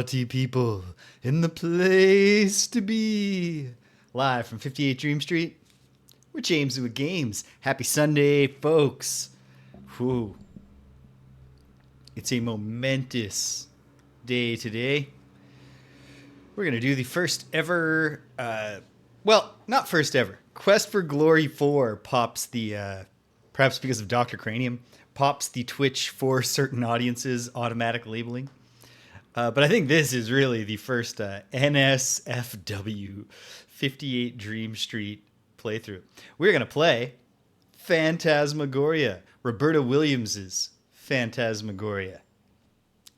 party people in the place to be. Live from 58 Dream Street, we're James with Games. Happy Sunday, folks. Whew. It's a momentous day today. We're going to do the first ever, not first ever. Quest for Glory 4 pops the, perhaps because of Dr. Cranium, pops the Twitch for certain audiences automatic labeling. But I think this is really the first NSFW 58 Dream Street playthrough. We're going to play Phantasmagoria, Roberta Williams's Phantasmagoria.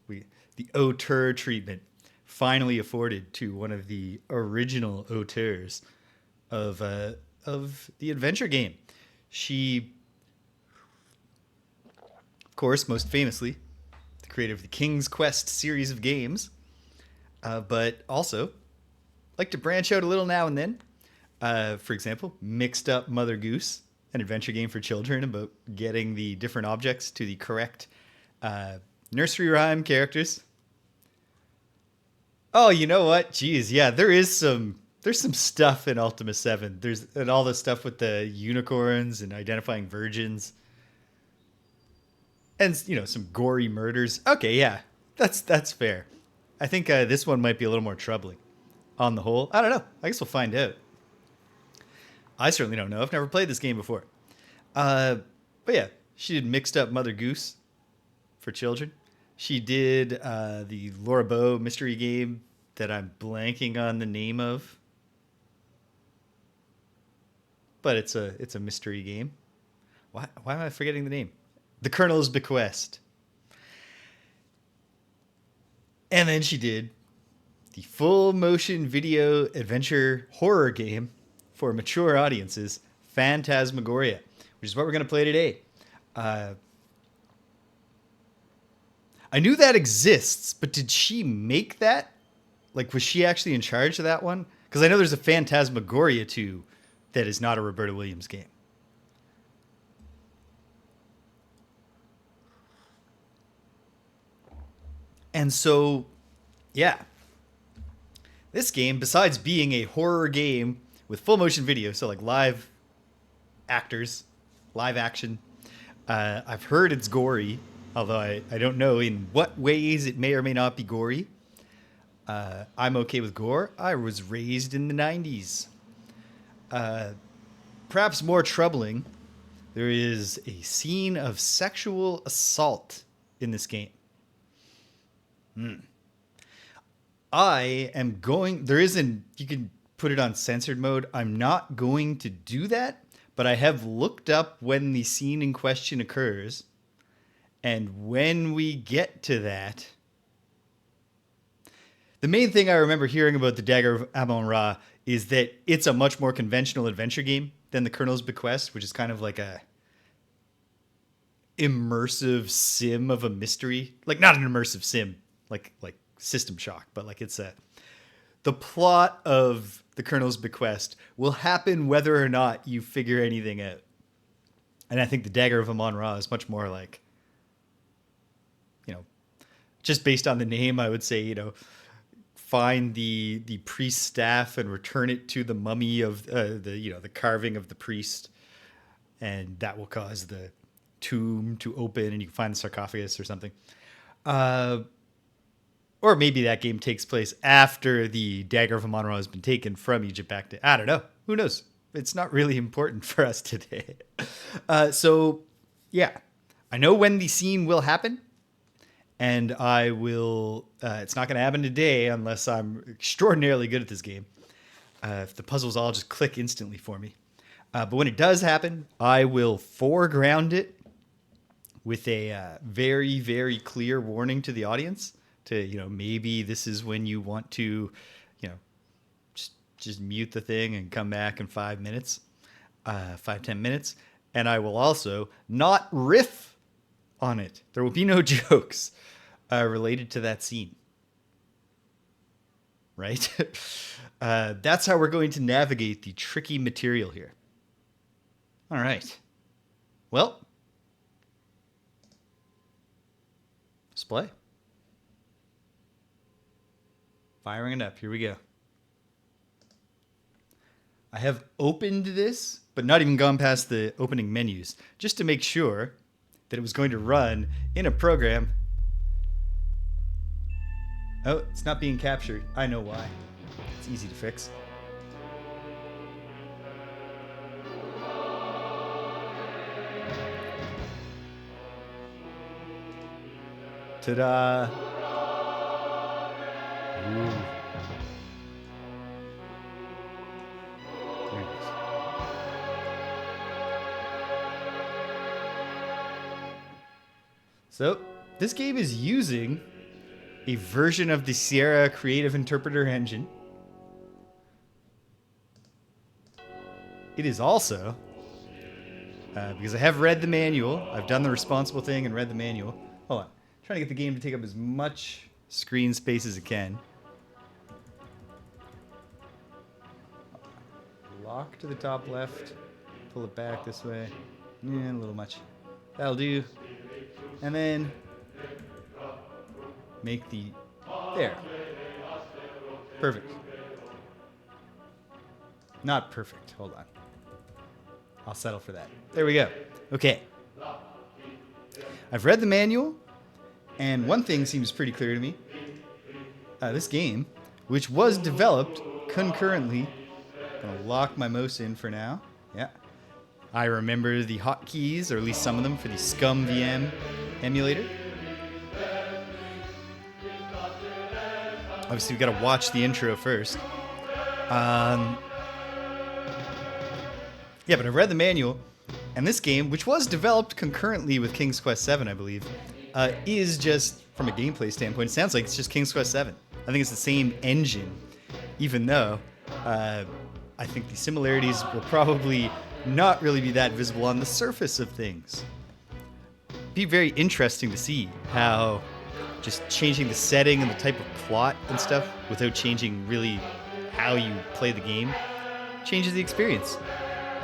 The auteur treatment finally afforded to one of the original auteurs of the adventure game. She, of course, most famously, the creator of the King's Quest series of games, but also like to branch out a little now and then. For example, Mixed Up Mother Goose, an adventure game for children about getting the different objects to the correct nursery rhyme characters. Oh, you know what? Jeez, yeah, there's some stuff in Ultima 7. And all the stuff with the unicorns and identifying virgins. And, some gory murders. Okay, yeah, that's fair. I think this one might be a little more troubling. On the whole, I don't know. I guess we'll find out. I certainly don't know. I've never played this game before. But yeah, she did Mixed Up Mother Goose for children. She did the Laura Bow mystery game that I'm blanking on the name of. But it's a mystery game. Why am I forgetting the name? The Colonel's Bequest. And then she did the full motion video adventure horror game for mature audiences, Phantasmagoria, which is what we're going to play today. I knew that exists, but did she make that? Like, was she actually in charge of that one? Because I know there's a Phantasmagoria 2 that is not a Roberta Williams game. And so, yeah. This game, besides being a horror game with full motion video, so like live actors, live action, I've heard it's gory, although I don't know in what ways it may or may not be gory. I'm okay with gore. I was raised in the 90s. Perhaps more troubling, there is a scene of sexual assault in this game. I am going... You can put it on censored mode. I'm not going to do that, but I have looked up when the scene in question occurs. And when we get to that... The main thing I remember hearing about the Dagger of Amon-Ra is that it's a much more conventional adventure game than the Colonel's Bequest, which is kind of like a immersive sim of a mystery. Like, not an immersive sim, like System Shock, but like the plot of the Colonel's Bequest will happen whether or not you figure anything out. And I think the Dagger of Amon-Ra is much more like, just based on the name, I would say, find the priest's staff and return it to the mummy of the carving of the priest, and that will cause the tomb to open and you can find the sarcophagus or something. Or maybe that game takes place after the Dagger of Amon-Ra has been taken from Egypt back to... I don't know. Who knows? It's not really important for us today. So, yeah. I know when the scene will happen. And I will... it's not going to happen today unless I'm extraordinarily good at this game. If the puzzles all just click instantly for me. But when it does happen, I will foreground it with a very, very clear warning to the audience. To, maybe this is when you want to, just mute the thing and come back in 5 minutes, 5-10 minutes. And I will also not riff on it. There will be no jokes related to that scene. Right? That's how we're going to navigate the tricky material here. All right. Well, let's play. Firing it up. Here we go. I have opened this, but not even gone past the opening menus, just to make sure that it was going to run in a program. Oh, it's not being captured. I know why. It's easy to fix. Ta-da! Ooh. There it is. So, this game is using a version of the Sierra Creative Interpreter engine. It is also, because I have read the manual, I've done the responsible thing and read the manual. Hold on. Trying to get the game to take up as much screen space as it can. Lock to the top left. Pull it back this way. Yeah, a little much. That'll do. And then make the... There. Perfect. Not perfect. Hold on. I'll settle for that. There we go. Okay. I've read the manual, and one thing seems pretty clear to me. This game, which was developed concurrently... I'm going to lock my mouse in for now. Yeah. I remember the hotkeys, or at least some of them, for the Scum VM emulator. Obviously, we've got to watch the intro first. Yeah, but I've read the manual, and this game, which was developed concurrently with King's Quest VII, I believe, is just, from a gameplay standpoint, it sounds like it's just King's Quest VII. I think it's the same engine, even though I think the similarities will probably not really be that visible on the surface of things. It'd be very interesting to see how just changing the setting and the type of plot and stuff without changing really how you play the game changes the experience.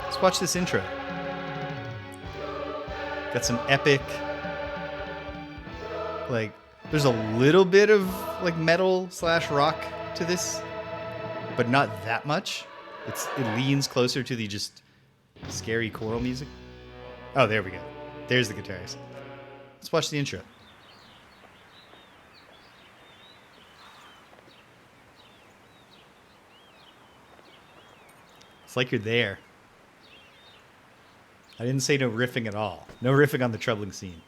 Let's watch this intro. Got some epic, like, there's a little bit of like metal / rock to this, but not that much. It leans closer to the just scary choral music. Oh, there we go. There's the guitars. Let's watch the intro. It's like you're there. I didn't say no riffing at all. No riffing on the troubling scene.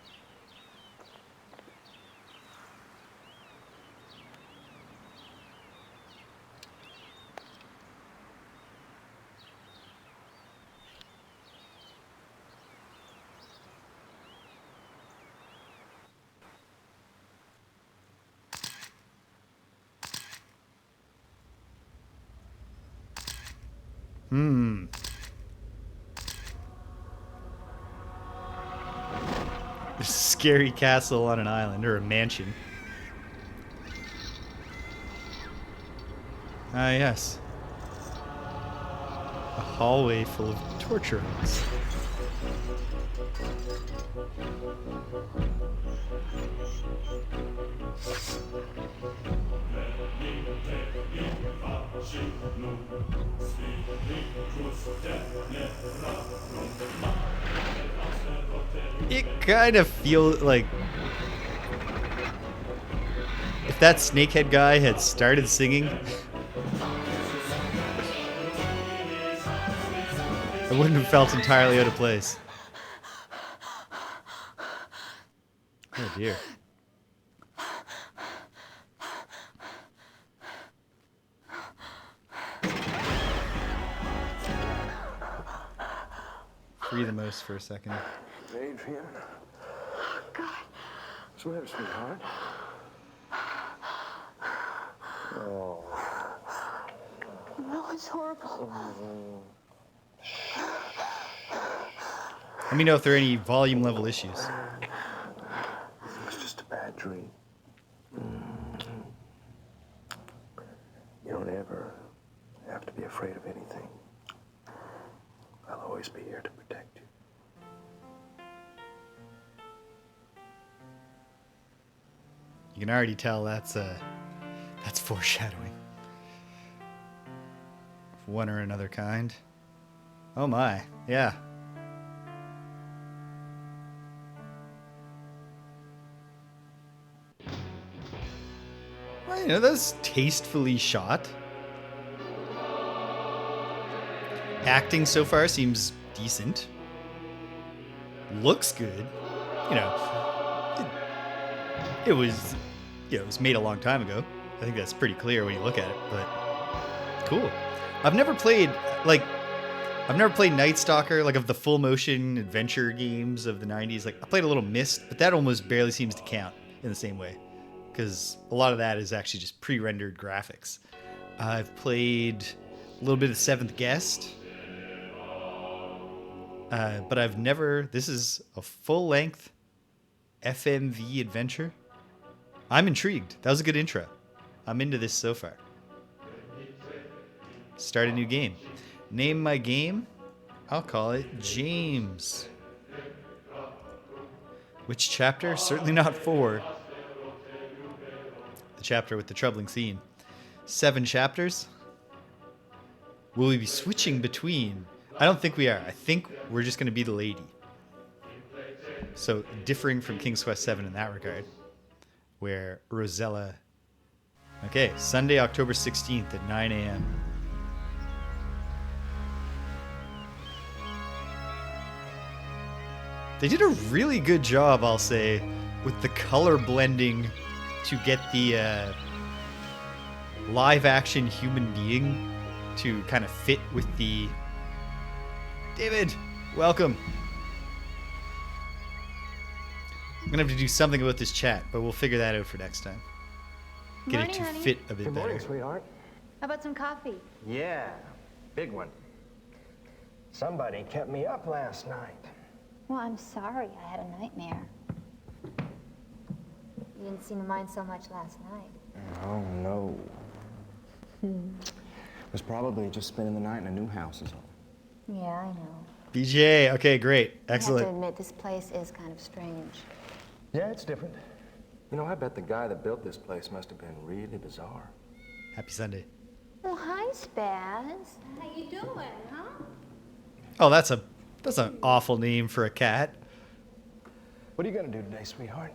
A scary castle on an island, or a mansion. Ah, yes. A hallway full of torture rooms. It kind of feels like if that snakehead guy had started singing, it wouldn't have felt entirely out of place. Oh dear. Free the mouse for a second. Adrienne. God. What's the matter, sweetheart? Oh. No, it's horrible. Let me know if there are any volume level issues. It was just a bad dream. You don't ever have to be afraid of anything. I'll always be here to protect you. You can already tell that's That's foreshadowing. Of one or another kind. Oh my, yeah. Well, you know, that's tastefully shot. Acting so far seems decent. Looks good. You know, it was, it was made a long time ago. I think that's pretty clear when you look at it, but cool. I've never played Night Stalker, like of the full motion adventure games of the 90s. Like I played a little Myst, but that almost barely seems to count in the same way because a lot of that is actually just pre-rendered graphics. I've played a little bit of Seventh Guest, but I've never. This is a full-length FMV adventure. I'm intrigued. That was a good intro. I'm into this so far. Start a new game. Name my game? I'll call it James. Which chapter? Certainly not 4. The chapter with the troubling scene. 7 chapters? Will we be switching between? I don't think we are. I think we're just going to be the lady. So differing from King's Quest VII in that regard, where Rosella... Okay, Sunday, October 16th at 9 a.m. They did a really good job, I'll say, with the color blending to get the live-action human being to kind of fit with the... David, welcome. I'm going to have to do something about this chat, but we'll figure that out for next time. Get it to fit a bit Good morning, better. sweetheart. How about some coffee? Yeah, big one. Somebody kept me up last night. Well, I'm sorry. I had a nightmare. You didn't seem to mind so much last night. Oh, no. Was probably just spending the night in a new house is all. Yeah, I know. BJ, okay, great. I have to Excellent. admit, this place is kind of strange. Yeah, it's different. You know, I bet the guy that built this place must have been really bizarre. Happy Sunday. Well, hi, Spaz. How you doing, huh? Oh, that's an awful name for a cat. What are you gonna do today, sweetheart?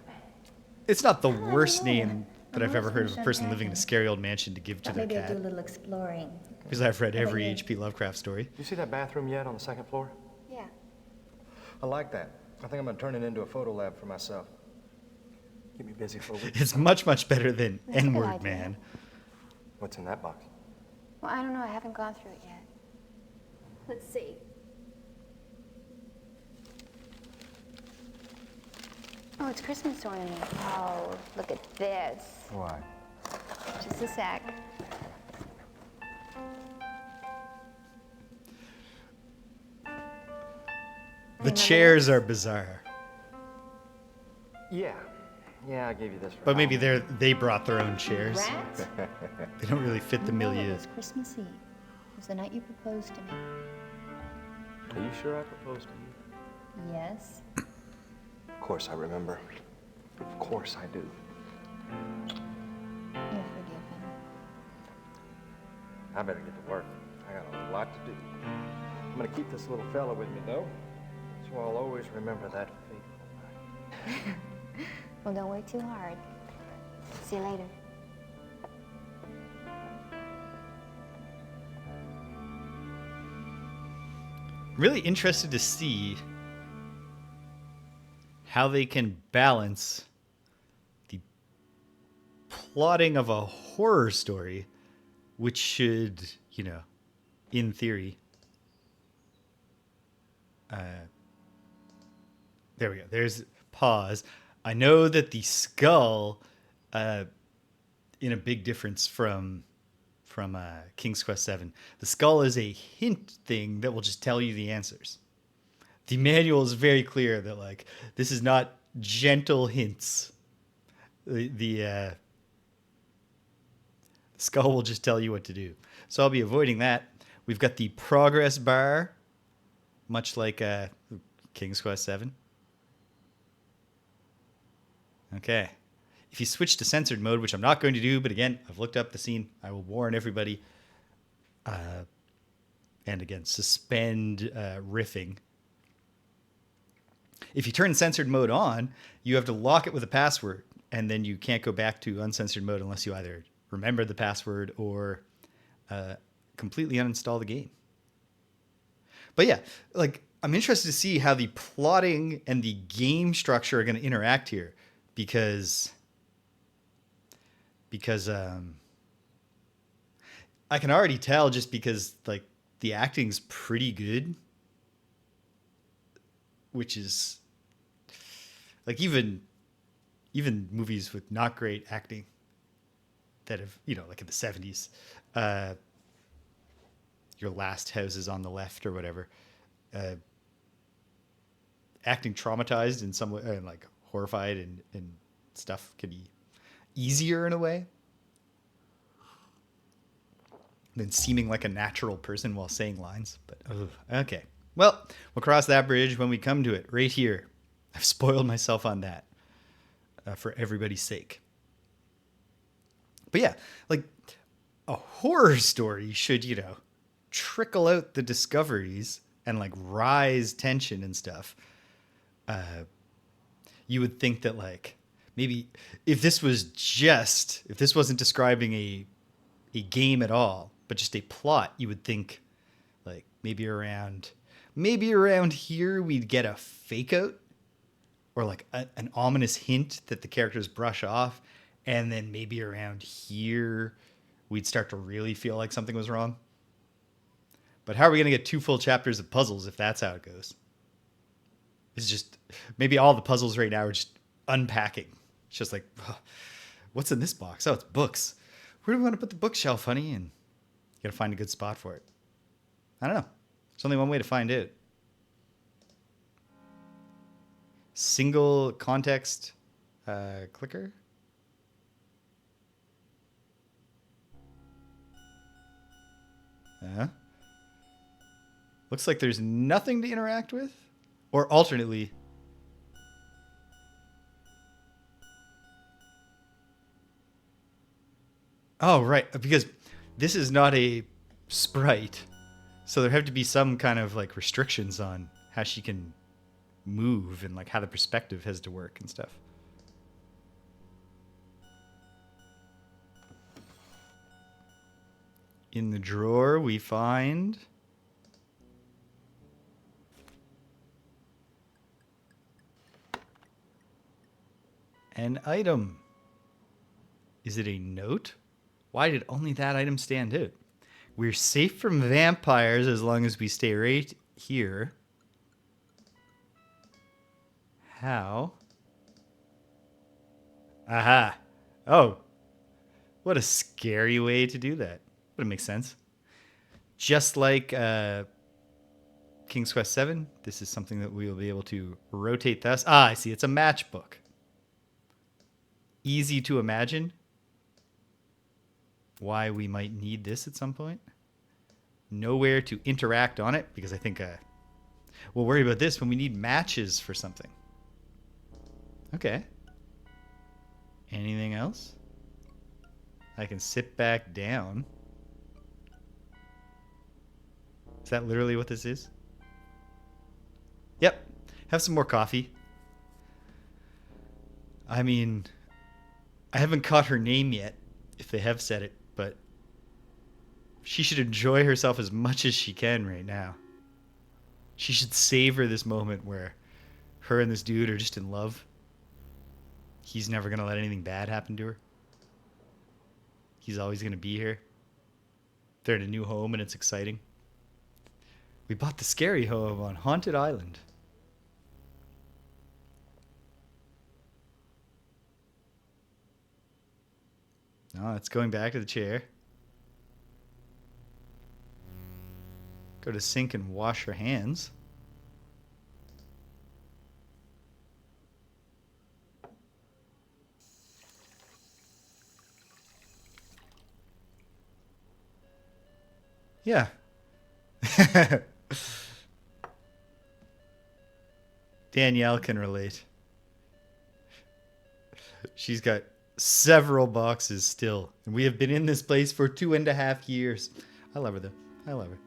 It's not the worst know. name that I'm I've ever heard of a almost person living in a unhappy. scary old mansion to give to their Maybe I'll do a cat. little exploring. Because I've read How about every you? H.P. Lovecraft story. You see that bathroom yet on the second floor? Yeah. I like that. I think I'm gonna turn it into a photo lab for myself. Keep me busy for a week. It's much, much better than That's a good N-word, idea. man. What's in that box? Well, I don't know. I haven't gone through it yet. Let's see. Oh, it's Christmas ornament. Oh, look at this. Why? Just a sec. The chairs are bizarre. Yeah. Yeah, I gave you this for But maybe Halloween. they brought their own chairs. Rats? They don't really fit the No, milieu. it was Christmas Eve. It was the night you proposed to me. Are you sure I proposed to you? Yes. Of course I remember. Of course I do. You're forgiven. I better get to work. I got a lot to do. I'm gonna keep this little fella with me, though, so I'll always remember that fateful night. Well, don't work too hard. See you later. Really interested to see how they can balance the plotting of a horror story, which should, you know, in theory. There we go. There's pause. I know that the skull, in a big difference from King's Quest VII, the skull is a hint thing that will just tell you the answers. The manual is very clear that like this is not gentle hints. The skull will just tell you what to do. So I'll be avoiding that. We've got the progress bar, much like King's Quest VII. Okay. if you switch to censored mode, which I'm not going to do, but again, I've looked up the scene. I will warn everybody. And again, suspend riffing. If you turn censored mode on, you have to lock it with a password, and then you can't go back to uncensored mode unless you either remember the password or completely uninstall the game. But yeah, like, I'm interested to see how the plotting and the game structure are going to interact here, because I can already tell, just because like the acting's pretty good, which is like even movies with not great acting that have, like in the 70s, Your Last House is on the Left or whatever, acting traumatized in some way, and like horrified and stuff can be easier in a way than seeming like a natural person while saying lines. But okay, well, we'll cross that bridge when we come to it. Right here, I've spoiled myself on that for everybody's sake. But yeah, like, a horror story should, trickle out the discoveries and like rise tension and stuff. You would think that, like, maybe if this wasn't describing a game at all, but just a plot, you would think like maybe around here we'd get a fake out, or like an ominous hint that the characters brush off, and then maybe around here we'd start to really feel like something was wrong. But how are we going to get 2 full chapters of puzzles if that's how it goes? It's just, maybe all the puzzles right now are just unpacking. It's just like, what's in this box? Oh, it's books. Where do we want to put the bookshelf, honey? And you got to find a good spot for it. I don't know. There's only one way to find it. Single context clicker. Looks like there's nothing to interact with. Or alternately, oh, right, because this is not a sprite, so there have to be some kind of like restrictions on how she can move and like how the perspective has to work and stuff. In the drawer, we find an item. Is it a note? Why did only that item stand out? We're safe from vampires as long as we stay right here. How? Aha. Oh. What a scary way to do that. But it makes sense. Just like King's Quest VII, this is something that we will be able to rotate thus. Ah, I see. It's a matchbook. Easy to imagine why we might need this at some point. Nowhere to interact on it, because I think we'll worry about this when we need matches for something. Okay. Anything else? I can sit back down. Is that literally what this is? Yep. Have some more coffee. I mean, I haven't caught her name yet, if they have said it, but she should enjoy herself as much as she can right now. She should savor this moment where her and this dude are just in love. He's never going to let anything bad happen to her. He's always going to be here. They're in a new home and it's exciting. We bought the scary home on Haunted Island. No, it's going back to the chair. Go to sink and wash her hands. Yeah. Danielle can relate. She's got several boxes still. And we have been in this place for 2.5 years. I love her though. I love her.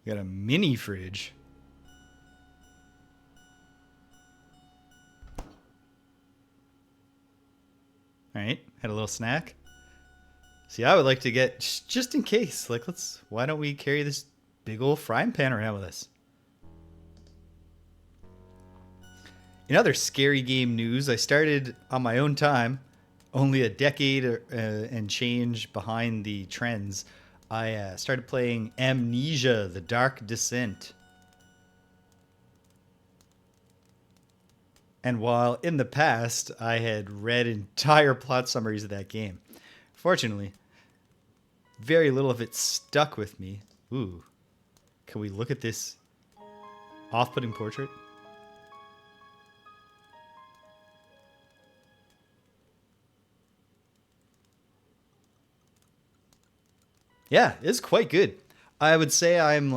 We got a mini fridge. All right, had a little snack. See, I would like to get, just in case, like, why don't we carry this big old frying pan around with us? In other scary game news, I started on my own time, only a decade and change behind the trends. I started playing Amnesia: The Dark Descent. And while in the past I had read entire plot summaries of that game, fortunately, very little of it stuck with me. Ooh, can we look at this off-putting portrait? Yeah, it's quite good. I would say I'm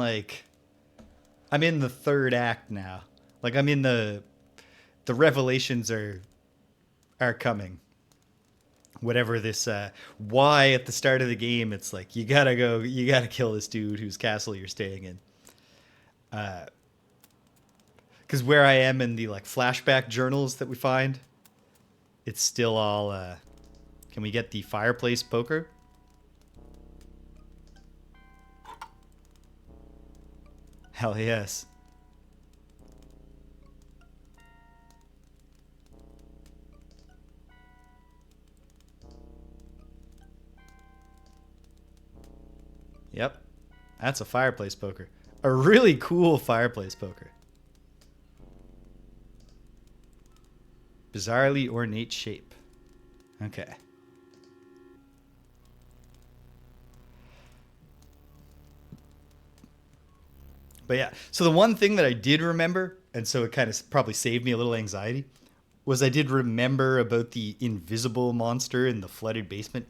in the third act now. Like I'm in the revelations are coming. Whatever this why at the start of the game it's like you gotta kill this dude whose castle you're staying in. Because where I am in the like flashback journals that we find, it's still all can we get the fireplace poker? Hell yes. Yep. That's a fireplace poker. A really cool fireplace poker. Bizarrely ornate shape. Okay. But yeah, so the one thing that I did remember, and so it kind of probably saved me a little anxiety, was I did remember about the invisible monster in the flooded basement.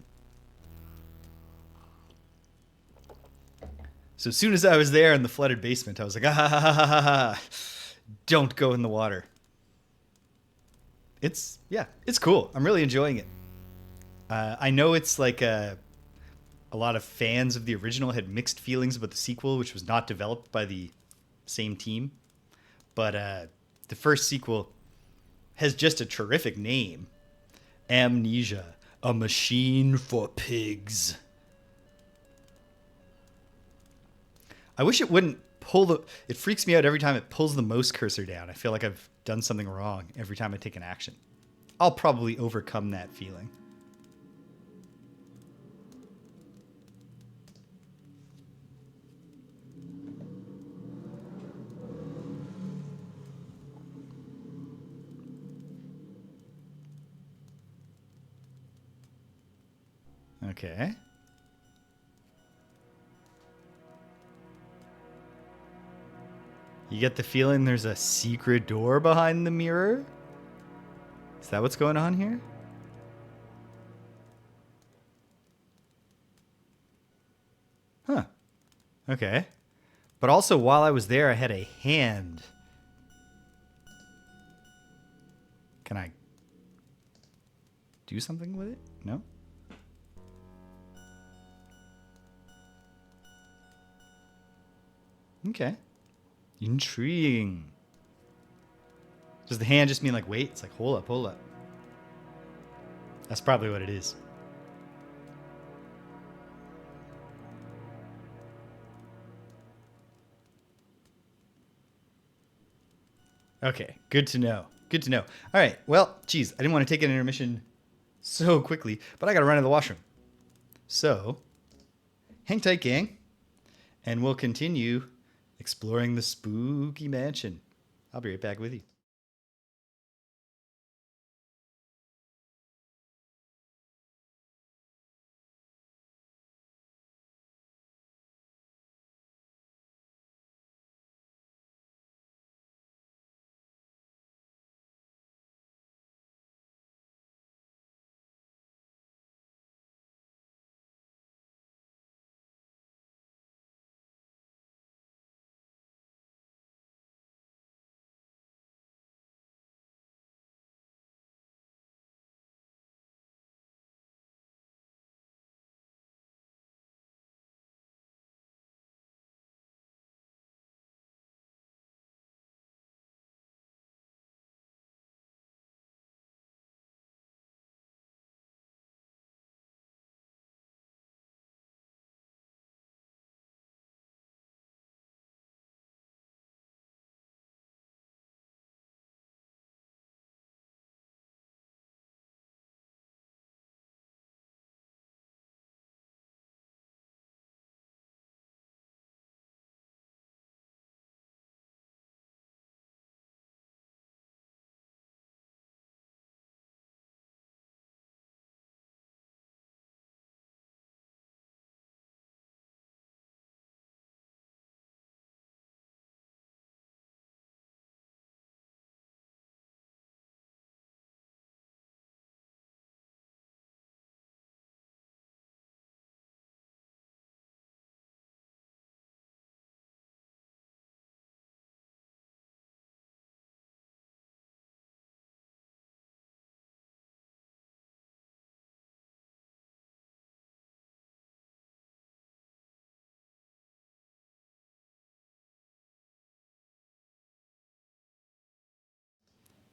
So as soon as I was there in the flooded basement, I was like, ah, ha, ha, ha, ha, ha. Don't go in the water. It's cool. I'm really enjoying it. I know it's like a lot of fans of the original had mixed feelings about the sequel, which was not developed by the same team. But the first sequel has just a terrific name. Amnesia, a machine for pigs. I wish it wouldn't pull the... It freaks me out every time it pulls the mouse cursor down. I feel like I've done something wrong every time I take an action. I'll probably overcome that feeling. Okay. You get the feeling there's a secret door behind the mirror? Is that what's going on here? Huh. Okay. But also, while I was there, I had a hand. Can I do something with it? No? Okay. Intriguing. Does the hand just mean like, wait? It's like, hold up, hold up. That's probably what it is. Okay, good to know. Good to know. All right, well, geez, I didn't want to take an intermission so quickly, but I got to run to the washroom. So, hang tight, gang, and we'll continue exploring the spooky mansion. I'll be right back with you.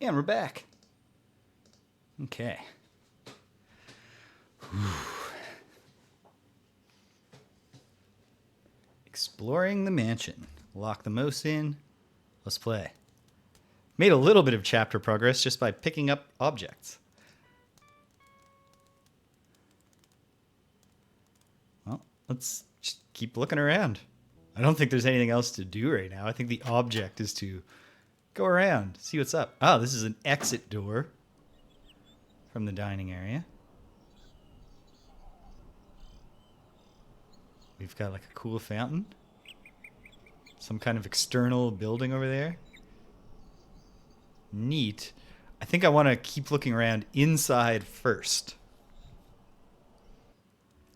And we're back. Okay. Exploring the mansion. Lock the mouse in. Let's play. Made a little bit of chapter progress just by picking up objects. Well, let's just keep looking around. I don't think there's anything else to do right now. I think the object is to go around, see what's up. Oh, this is an exit door from the dining area. We've got like a cool fountain. Some kind of external building over there. Neat. I think I want to keep looking around inside first.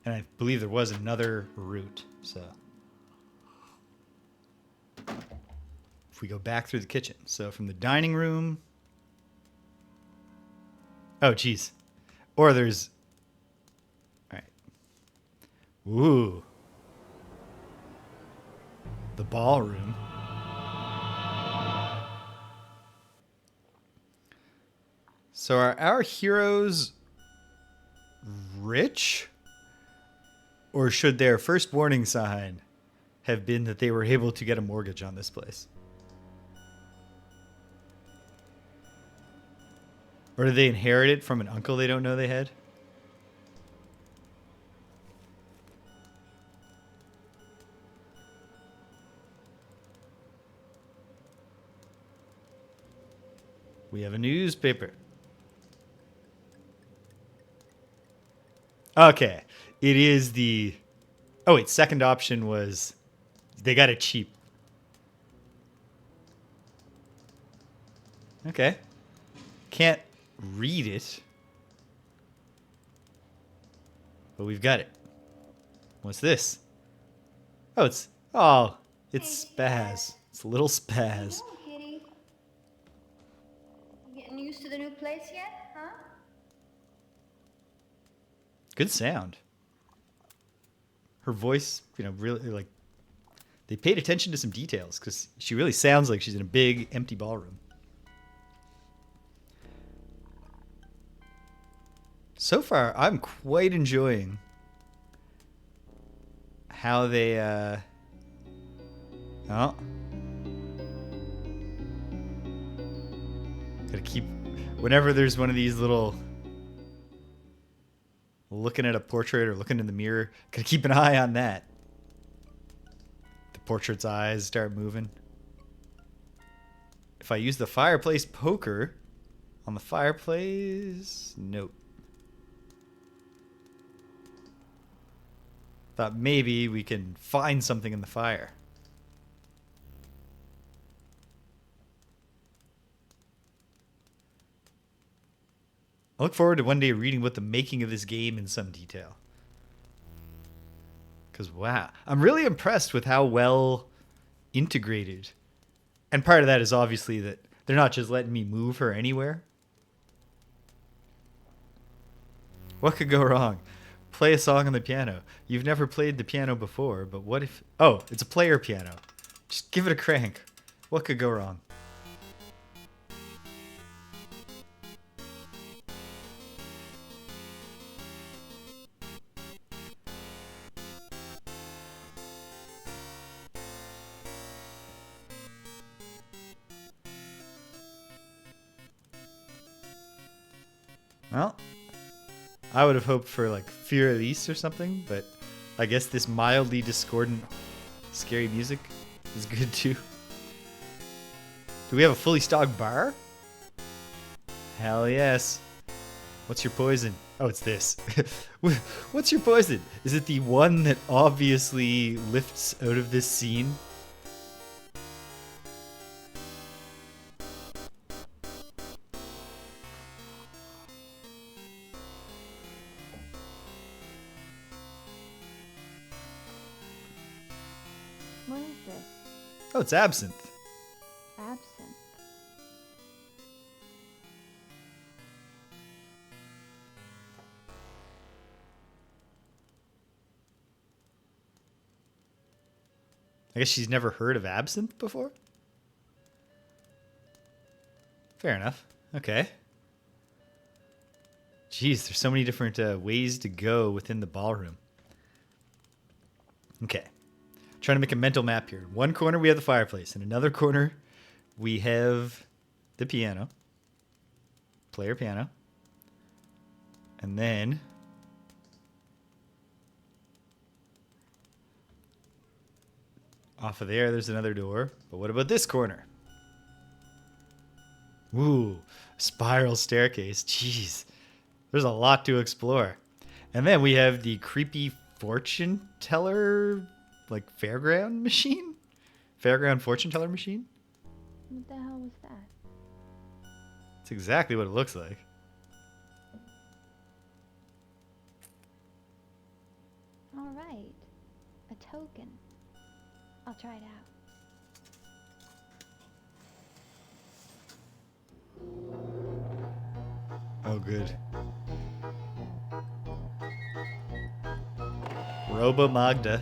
And I believe there was another route, so. If we go back through the kitchen. So from the dining room. Oh, geez. Or there's. All right. Ooh. The ballroom. So are our heroes rich? Or should their first warning sign have been that they were able to get a mortgage on this place? Or did they inherit it from an uncle they don't know they had? We have a newspaper. Okay. It is the... Oh, wait. Second option was they got it cheap. Okay. Can't read it. But we've got it. What's this? Oh, it's... Oh, it's Spaz. It's a little Spaz. Hello, Kitty. Getting used to the new place yet, huh? Good sound. Her voice, really, like, they paid attention to some details because she really sounds like she's in a big, empty ballroom. So far, I'm quite enjoying how they, oh. Gotta keep, whenever there's one of these little looking at a portrait or looking in the mirror, gotta keep an eye on that. The portrait's eyes start moving. If I use the fireplace poker on the fireplace, nope. Thought maybe we can find something in the fire. I look forward to one day reading about the making of this game in some detail. Because, wow. I'm really impressed with how well integrated. And part of that is obviously that they're not just letting me move her anywhere. What could go wrong? Play a song on the piano. You've never played the piano before, but what if... Oh, it's a player piano. Just give it a crank. What could go wrong? Well, I would have hoped for like Fear Elise or something, but I guess this mildly discordant, scary music is good too. Do we have a fully stocked bar? Hell yes. What's your poison? Oh, it's this. What's your poison? Is it the one that obviously lifts out of this scene? What is this? Oh, it's absinthe. Absinthe. I guess she's never heard of absinthe before? Fair enough. Okay. Jeez, there's so many different ways to go within the ballroom. Okay. Trying to make a mental map here. In one corner, we have the fireplace. In another corner, we have the piano. Player piano. And then off of there's another door. But what about this corner? Ooh, spiral staircase. Jeez. There's a lot to explore. And then we have the creepy fortune teller, like fairground machine? Fairground fortune teller machine? What the hell was that? It's exactly what it looks like. All right. A token. I'll try it out. Oh, good. Robo Magda.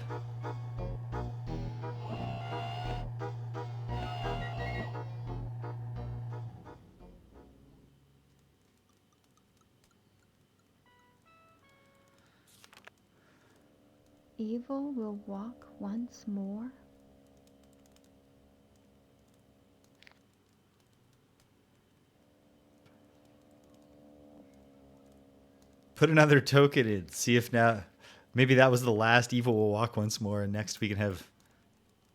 Evil will walk once more. Put another token in. See if now... Maybe that was the last evil will walk once more, and next we can have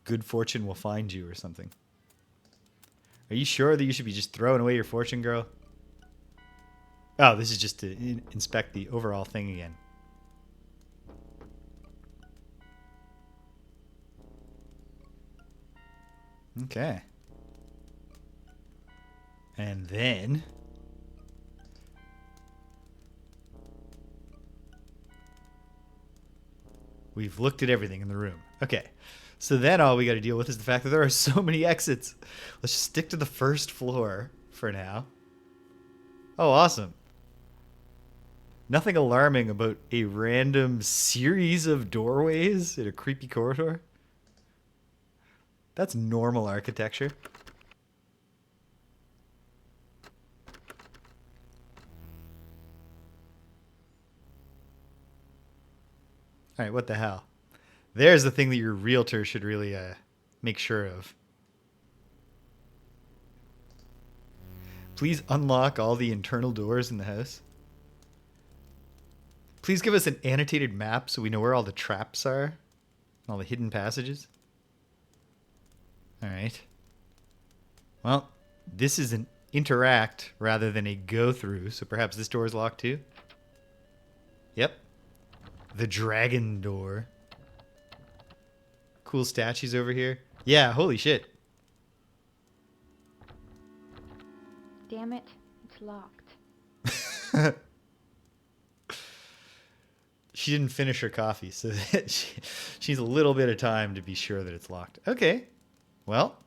good fortune will find you or something. Are you sure that you should be just throwing away your fortune, girl? Oh, this is just to inspect the overall thing again. Okay. And then... we've looked at everything in the room. Okay. So then all we got to deal with is the fact that there are so many exits. Let's just stick to the first floor for now. Oh, awesome. Nothing alarming about a random series of doorways in a creepy corridor. That's normal architecture. All right, what the hell? There's the thing that your realtor should really make sure of. Please unlock all the internal doors in the house. Please give us an annotated map so we know where all the traps are and all the hidden passages. All right. Well, this is an interact rather than a go through, so perhaps this door is locked too. Yep. The dragon door. Cool statues over here. Yeah, holy shit. Damn it, it's locked. She didn't finish her coffee, so she needs a little bit of time to be sure that it's locked. Okay. Well.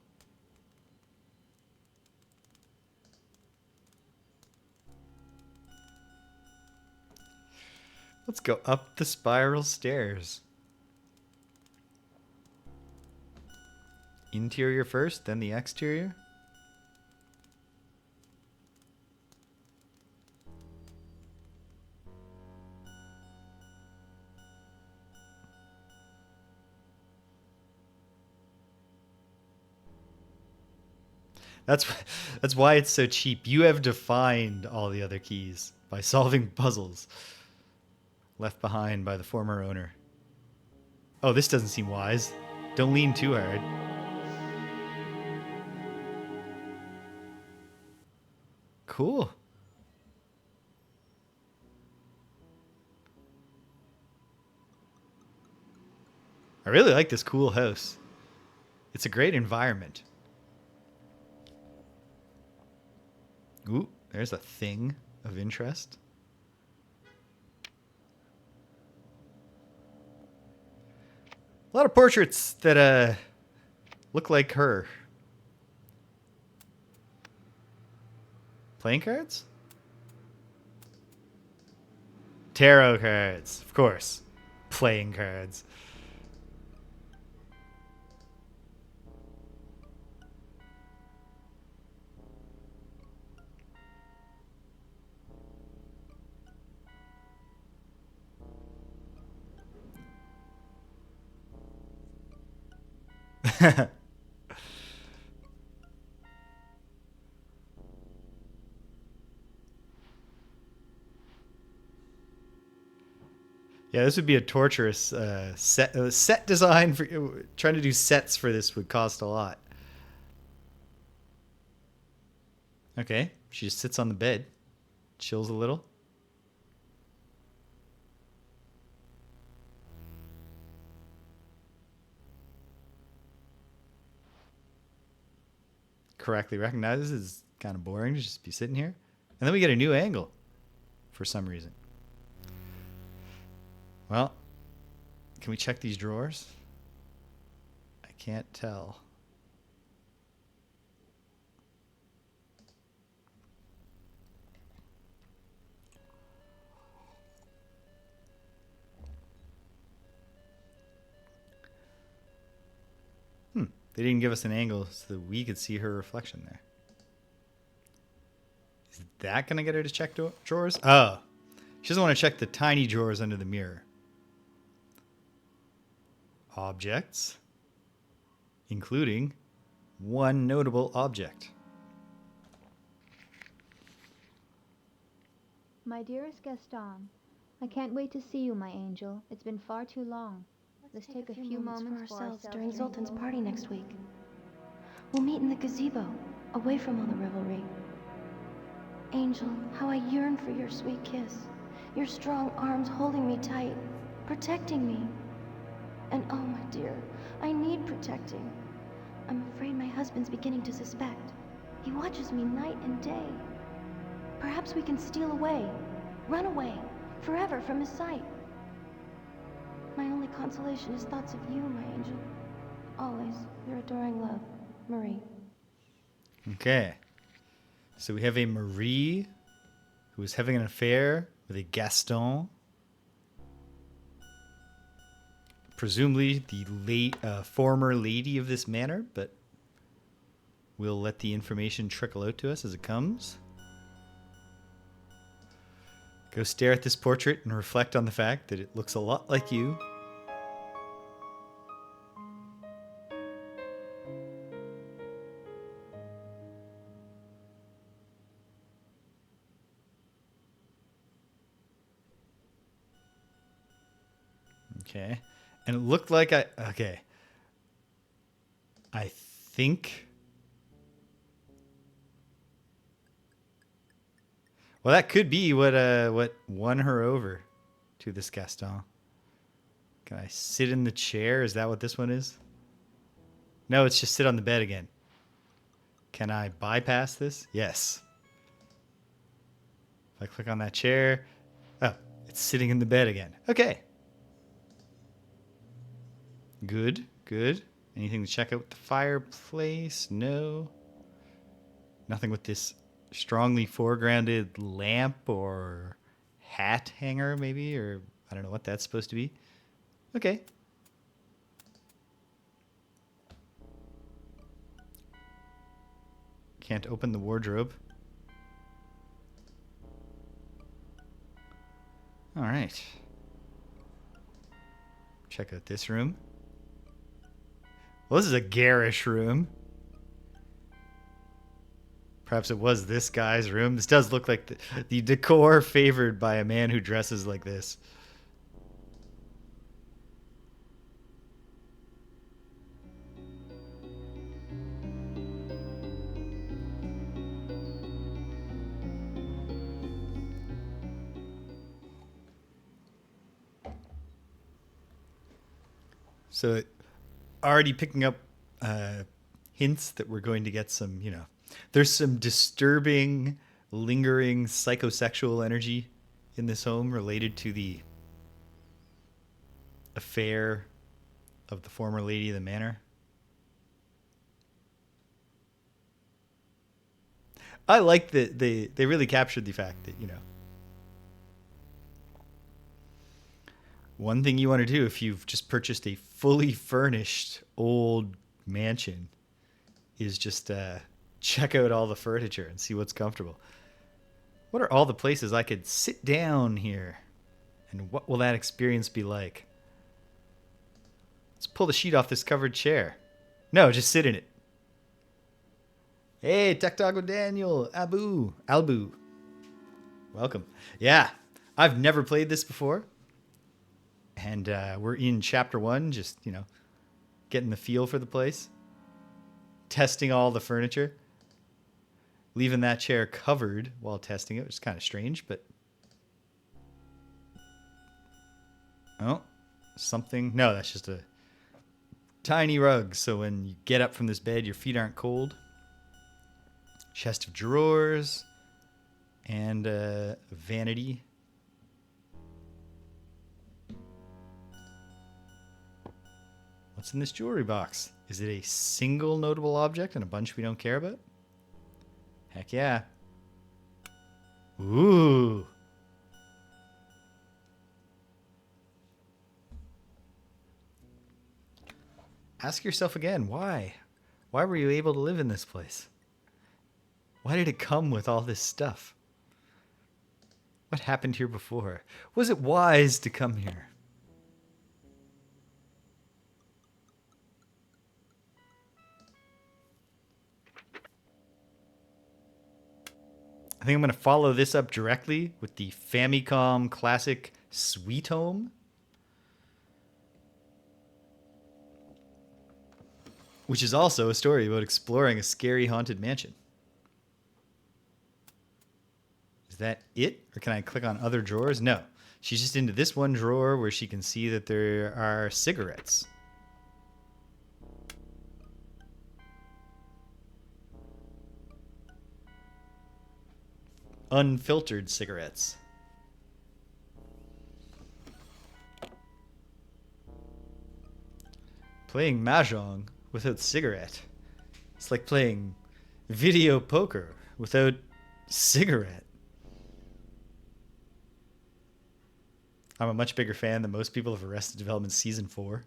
Let's go up the spiral stairs. Interior first, then the exterior. That's why it's so cheap. You have defined all the other keys by solving puzzles left behind by the former owner. Oh, this doesn't seem wise. Don't lean too hard. Cool. I really like this cool house. It's a great environment. Ooh, there's a thing of interest. A lot of portraits that look like her. Playing cards? Tarot cards, of course. Playing cards. Yeah, this would be a torturous set design for trying to do sets for this would cost a lot. Okay, she just sits on the bed, chills a little. Correctly recognizes it's kind of boring to just be sitting here. And then we get a new angle for some reason. Well, can we check these drawers? I can't tell. They didn't give us an angle so that we could see her reflection there. Is that going to get her to check drawers? Oh, she doesn't want to check the tiny drawers under the mirror. Objects, including one notable object. My dearest Gaston, I can't wait to see you, my angel. It's been far too long. Let's take a few moments for ourselves during Zoltan's party next week. We'll meet in the gazebo, away from all the revelry. Angel, how I yearn for your sweet kiss. Your strong arms holding me tight, protecting me. And oh, my dear, I need protecting. I'm afraid my husband's beginning to suspect. He watches me night and day. Perhaps we can steal away, run away, forever from his sight. My only consolation is thoughts of you, my angel. Always, your adoring love, Marie. Okay. So we have a Marie who is having an affair with a Gaston. Presumably the former lady of this manor, but we'll let the information trickle out to us as it comes. Go stare at this portrait and reflect on the fact that it looks a lot like you. Okay. And it looked like I think... Well, that could be what won her over to this Gaston. Can I sit in the chair? Is that what this one is? No, it's just sit on the bed again. Can I bypass this? Yes. If I click on that chair, oh, it's sitting in the bed again. Okay. Good, good. Anything to check out the fireplace? No. Nothing with this strongly foregrounded lamp or hat hanger, maybe, or I don't know what that's supposed to be. Okay. Can't open the wardrobe. All right. Check out this room. Well, this is a garish room. Perhaps it was this guy's room. This does look like the decor favored by a man who dresses like this. So already picking up hints that we're going to get some, there's some disturbing, lingering psychosexual energy in this home related to the affair of the former lady of the manor. I like that they really captured the fact that, one thing you want to do if you've just purchased a fully furnished old mansion is just check out all the furniture and see what's comfortable. What are all the places I could sit down here? And what will that experience be like? Let's pull the sheet off this covered chair. No, just sit in it. Hey, Tech Talk with Daniel. Albu. Welcome. Yeah, I've never played this before. And we're in chapter 1, just, getting the feel for the place. Testing all the furniture. Leaving that chair covered while testing it, which is kind of strange, but... Oh, something. No, that's just a tiny rug. So when you get up from this bed, your feet aren't cold. Chest of drawers. And a vanity. What's in this jewelry box? Is it a single notable object and a bunch we don't care about? Heck yeah. Ooh. Ask yourself again, why? Why were you able to live in this place? Why did it come with all this stuff? What happened here before? Was it wise to come here? I think I'm going to follow this up directly with the Famicom Classic Sweet Home. Which is also a story about exploring a scary haunted mansion. Is that it? Or can I click on other drawers? No. She's just into this one drawer where she can see that there are cigarettes. Unfiltered cigarettes. Playing mahjong without cigarette. It's like playing video poker without cigarette. I'm a much bigger fan than most people of Arrested Development Season 4.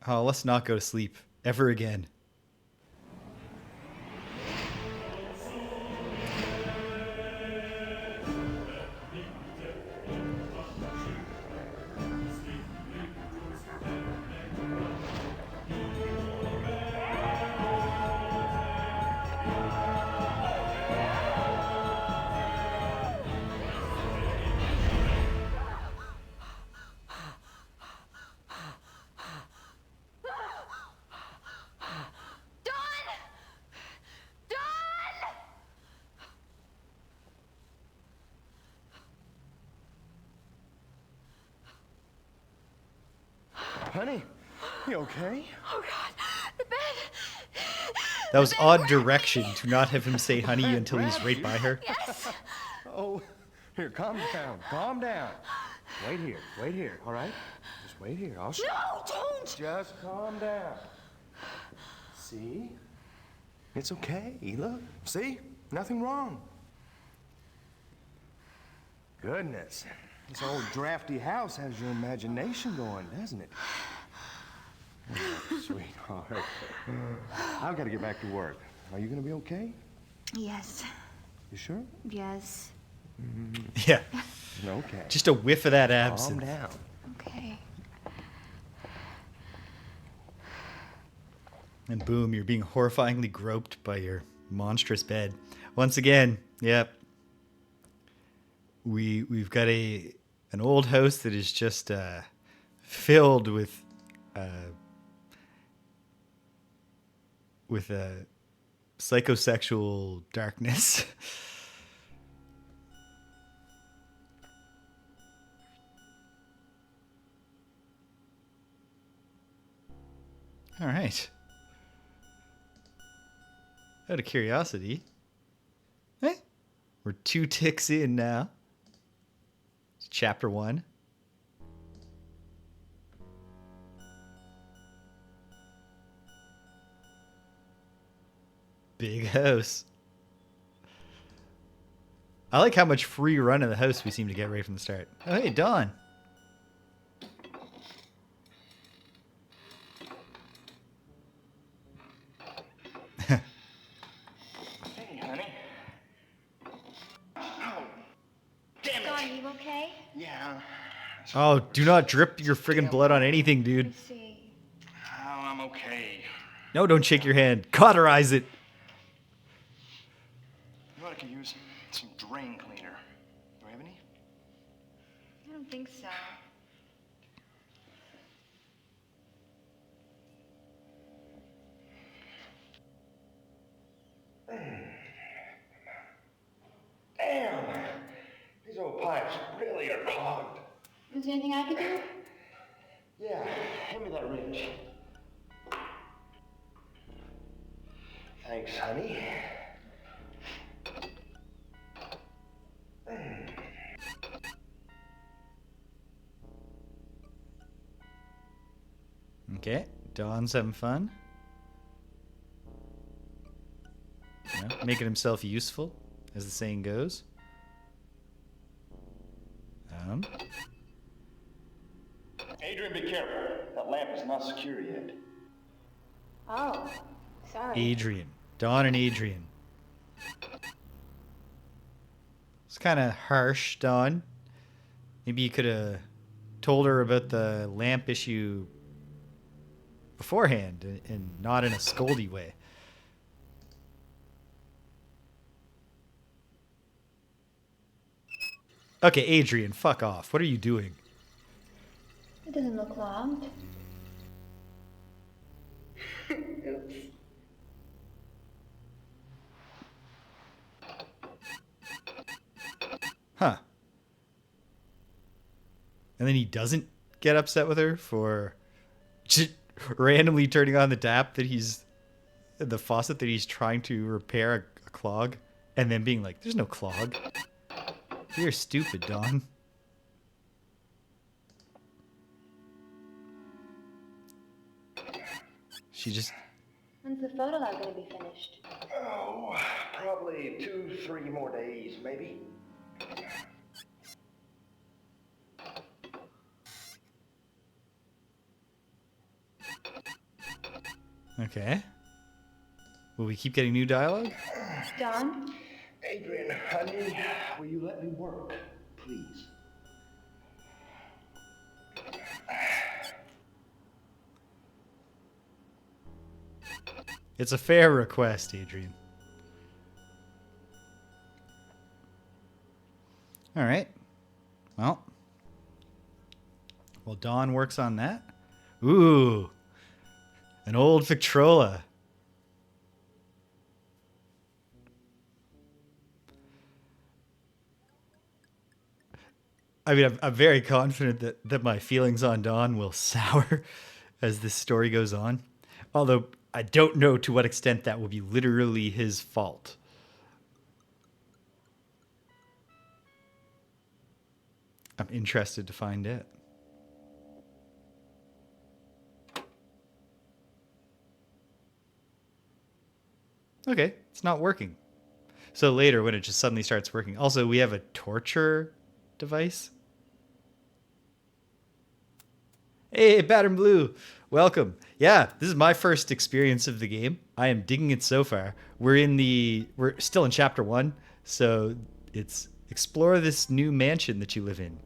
Oh, let's not go to sleep ever again. Honey, you okay? Oh, God. The bed. That was odd direction to not have him say honey until he's right by her. Yes. Oh, here, calm down. Calm down. Wait here, all right? Just wait here. I'll show you. No, don't. Just calm down. See? It's okay. Look. See? Nothing wrong. Goodness. This old drafty house has your imagination going, doesn't it? Oh, sweetheart. I've got to get back to work. Are you going to be okay? Yes. You sure? Yes. Yeah. Okay. Just a whiff of that Calm absinthe. down. Okay. And boom, you're being horrifyingly groped by your monstrous bed. Once again, yep. We've got an old house that is just filled with psychosexual darkness. All right. Out of curiosity, we're 2 ticks in now. It's chapter 1. Big house. I like how much free run of the house we seem to get right from the start. Oh, hey, Dawn. Hey, honey. Oh, damn Don, it. you okay? Yeah. Oh, do not drip your friggin' blood on anything, dude. I see. Oh, I'm okay. No, don't shake your hand. Cauterize it. You know what I could use? Some drain cleaner. Do I have any? I don't think so. Damn! These old pipes really are clogged. Is there anything I could do? Yeah, hand me that wrench. Thanks, honey. Okay, Dawn's having fun. You know, making himself useful, as the saying goes. Adrienne, be careful. That lamp is not secure yet. Oh, sorry. Adrienne. Dawn and Adrienne. It's kind of harsh, Dawn. Maybe you could have told her about the lamp issue beforehand and not in a scoldy way. Okay, Adrienne, fuck off. What are you doing? It doesn't look logged. Oops. Huh. And then he doesn't get upset with her for just randomly turning on the tap that the faucet that he's trying to repair a clog, and then being like, there's no clog. You're stupid, Dawn. She just... When's the photo lab gonna be finished? Oh, probably 2-3 more days, maybe. Okay. Will we keep getting new dialogue? Don? Adrienne, honey, will you let me work, please? It's a fair request, Adrienne. All right. Well, Dawn works on that. Ooh, an old Victrola. I mean, I'm very confident that my feelings on Dawn will sour as this story goes on. Although I don't know to what extent that will be literally his fault. I'm interested to find out. Okay, it's not working. So later, when it just suddenly starts working. Also, we have a torture device. Hey, Pattern Blue, welcome. Yeah, this is my first experience of the game. I am digging it so far. We're still in chapter 1, so it's explore this new mansion that you live in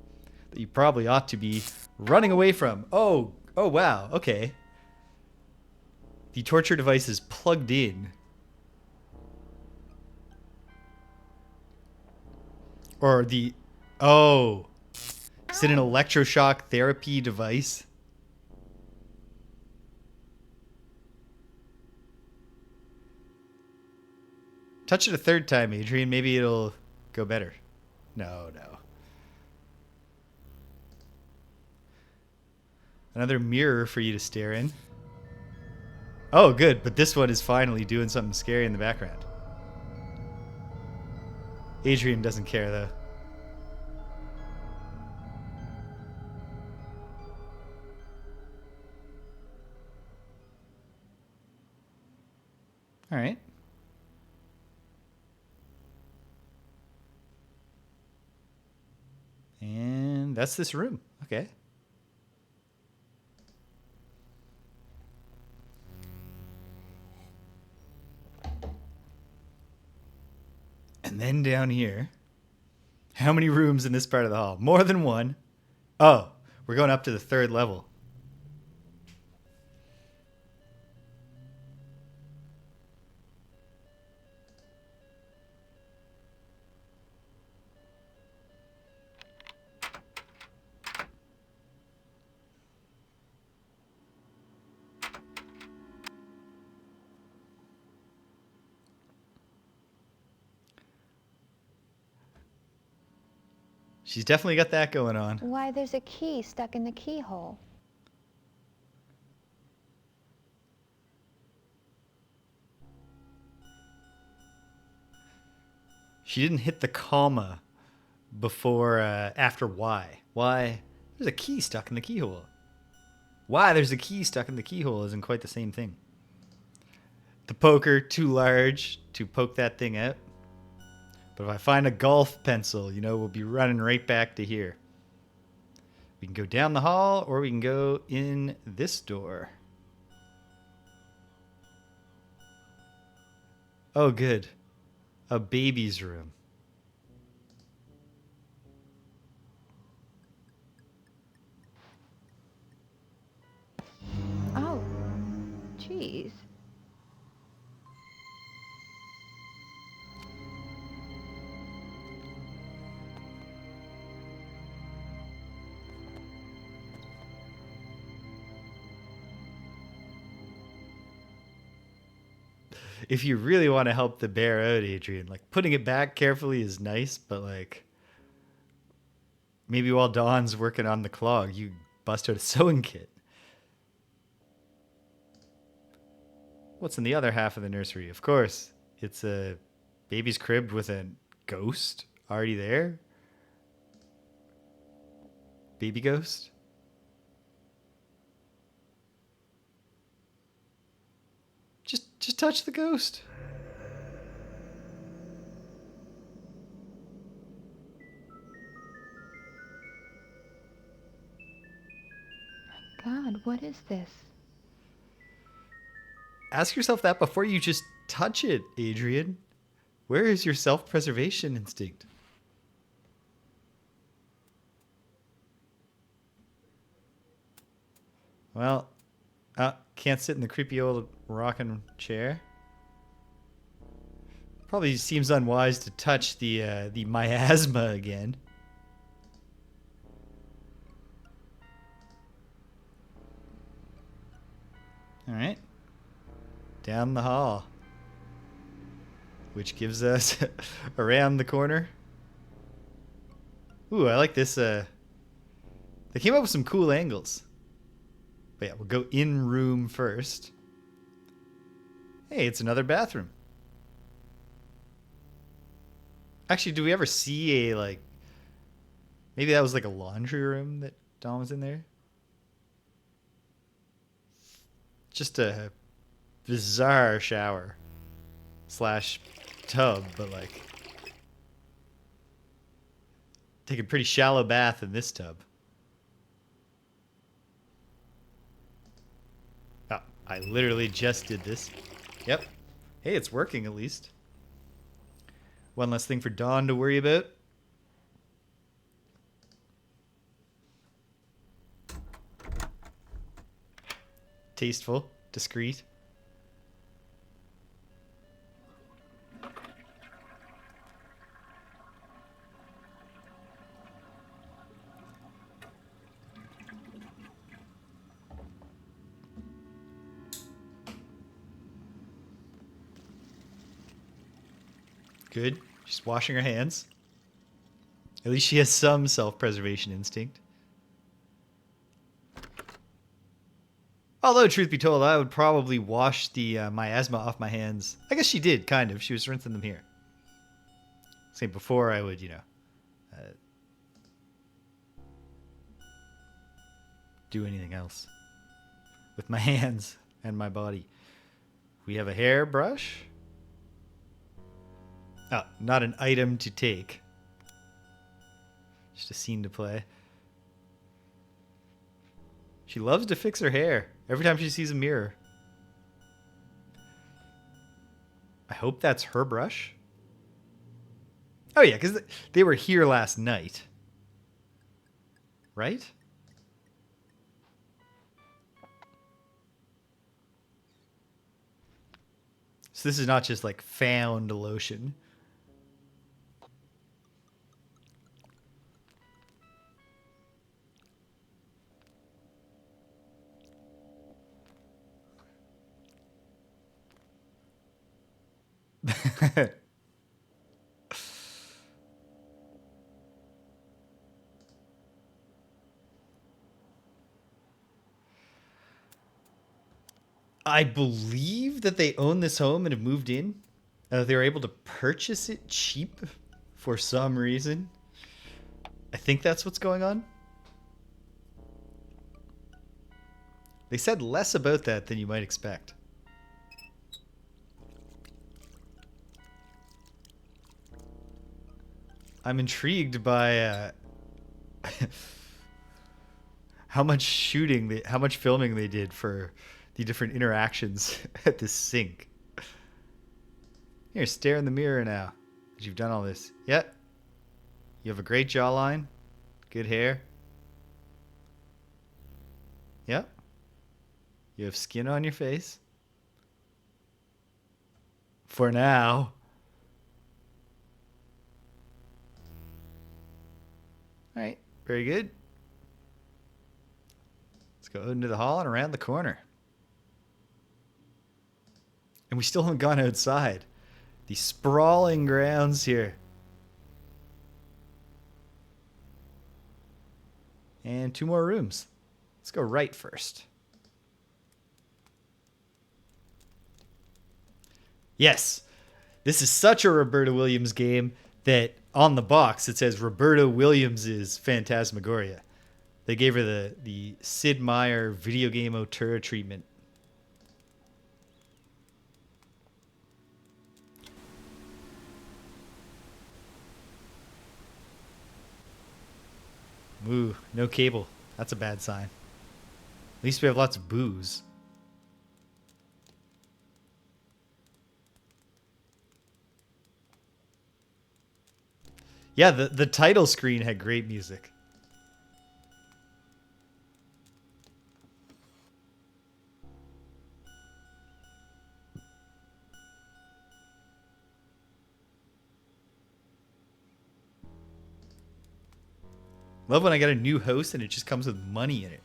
that you probably ought to be running away from. Oh wow, okay. The torture device is plugged in. Or is it an electroshock therapy device? Touch it a third time, Adrienne. Maybe it'll go better. No. Another mirror for you to stare in. Oh, good. But this one is finally doing something scary in the background. Adrienne doesn't care, though. All right. that's this room. Okay. And then down here, how many rooms in this part of the hall? More than one. Oh, we're going up to the 3rd level. She's definitely got that going on. Why, there's a key stuck in the keyhole. She didn't hit the comma before, after Y. Why? There's a key stuck in the keyhole. Why there's a key stuck in the keyhole isn't quite the same thing. The poker, too large to poke that thing out. But if I find a golf pencil, you know, we'll be running right back to here. We can go down the hall, or we can go in this door. Oh, good. A baby's room. Oh, jeez. If you really want to help the bear out, Adrienne, like putting it back carefully is nice, but like maybe while Dawn's working on the clog, you bust out a sewing kit. What's in the other half of the nursery? Of course, it's a baby's crib with a ghost already there. Baby ghost. Just touch the ghost. God, what is this? Ask yourself that before you just touch it, Adrienne. Where is your self-preservation instinct? Well, can't sit in the creepy old rocking chair. Probably seems unwise to touch the miasma again. All right. Down the hall. Which gives us around the corner. Ooh, I like this. They came up with some cool angles. But yeah, we'll go in room first. Hey, it's another bathroom. Actually, do we ever see a, like... Maybe that was like a laundry room that Dawn was in there? Just a bizarre shower. Slash tub, but like... Take a pretty shallow bath in this tub. Oh, I literally just did this. Yep. Hey, it's working at least. One less thing for Dawn to worry about. Tasteful, discreet. Good. She's washing her hands. At least she has some self-preservation instinct. Although, truth be told, I would probably wash the miasma off my hands. I guess she did, kind of. She was rinsing them here. Same before I would, you know, do anything else with my hands and my body. We have a hairbrush. Oh, not an item to take. Just a scene to play. She loves to fix her hair every time she sees a mirror. I hope that's her brush. Oh, yeah, because they were here last night. Right? So this is not just like found lotion. I believe that they own this home and have moved in. They were able to purchase it cheap for some reason. I think that's what's going on. They said less about that than you might expect. I'm intrigued by how much filming they did for the different interactions at this sink. Here, stare in the mirror now that you've done all this. Yep. You have a great jawline. Good hair. Yep. You have skin on your face. For now. All right. Very good. Let's go into the hall and around the corner. And we still haven't gone outside. The sprawling grounds here. And 2 more rooms. Let's go right first. Yes, this is such a Roberta Williams game that on the box it says Roberta Williams' Phantasmagoria. They gave her the Sid Meier video game auteur treatment. Ooh, no cable. That's a bad sign. At least we have lots of booze. Yeah, the title screen had great music. Love when I get a new house and it just comes with money in it.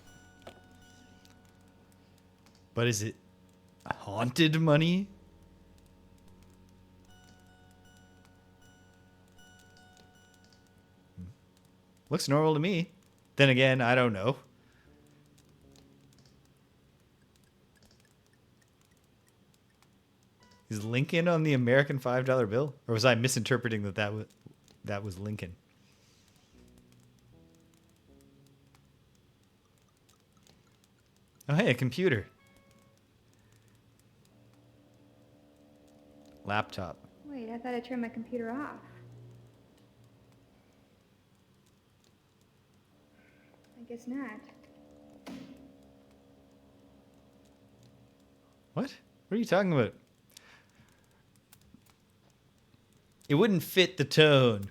But is it haunted money? Looks normal to me. Then again, I don't know. Is Lincoln on the American $5 bill? Or was I misinterpreting that was Lincoln? Oh, hey, a computer. Laptop. Wait, I thought I turned my computer off. I guess not. What? What are you talking about? It wouldn't fit the tone,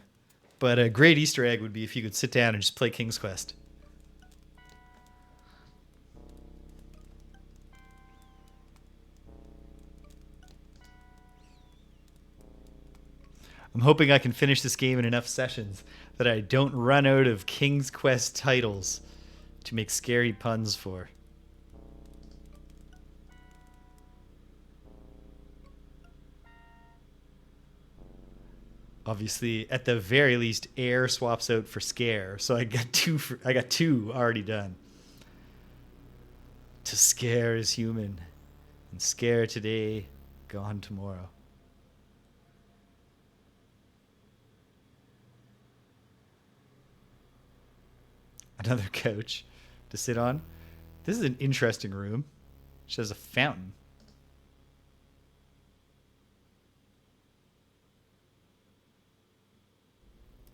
but a great Easter egg would be if you could sit down and just play King's Quest. I'm hoping I can finish this game in enough sessions that I don't run out of King's Quest titles to make scary puns for. Obviously, at the very least, air swaps out for scare, so I got two already done. To scare is human, and scare today, gone tomorrow. Another couch to sit on. This is an interesting room. It has a fountain.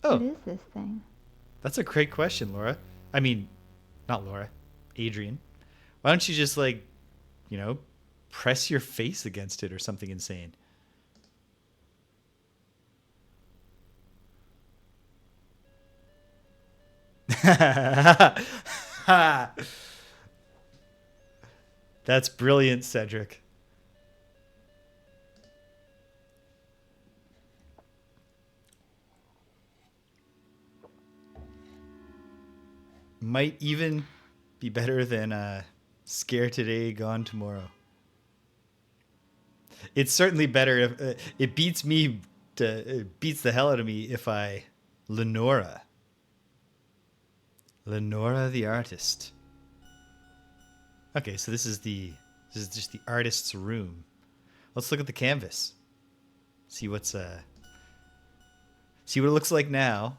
Oh. What is this thing? That's a great question, Laura. I mean, not Laura. Adrienne. Why don't you just, like, you know, press your face against it or something insane? That's brilliant, Cedric. Might even be better than Scare Today, Gone Tomorrow. It's certainly better if it beats me. It beats the hell out of me if I Lenora the artist. Okay, so this is just the artist's room. Let's look at the canvas. See what it looks like now.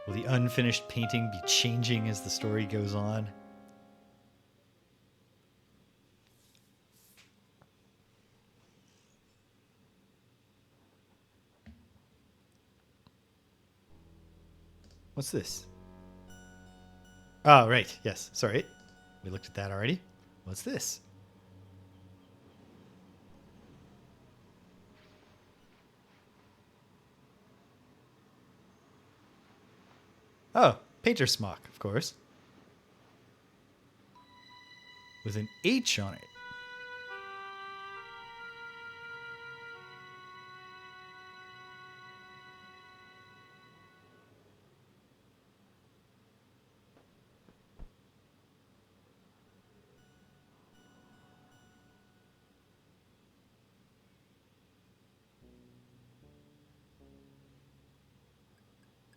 Will the unfinished painting be changing as the story goes on? What's this? Oh, right. Yes. Sorry. We looked at that already. What's this? Oh, painter smock, of course. With an H on it.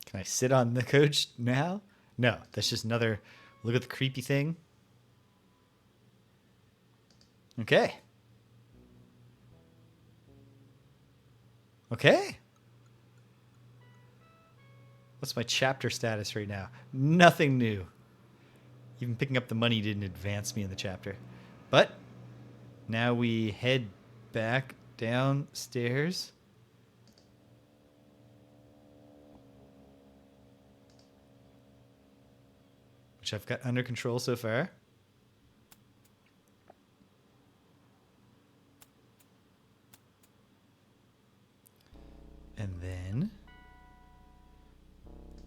Can I sit on the coach now? No, that's just another look at the creepy thing. Okay. Okay. What's my chapter status right now? Nothing new. Even picking up the money didn't advance me in the chapter. But now we head back downstairs. Which I've got under control so far. And then...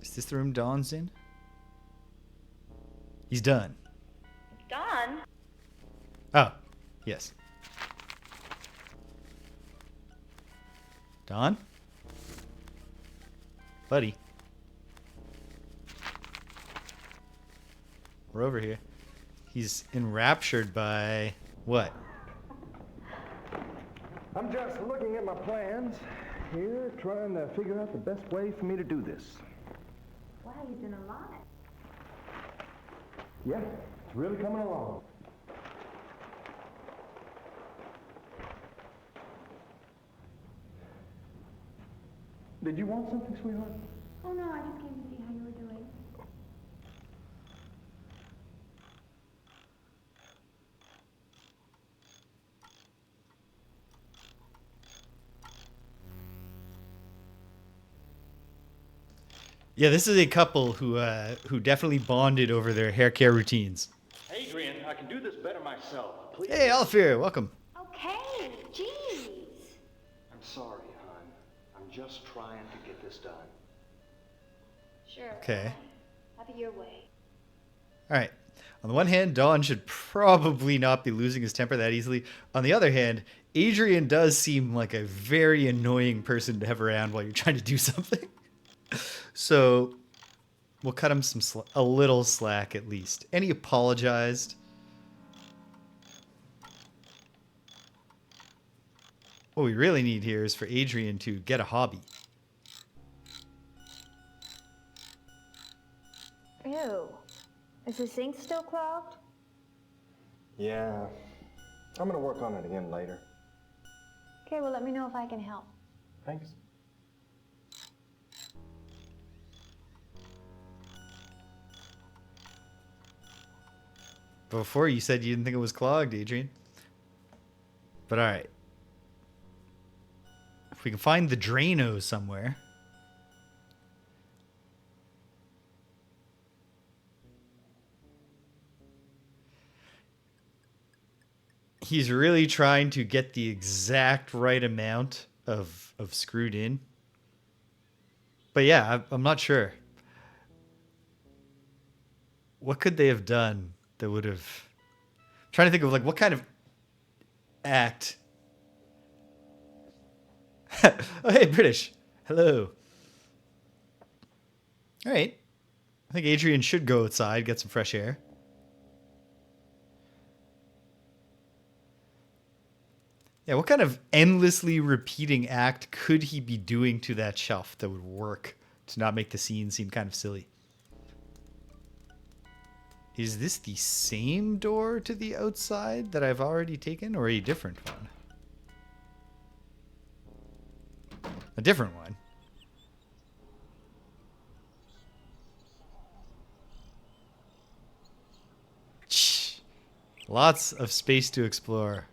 Is this the room Don's in? He's done. Don? Oh, yes. Don? Buddy. We're over here. He's enraptured by what? I'm just looking at my plans here, trying to figure out the best way for me to do this. Wow, you've done a lot. Yeah, it's really coming along. Did you want something, sweetheart? Oh no, I just came to see how you were doing. Yeah, this is a couple who definitely bonded over their hair care routines. Adrienne, I can do this better myself. Please. Hey, Alfir, welcome. Okay, jeez. I'm sorry, hon. I'm just trying to get this done. Sure. Okay. Have it your way. All right. On the one hand, Don should probably not be losing his temper that easily. On the other hand, Adrienne does seem like a very annoying person to have around while you're trying to do something. So we'll cut him a little slack at least. And he apologized. What we really need here is for Adrienne to get a hobby. Ew. Is the sink still clogged? Yeah. I'm gonna work on it again later. Okay, well let me know if I can help. Thanks. Before you said you didn't think it was clogged, Adrienne. But all right. If we can find the Drano somewhere. He's really trying to get the exact right amount of screwed in. But yeah, I'm not sure. What could they have done that would have... I'm trying to think of like what kind of act... Oh, hey, British. Hello. All right. I think Adrienne should go outside, get some fresh air. Yeah, what kind of endlessly repeating act could he be doing to that shelf that would work to not make the scene seem kind of silly? Is this the same door to the outside that I've already taken, or a different one? A different one. Shh. Lots of space to explore.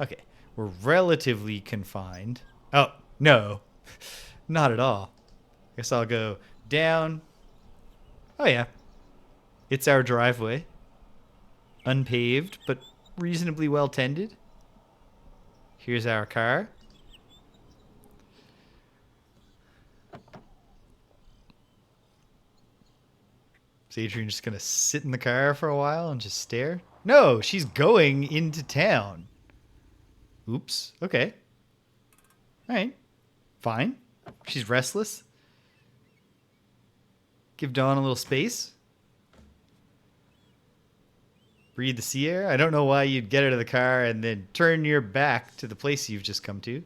Okay, we're relatively confined. Oh, no. Not at all. Guess I'll go down. Oh, yeah. It's our driveway. Unpaved, but reasonably well tended. Here's our car. Is Adrienne just going to sit in the car for a while and just stare? No, she's going into town. Oops. Okay. All right. Fine. She's restless. Give Dawn a little space. Breathe the sea air. I don't know why you'd get out of the car and then turn your back to the place you've just come to.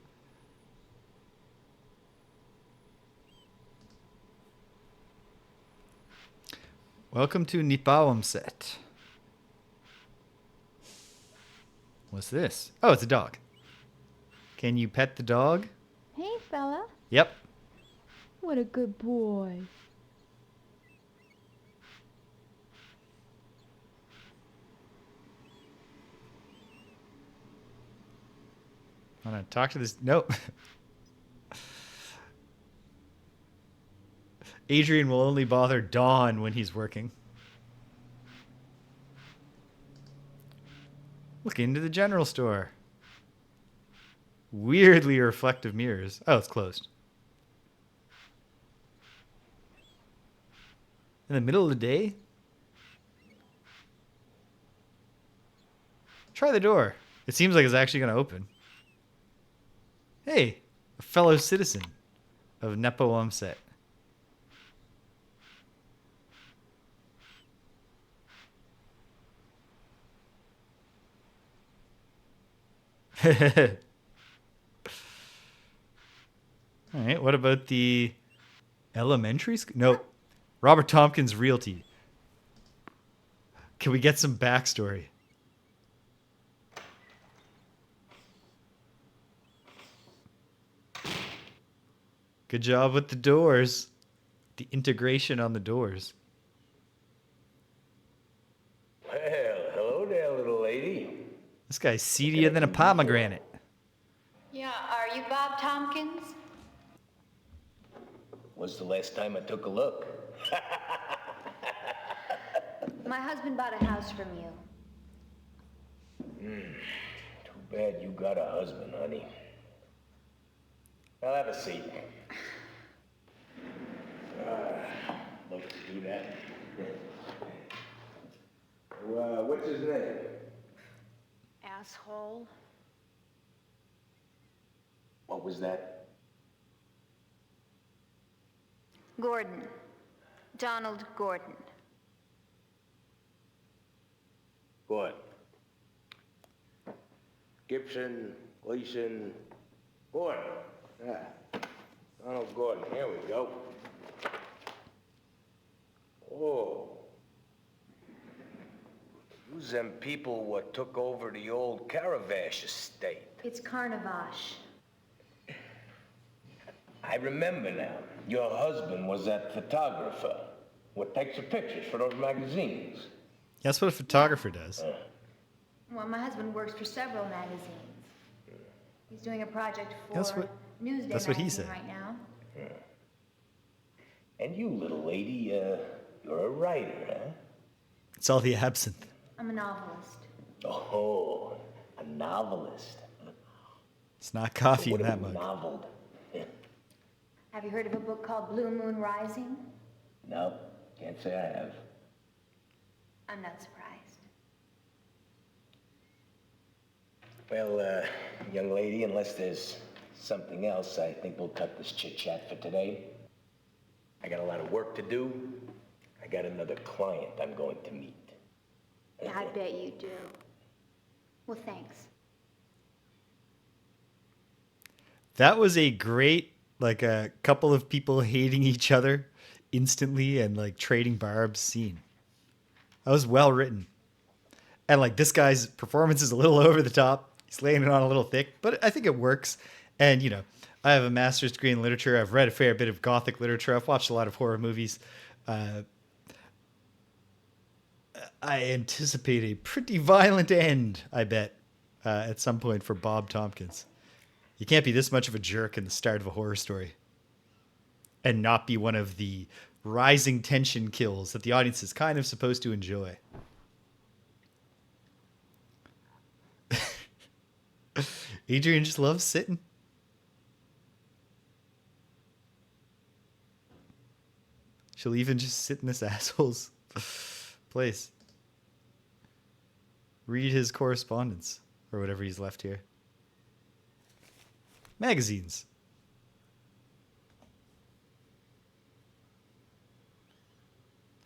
Welcome to Nipawamset. What's this? Oh, it's a dog. Can you pet the dog? Hey, fella. Yep. What a good boy. I want to talk to this. Nope. Adrienne will only bother Dawn when he's working. Look into the general store. Weirdly reflective mirrors. Oh, it's closed. In the middle of the day? Try the door. It seems like it's actually going to open. Hey, a fellow citizen of Nipawamset. All right, what about the elementary school? No, Robert Tompkins Realty. Can we get some backstory? Good job with the doors. The integration on the doors. Well, hello there, little lady. This guy's seedier than a pomegranate. Yeah, are you Bob Tompkins? When's the last time I took a look? My husband bought a house from you. Too bad you got a husband, honey. I'll have a seat. Love to do that. What's his name? Asshole. What was that? Gordon. Donald Gordon. Good. Gibson, Gleason, Gordon. Yeah. Donald Gordon. Here we go. Oh. Who's them people what took over the old Caravash estate? It's Carnavash. I remember now. Your husband was that photographer. What takes the pictures for those magazines? That's what a photographer does. Well, my husband works for several magazines. He's doing a project for Newsday that's what he magazine said. right now. And you, little lady, you're a writer, huh? It's all the absinthe. I'm a novelist. Oh, a novelist. It's not coffee What in have that you mug. noveled? Have you heard of a book called Blue Moon Rising? No, can't say I have. I'm not surprised. Well, young lady, unless there's something else, I think we'll cut this chit-chat for today. I got a lot of work to do. I got another client I'm going to meet. Yeah, I bet you do. Well, thanks. That was a great, like a couple of people hating each other instantly and like trading barbs scene. That was well written. And like this guy's performance is a little over the top. He's laying it on a little thick, but I think it works. And, you know, I have a master's degree in literature. I've read a fair bit of Gothic literature. I've watched a lot of horror movies. I anticipate a pretty violent end, I bet, at some point for Bob Tompkins. You can't be this much of a jerk in the start of a horror story and not be one of the rising tension kills that the audience is kind of supposed to enjoy. Adrienne just loves sitting. She'll even just sit in this asshole's place. Read his correspondence or whatever he's left here. Magazines.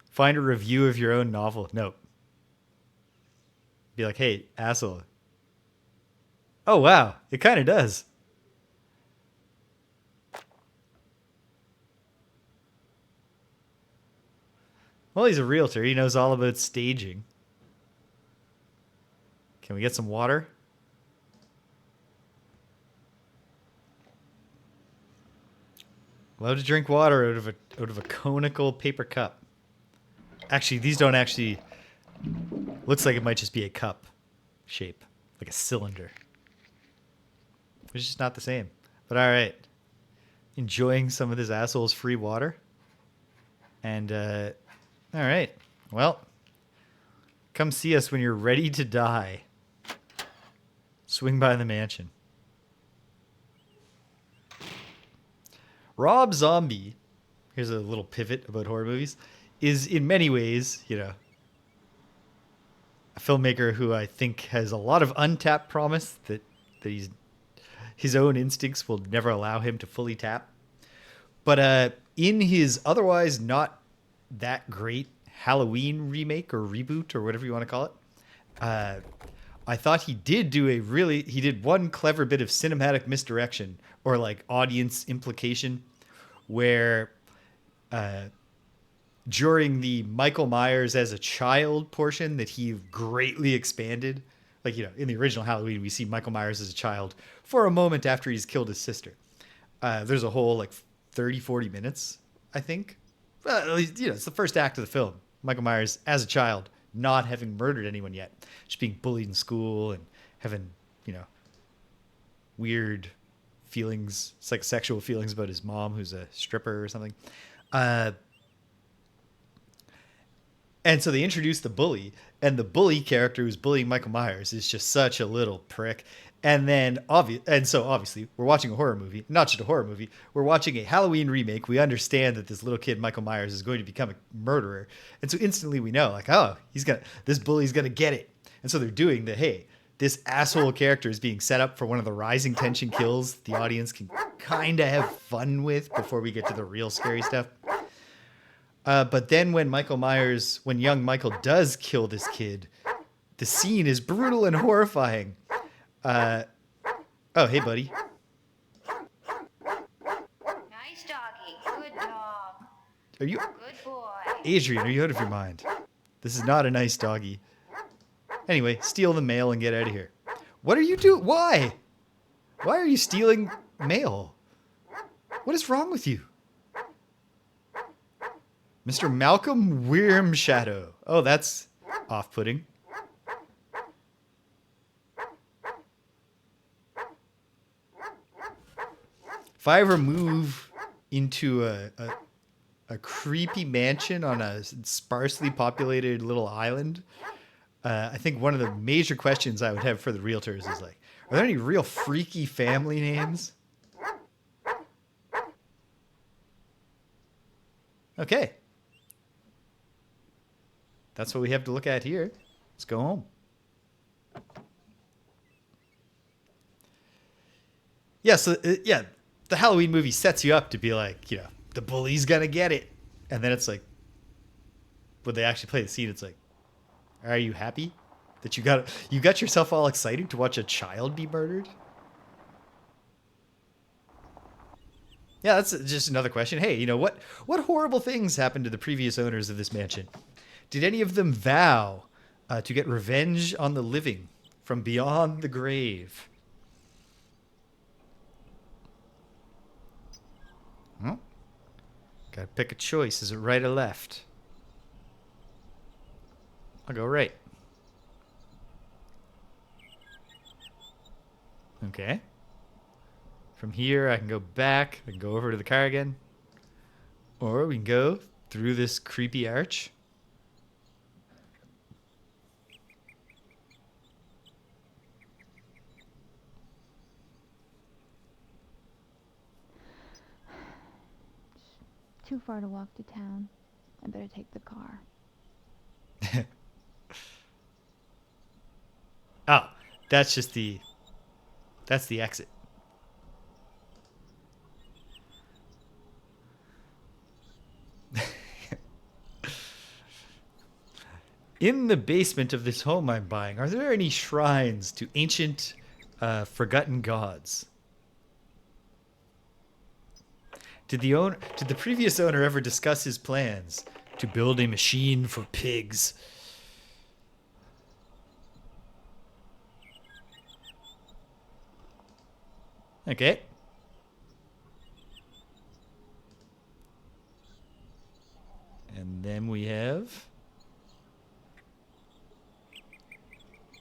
Find a review of your own novel. Nope. Be like, hey, asshole. Oh, wow. It kind of does. Well, he's a realtor. He knows all about staging. Can we get some water? Love to drink water out of a conical paper cup. Actually, these don't actually... Looks like it might just be a cup shape. Like a cylinder. It's just not the same. But all right. Enjoying some of this asshole's free water. And, all right. Well, come see us when you're ready to die. Swing by the mansion. Rob Zombie, here's a little pivot about horror movies, is in many ways, you know, a filmmaker who I think has a lot of untapped promise that his own instincts will never allow him to fully tap. But in his otherwise not that great Halloween remake or reboot or whatever you want to call it, I thought he did one clever bit of cinematic misdirection or like audience implication where during the Michael Myers as a child portion that he greatly expanded, like, you know, in the original Halloween, we see Michael Myers as a child for a moment after he's killed his sister. There's a whole like 30, 40 minutes, I think. At least, you know, it's the first act of the film. Michael Myers as a child, not having murdered anyone yet, just being bullied in school and having, you know, weird feelings, psychosexual feelings about his mom, who's a stripper or something. And so they introduced the bully, and the bully character who's bullying Michael Myers is just such a little prick. And then obviously we're watching a horror movie, not just a horror movie. We're watching a Halloween remake. We understand that this little kid, Michael Myers, is going to become a murderer. And so instantly we know, like, oh, this bully's going to get it. And so they're doing this asshole character is being set up for one of the rising tension kills the audience can kind of have fun with before we get to the real scary stuff. But then when young Michael does kill this kid, the scene is brutal and horrifying. Oh, hey, buddy. Nice doggy. Good dog. Are you... Good boy. Adrienne, are you out of your mind? This is not a nice doggy. Anyway, steal the mail and get out of here. What are you doing? Why? Why are you stealing mail? What is wrong with you? Mr. Malcolm Wormshadow. Oh, that's off-putting. if I ever move into a creepy mansion on a sparsely populated little island, I think one of the major questions I would have for the realtors is like, are there any real freaky family names? Okay. That's what we have to look at here. Let's go home. Yeah, so, yeah, the Halloween movie sets you up to be like, you know, the bully's gonna get it. And then it's like, when they actually play the scene, it's like, are you happy that you got yourself all excited to watch a child be murdered? Yeah, that's just another question. Hey, you know, what horrible things happened to the previous owners of this mansion? Did any of them vow to get revenge on the living from beyond the grave? Well, gotta pick a choice. Is it right or left? I'll go right. Okay. From here, I can go back. I can go over to the car again. Or we can go through this creepy arch. Too far to walk to town. I better take the car. Oh, that's the exit. In the basement of this home I'm buying, are there any shrines to ancient, forgotten gods? Did the previous owner ever discuss his plans to build a machine for pigs? Okay. And then we have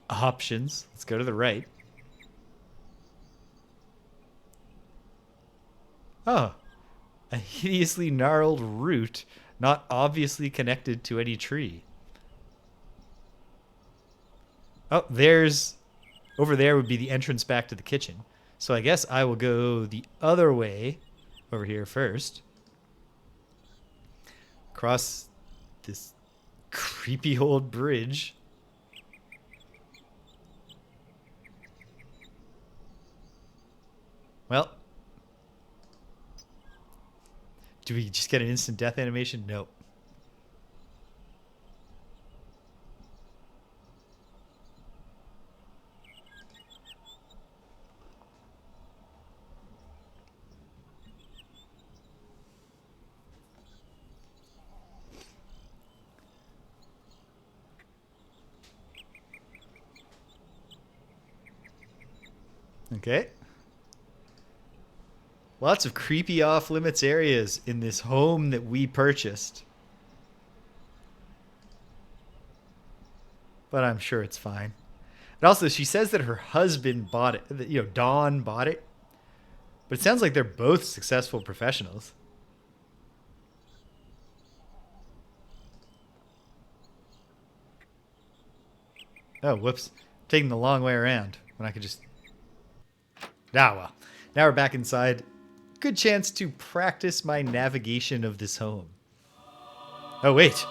options. Let's go to the right. Oh, a hideously gnarled root not obviously connected to any tree. Oh, over there would be the entrance back to the kitchen. So I guess I will go the other way over here first. Across this creepy old bridge. Well, do we just get an instant death animation? Nope. Okay. Lots of creepy off-limits areas in this home that we purchased. But I'm sure it's fine. And also, she says that her husband bought it. That, you know, Don bought it. But it sounds like they're both successful professionals. Oh, whoops. Taking the long way around when I could just... Ah, well. Now we're back inside. Good chance to practice my navigation of this home. Oh, wait.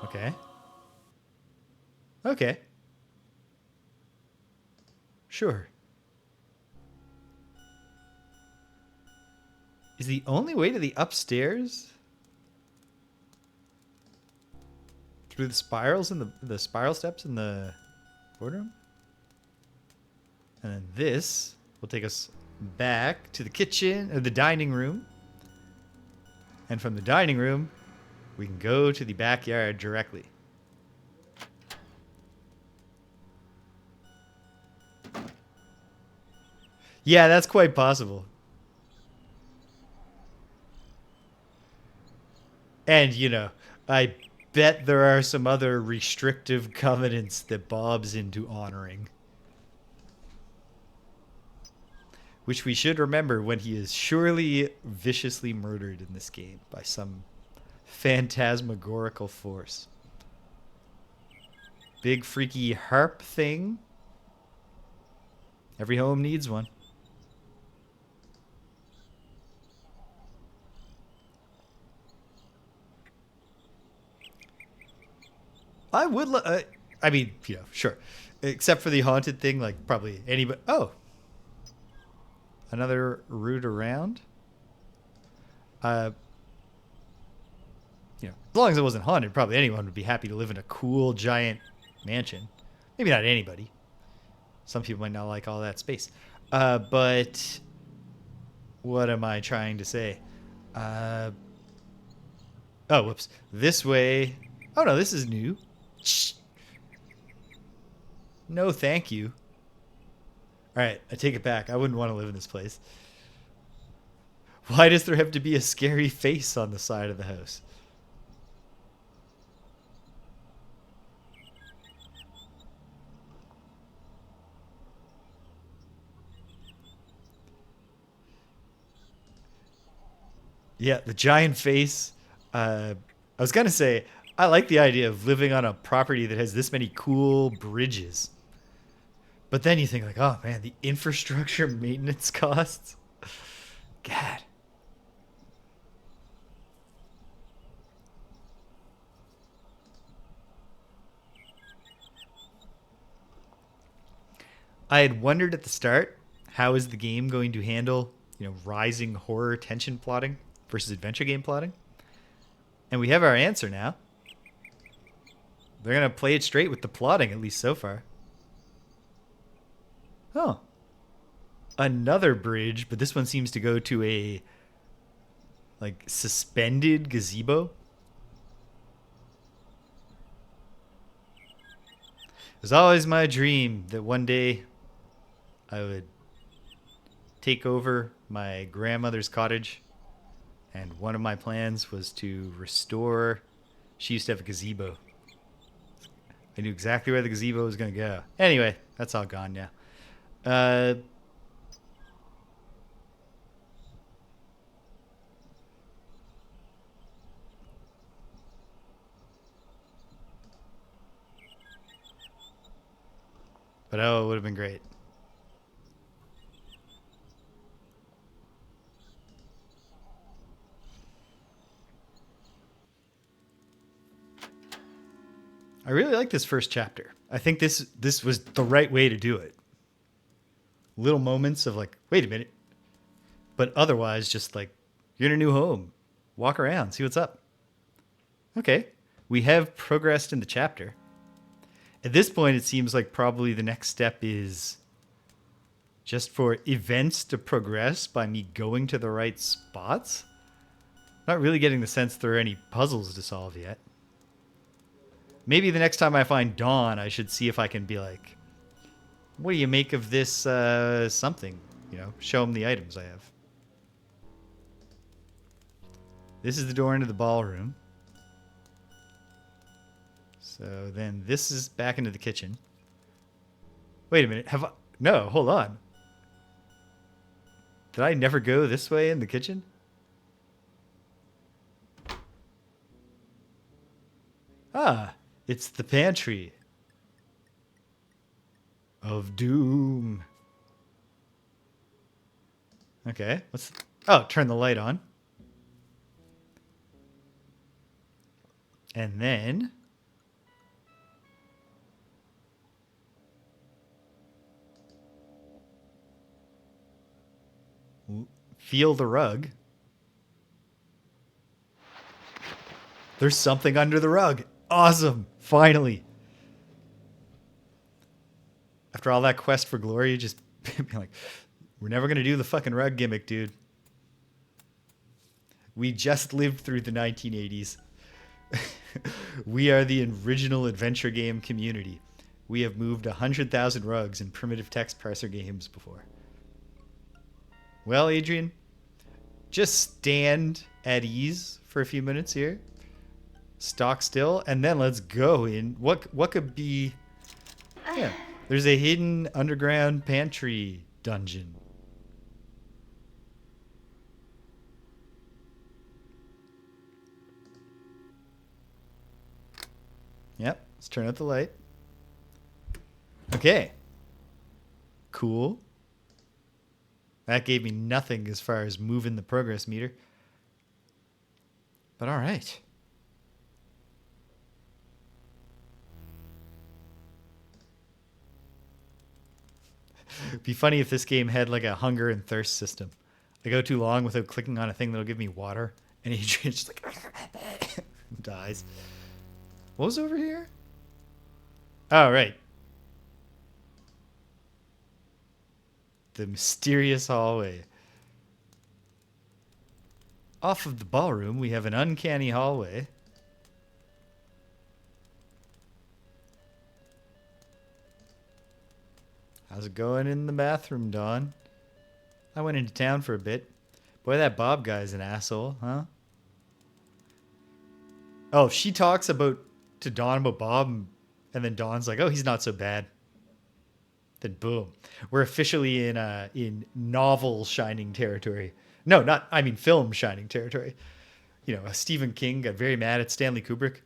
Okay. Okay. Sure. Is the only way to the upstairs through the spirals and the spiral steps in the boardroom? And then this will take us back to the kitchen, or the dining room. And from the dining room, we can go to the backyard directly. Yeah, that's quite possible. And, you know, I bet there are some other restrictive covenants that Bob's into honoring. which we should remember when he is surely viciously murdered in this game by some phantasmagorical force. Big freaky harp thing. Every home needs one. I would I mean, you know, sure. Except for the haunted thing, like probably anybody. Oh. Another route around. You know, as long as it wasn't haunted, probably anyone would be happy to live in a cool giant mansion. Maybe not anybody. Some people might not like all that space. But what am I trying to say? Oh, whoops. This way. Oh, no, this is new. Shh. No, thank you. All right, I take it back. I wouldn't want to live in this place. Why does there have to be a scary face on the side of the house? Yeah, the giant face. I was going to say, I like the idea of living on a property that has this many cool bridges. But then you think like, oh man, the infrastructure maintenance costs. God. I had wondered at the start, how is the game going to handle, you know, rising horror tension plotting versus adventure game plotting? And we have our answer now. They're going to play it straight with the plotting, at least so far. Oh. Another bridge, but this one seems to go to a, like, suspended gazebo. It was always my dream that one day I would take over my grandmother's cottage, and one of my plans was to restore. She used to have a gazebo. I knew exactly where the gazebo was going to go. Anyway, that's all gone now. But oh, it would have been great. I really like this first chapter. I think this was the right way to do it. Little moments of like, wait a minute. But otherwise, just like, you're in a new home. Walk around, see what's up. Okay. We have progressed in the chapter. At this point, it seems like probably the next step is just for events to progress by me going to the right spots. Not really getting the sense there are any puzzles to solve yet. Maybe the next time I find Dawn, I should see if I can be like, what do you make of this something? You know, show them the items I have. This is the door into the ballroom. So then this is back into the kitchen. Wait a minute. Have I... No, hold on. Did I never go this way in the kitchen? Ah, it's the pantry of doom. Okay, let's... Oh, turn the light on. And then... feel the rug. There's something under the rug. Awesome. Finally. After all that quest for glory, just be like, we're never going to do the fucking rug gimmick, dude. We just lived through the 1980s. We are the original adventure game community. We have moved 100,000 rugs in primitive text parser games before. Well, Adrienne, just stand at ease for a few minutes here. Stock still, and then let's go in. What could be... Yeah, there's a hidden underground pantry dungeon. Yep. Let's turn out the light. Okay. Cool. That gave me nothing as far as moving the progress meter. But all right. It'd be funny if this game had like a hunger and thirst system. I go too long without clicking on a thing that'll give me water, and Adrienne just like dies. What was over here? Oh, right. The mysterious hallway. Off of the ballroom, we have an uncanny hallway. How's it going in the bathroom, Dawn? I went into town for a bit. Boy, that Bob guy's an asshole, huh? Oh, she talks to Dawn about Bob, and then Dawn's like, oh, he's not so bad. Then boom. We're officially in novel Shining territory. No, film Shining territory. You know, Stephen King got very mad at Stanley Kubrick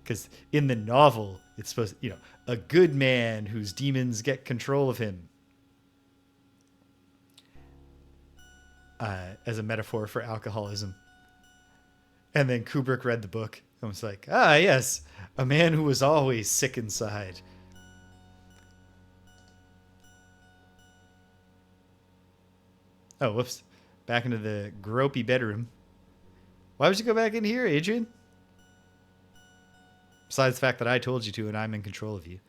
because in the novel, it's supposed to, a good man whose demons get control of him. As a metaphor for alcoholism. And then Kubrick read the book and was like, ah, yes, a man who was always sick inside. Oh, whoops. Back into the gropey bedroom. Why would you go back in here, Adrienne? Besides the fact that I told you to and I'm in control of you.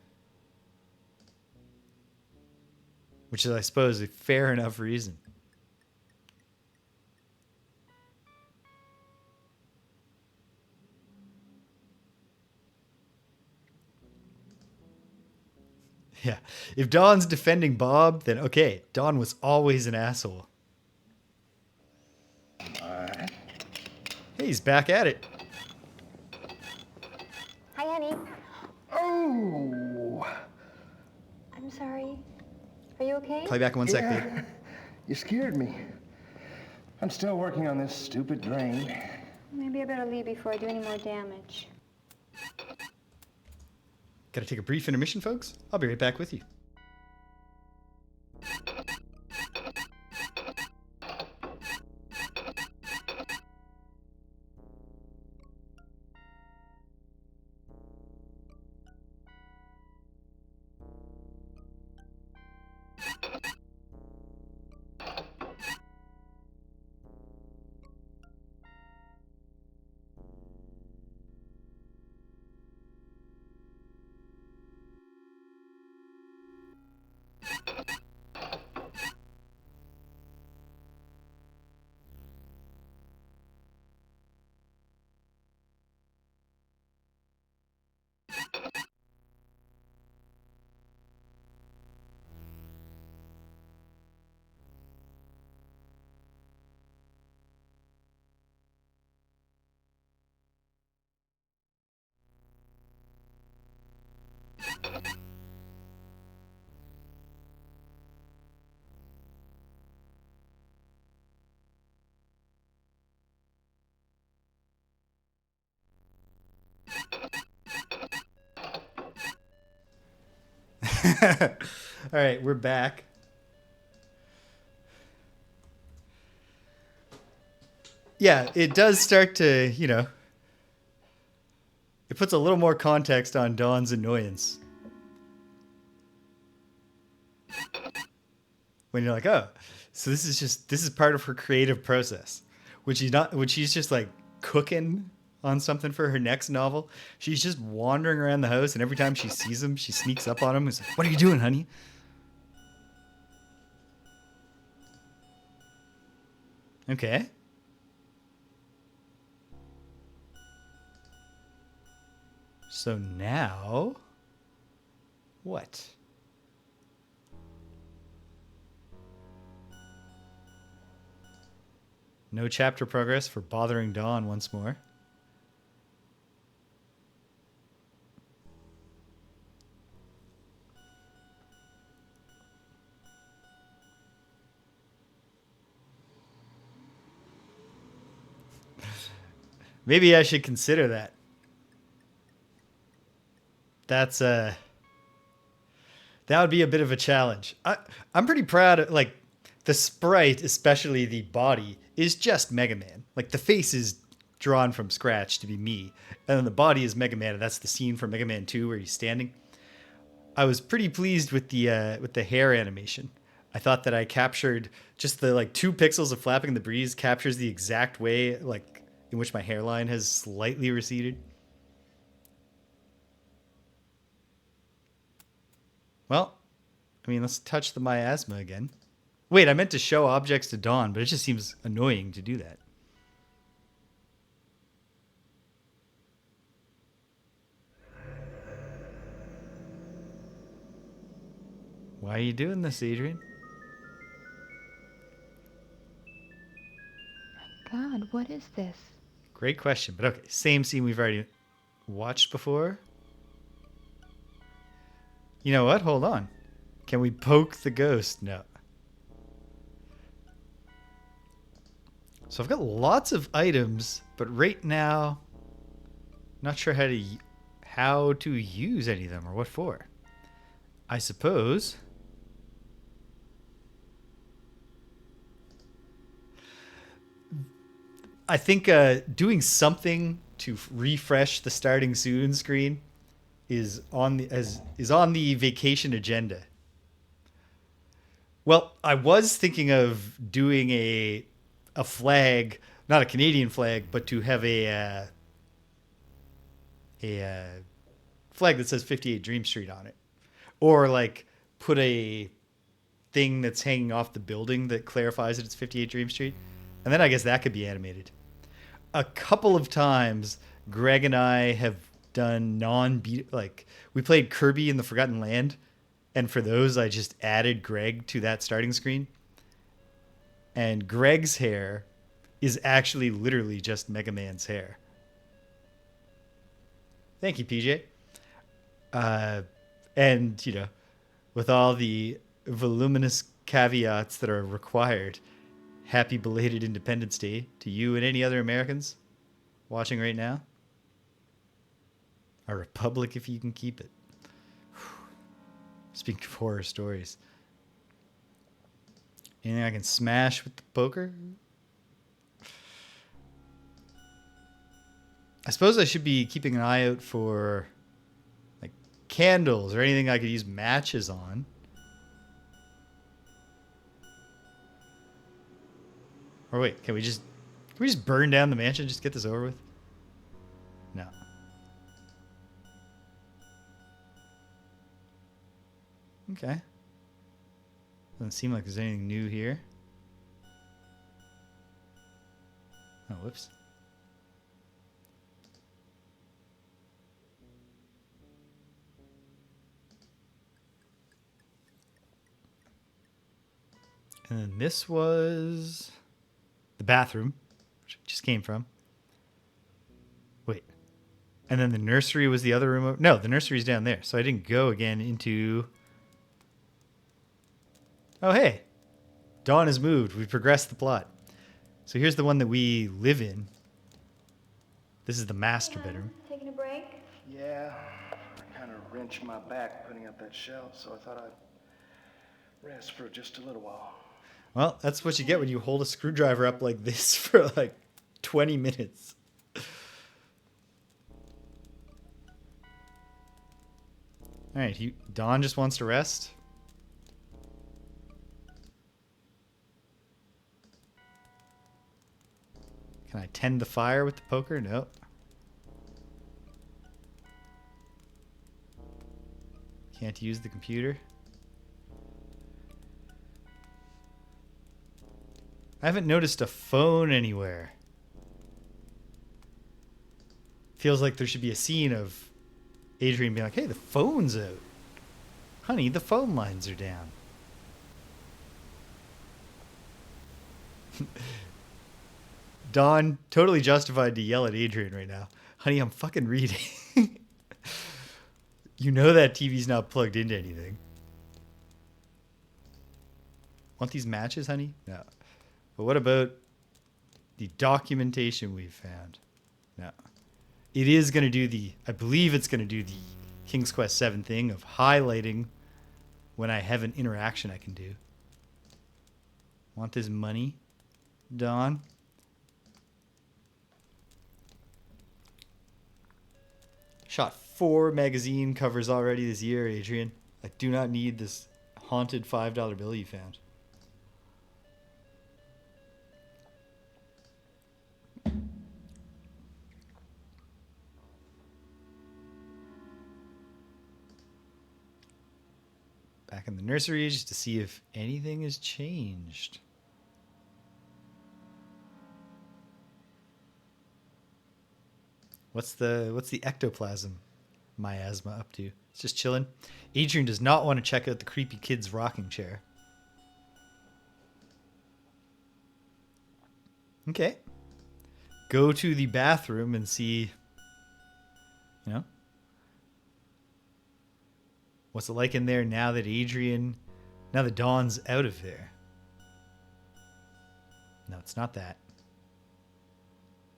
Which is, I suppose, a fair enough reason. Yeah. If Dawn's defending Bob, then okay, Dawn was always an asshole. Hey, he's back at it. Hi, honey. Oh! I'm sorry. Are you okay? Play back in one sec, babe. You scared me. I'm still working on this stupid drain. Maybe I better leave before I do any more damage. Gotta take a brief intermission, folks. I'll be right back with you. All right, we're back. Yeah, it does start to, it puts a little more context on Dawn's annoyance. When you're like, oh, so this is part of her creative process. When she's just like cooking on something for her next novel, she's just wandering around the house, and every time she sees him, she sneaks up on him and is like, what are you doing, honey? Okay. So now, what? No chapter progress for bothering Dawn once more. Maybe I should consider that. That's that would be a bit of a challenge. I'm pretty proud of, like, the sprite, especially the body, is just Mega Man. Like, the face is drawn from scratch to be me, and then the body is Mega Man, and that's the scene from Mega Man 2 where he's standing. I was pretty pleased with the hair animation. I thought that I captured just the, like, 2 pixels of flapping in the breeze captures the exact way, like, in which my hairline has slightly receded. Well, I mean, let's touch the miasma again. Wait, I meant to show objects to Dawn, but it just seems annoying to do that. Why are you doing this, Adrienne? God, what is this? Great question, but okay. Same scene we've already watched before. You know what? Hold on. Can we poke the ghost? No. So I've got lots of items, but right now, not sure how to use any of them or what for. I suppose I think doing something to refresh the starting soon screen is on the vacation agenda. Well, I was thinking of doing a flag, not a Canadian flag, but to have a flag that says 58 Dream Street on it, or like put a thing that's hanging off the building that clarifies that it's 58 Dream Street, and then I guess that could be animated. A couple of times, Greg and I have done like we played Kirby in the Forgotten Land, and for those I just added Greg to that starting screen. And Greg's hair is actually literally just Mega Man's hair. Thank you, PJ. And, you know, with all the voluminous caveats that are required, happy belated Independence Day to you and any other Americans watching right now. A republic if you can keep it. Speaking of horror stories. Anything I can smash with the poker? I suppose I should be keeping an eye out for like candles or anything I could use matches on. Or wait, can we just burn down the mansion, just get this over with? No. Okay. Doesn't seem like there's anything new here. Oh, whoops. And then this was the bathroom, which it just came from. Wait. And then the nursery was the other room. No, the nursery's down there. So I didn't go again into... Oh, hey. Dawn has moved. We've progressed the plot. So here's the one that we live in. This is the master bedroom. Taking a break? Yeah, I kind of wrenched my back putting up that shelf, so I thought I'd rest for just a little while. Well, that's what you get when you hold a screwdriver up like this for like 20 minutes. All right, Dawn just wants to rest. Can I tend the fire with the poker? No. Can't use the computer. I haven't noticed a phone anywhere. Feels like there should be a scene of Adrienne being like, hey, the phone's out. Honey, the phone lines are down. Dawn, totally justified to yell at Adrienne right now. Honey, I'm fucking reading. You know that TV's not plugged into anything. Want these matches, honey? No. But what about the documentation we've found? No. It is going to do I believe it's going to do the King's Quest 7 thing of highlighting when I have an interaction I can do. Want this money, Dawn? Shot 4 magazine covers already this year, Adrienne. I do not need this haunted $5 bill you found. Back in the nursery just to see if anything has changed. What's the ectoplasm miasma up to? It's just chilling. Adrienne does not want to check out the creepy kid's rocking chair. Okay. Go to the bathroom and see, you know, what's it like in there now that Dawn's out of there? No, it's not that.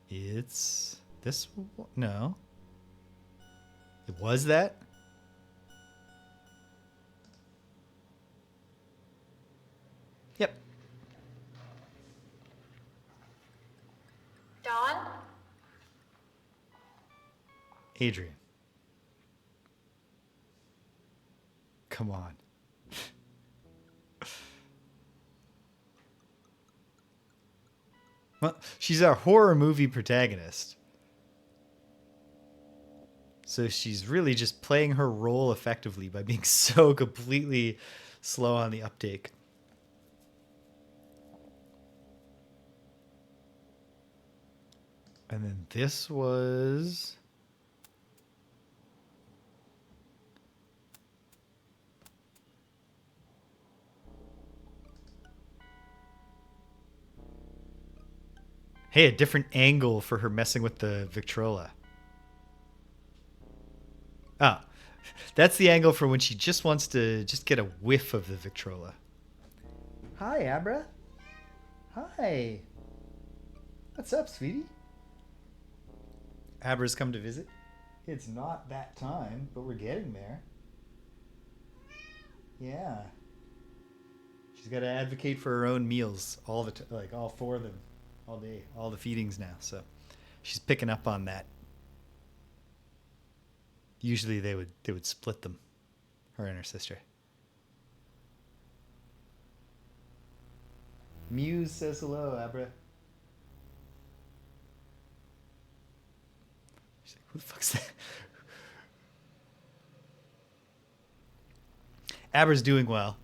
It's this. No. It was that? Yep. Dawn? Adrienne. Come on. Well, she's a horror movie protagonist. So she's really just playing her role effectively by being so completely slow on the uptake. And then this was... Hey, a different angle for her messing with the Victrola. Ah, that's the angle for when she just wants to just get a whiff of the Victrola. Hi, Abra. Hi. What's up, sweetie? Abra's come to visit. It's not that time, but we're getting there. Yeah. She's got to advocate for her own meals all the like all 4 of them, all day, all the feedings now. So she's picking up on that. Usually they would split them, her and her sister. Muse says hello, Abra. She's like, who the fuck's that? Abra's doing well.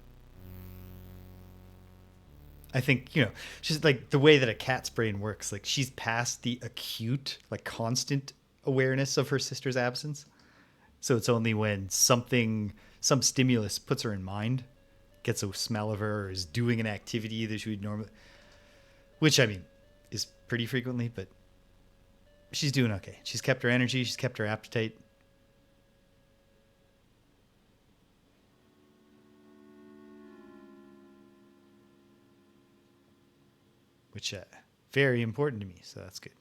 I think, you know, she's like the way that a cat's brain works. Like she's past the acute, like constant awareness of her sister's absence. So it's only when some stimulus puts her in mind, gets a smell of her, or is doing an activity that she would normally, which I mean is pretty frequently, but she's doing okay. She's kept her energy, she's kept her appetite. Which very important to me, so that's good.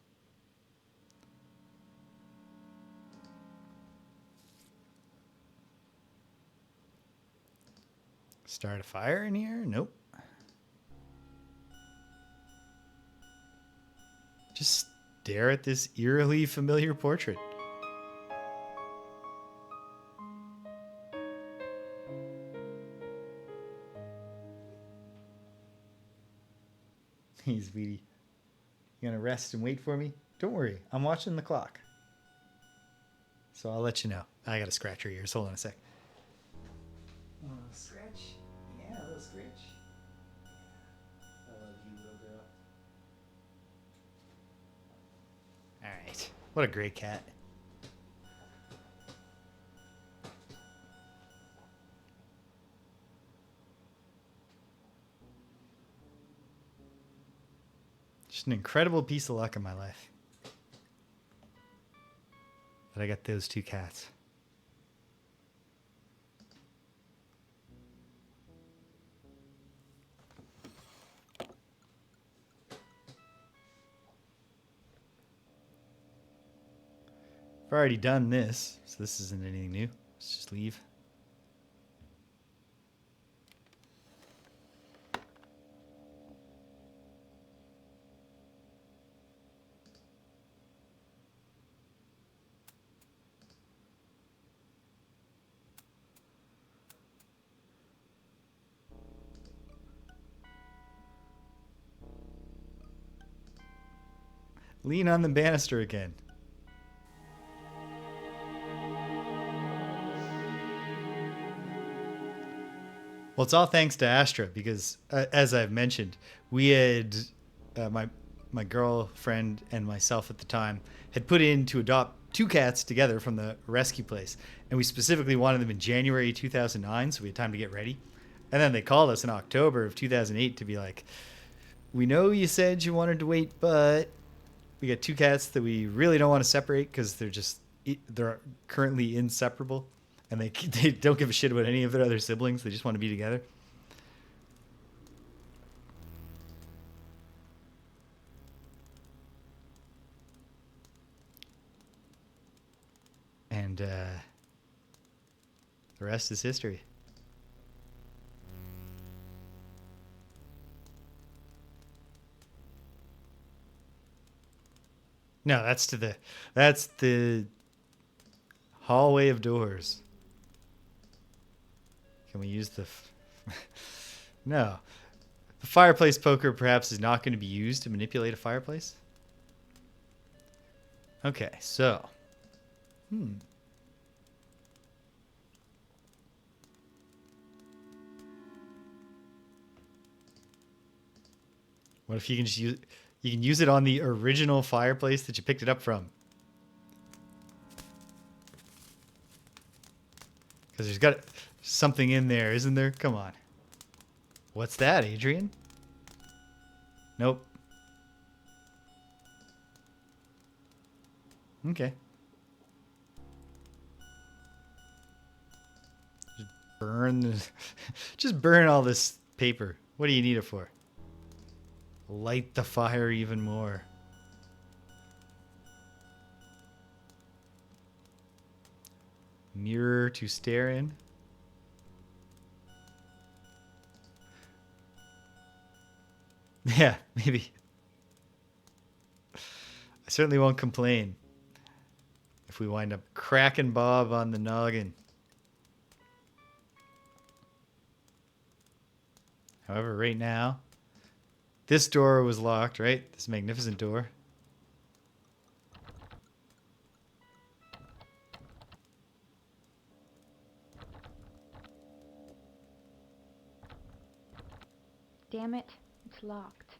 Start a fire in here? Nope. Just stare at this eerily familiar portrait. Hey, sweetie. You gonna rest and wait for me? Don't worry, I'm watching the clock. So I'll let you know. I gotta scratch her ears. Hold on a sec. Scratch? Yeah, a little scratch. I love you, little girl. Alright. What a great cat. Just an incredible piece of luck in my life that I got those 2 cats. I've already done this, so this isn't anything new. Let's just leave. Lean on the banister again. Well, it's all thanks to Astra because, as I've mentioned, we had my girlfriend and myself at the time had put in to adopt 2 cats together from the rescue place, and we specifically wanted them in January 2009, so we had time to get ready. And then they called us in October of 2008 to be like, "We know you said you wanted to wait, but we got 2 cats that we really don't want to separate because they're currently inseparable." And they don't give a shit about any of their other siblings. They just want to be together. And the rest is history. No, that's the hallway of doors. Can we use the... No. The fireplace poker perhaps is not going to be used to manipulate a fireplace. Okay, so... What if you can just use... You can use it on the original fireplace that you picked it up from. Because there's got something in there, isn't there? Come on. What's that, Adrienne? Nope. Okay. Just burn all this paper. What do you need it for? Light the fire even more. Mirror to stare in. Yeah, maybe. I certainly won't complain if we wind up cracking Bob on the noggin. However, right now, this door was locked, right? This magnificent door. Damn it, it's locked.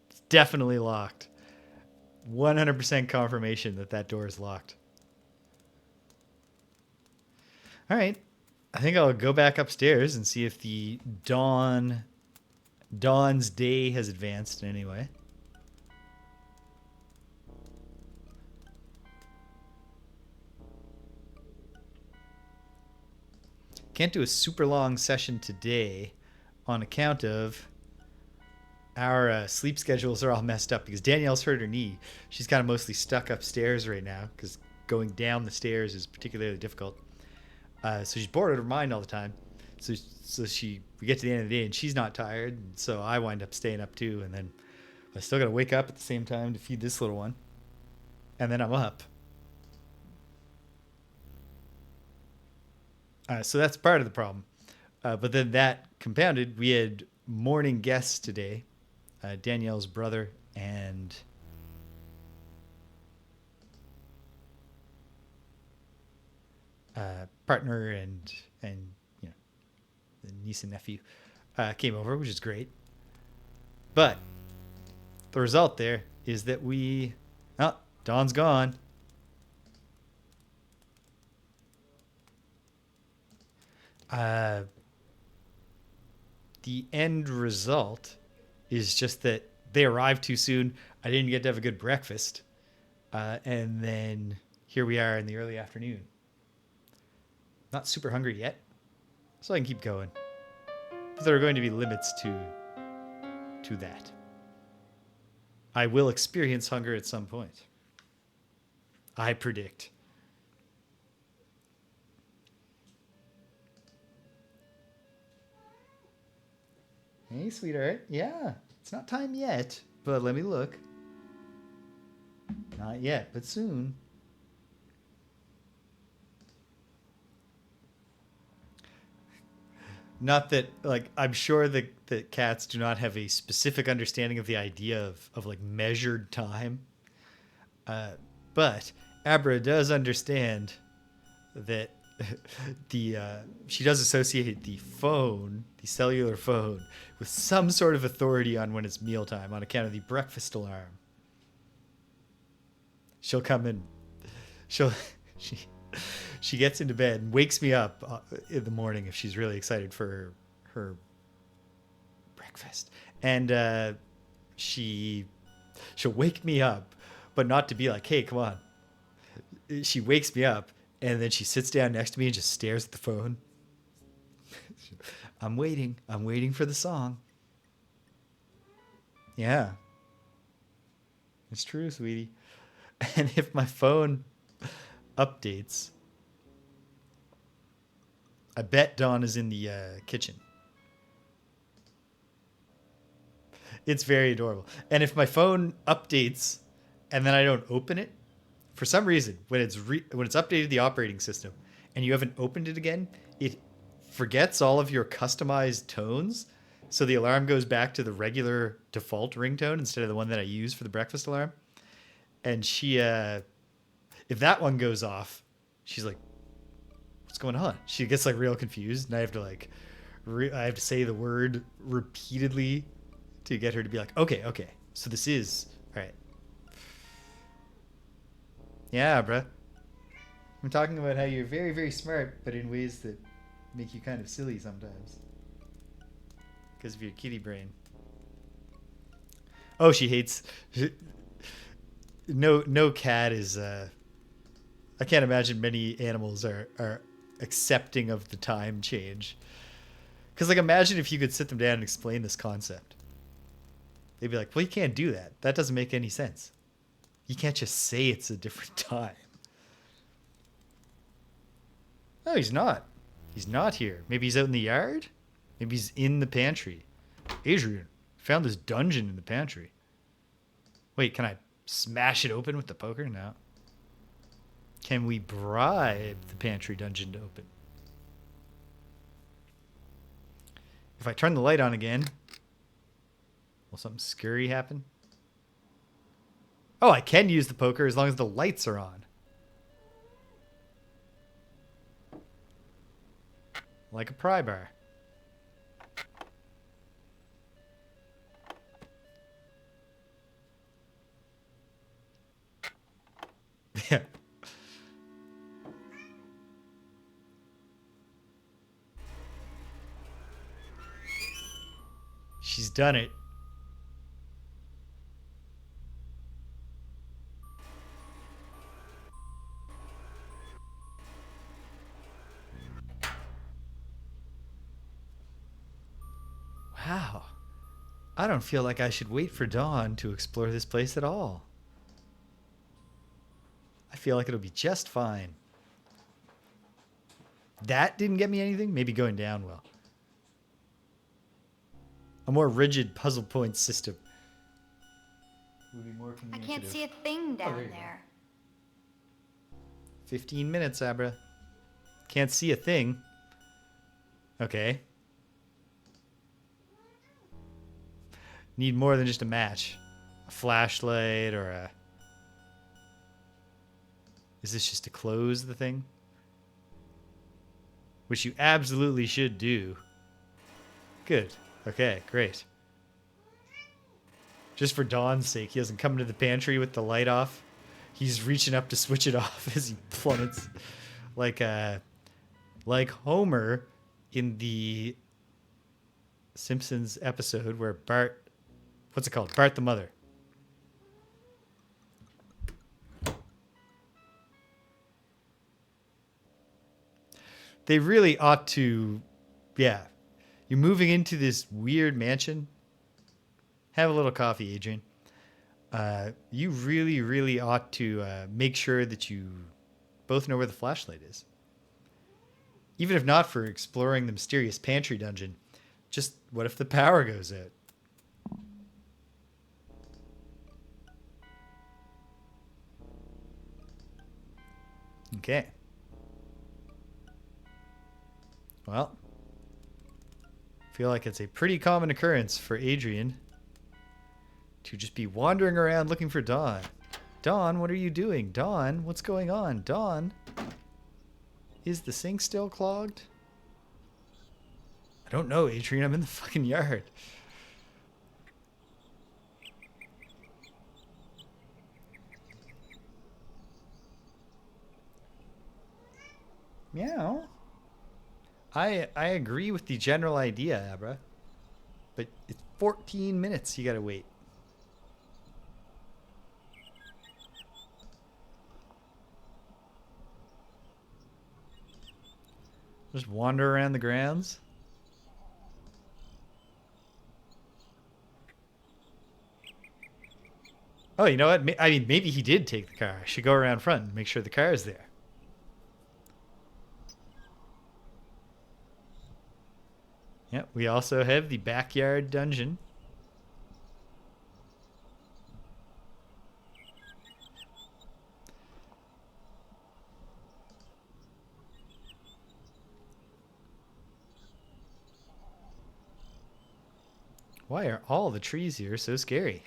It's definitely locked. 100% confirmation that that door is locked. All right. I think I'll go back upstairs and see if the Dawn's day has advanced in any way. Can't do a super long session today on account of our sleep schedules are all messed up because Danielle's hurt her knee. She's kind of mostly stuck upstairs right now because going down the stairs is particularly difficult. So she's bored out of her mind all the time. So we get to the end of the day and she's not tired. And so I wind up staying up too. And then I still got to wake up at the same time to feed this little one. And then I'm up. So that's part of the problem. But then that compounded, we had morning guests today. Danielle's brother and partner and you know, the niece and nephew came over, which is great. But the result there is that Dawn's gone. The end result is just that they arrived too soon. I didn't get to have a good breakfast. And then here we are in the early afternoon. Not super hungry yet, so I can keep going. But there are going to be limits to that. I will experience hunger at some point. I predict. Hey, sweetheart. Yeah, it's not time yet, but let me look. Not yet, but soon. Not that, like, I'm sure that cats do not have a specific understanding of the idea of like measured time. But Abra does understand that the she does associate the phone, the cellular phone, with some sort of authority on when it's mealtime on account of the breakfast alarm. She'll come in. She'll she she gets into bed and wakes me up in the morning if she's really excited for her breakfast, and she'll wake me up, but not to be like, hey, come on. She wakes me up, and then she sits down next to me and just stares at the phone. I'm waiting for the song. Yeah, it's true, sweetie. And if my phone updates, I bet Dawn is in the kitchen. It's very adorable. And if my phone updates and then I don't open it, for some reason, when it's updated the operating system and you haven't opened it again, it forgets all of your customized tones. So the alarm goes back to the regular default ringtone instead of the one that I use for the breakfast alarm. And she, if that one goes off, she's like, what's going on? She gets like real confused, and I have to like, I have to say the word repeatedly to get her to be like, okay, so this is all right. Yeah, bruh. I'm talking about how you're very, very smart, but in ways that make you kind of silly sometimes because of your kitty brain. Oh, she hates. No cat is. I can't imagine many animals are accepting of the time change. Because, like, imagine if you could sit them down and explain this concept. They'd be like, well, you can't do that. That doesn't make any sense. You can't just say it's a different time. No, he's not. He's not here. Maybe he's out in the yard? Maybe he's in the pantry. Adrienne, found this dungeon in the pantry. Wait, can I smash it open with the poker? No. Can we bribe the pantry dungeon to open? If I turn the light on again, will something scary happen? Oh, I can use the poker as long as the lights are on. Like a pry bar. Yeah. She's done it. Wow. I don't feel like I should wait for dawn to explore this place at all. I feel like it'll be just fine. That didn't get me anything? Maybe going down will. A more rigid puzzle point system would be more I communicative. can't see a thing down there you there. 15 minutes, Abra. Can't see a thing. Okay. Need more than just a match. A flashlight or a... Is this just to close the thing? Which you absolutely should do. Good. Okay, great. Just for Dawn's sake, he doesn't come into the pantry with the light off. He's reaching up to switch it off as he plummets. Like Homer in the Simpsons episode where Bart... What's it called? Bart the Mother. They really ought to... Yeah. You're moving into this weird mansion. Have a little coffee, Adrienne. You really, really ought to make sure that you both know where the flashlight is. Even if not for exploring the mysterious pantry dungeon, Just what if the power goes out? Okay. Well, I feel like it's a pretty common occurrence for Adrienne to just be wandering around looking for Dawn. Dawn, what are you doing? Dawn, what's going on? Dawn? Is the sink still clogged? I don't know, Adrienne. I'm in the fucking yard. Meow. I agree with the general idea, Abra. But it's 14 minutes you gotta wait. Just wander around the grounds. Oh, you know what? I mean, maybe he did take the car. I should go around front and make sure the car is there. Yeah, we also have the backyard dungeon. Why are all the trees here so scary?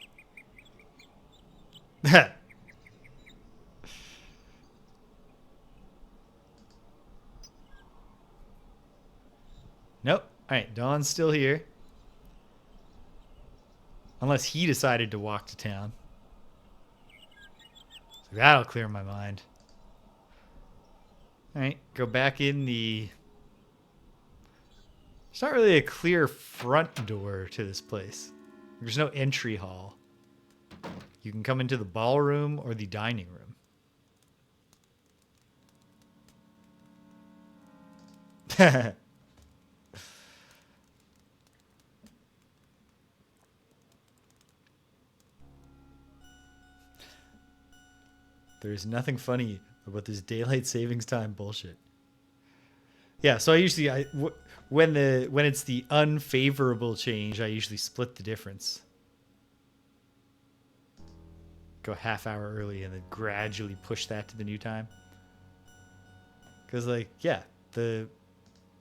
Nope. Alright, Dawn's still here. Unless he decided to walk to town. So that'll clear my mind. Alright, go back in the... There's not really a clear front door to this place. There's no entry hall. You can come into the ballroom or the dining room. There's nothing funny about this daylight savings time bullshit. Yeah, so I usually when it's the unfavorable change, I usually split the difference. Go half hour early and then gradually push that to the new time. Because, like, yeah, the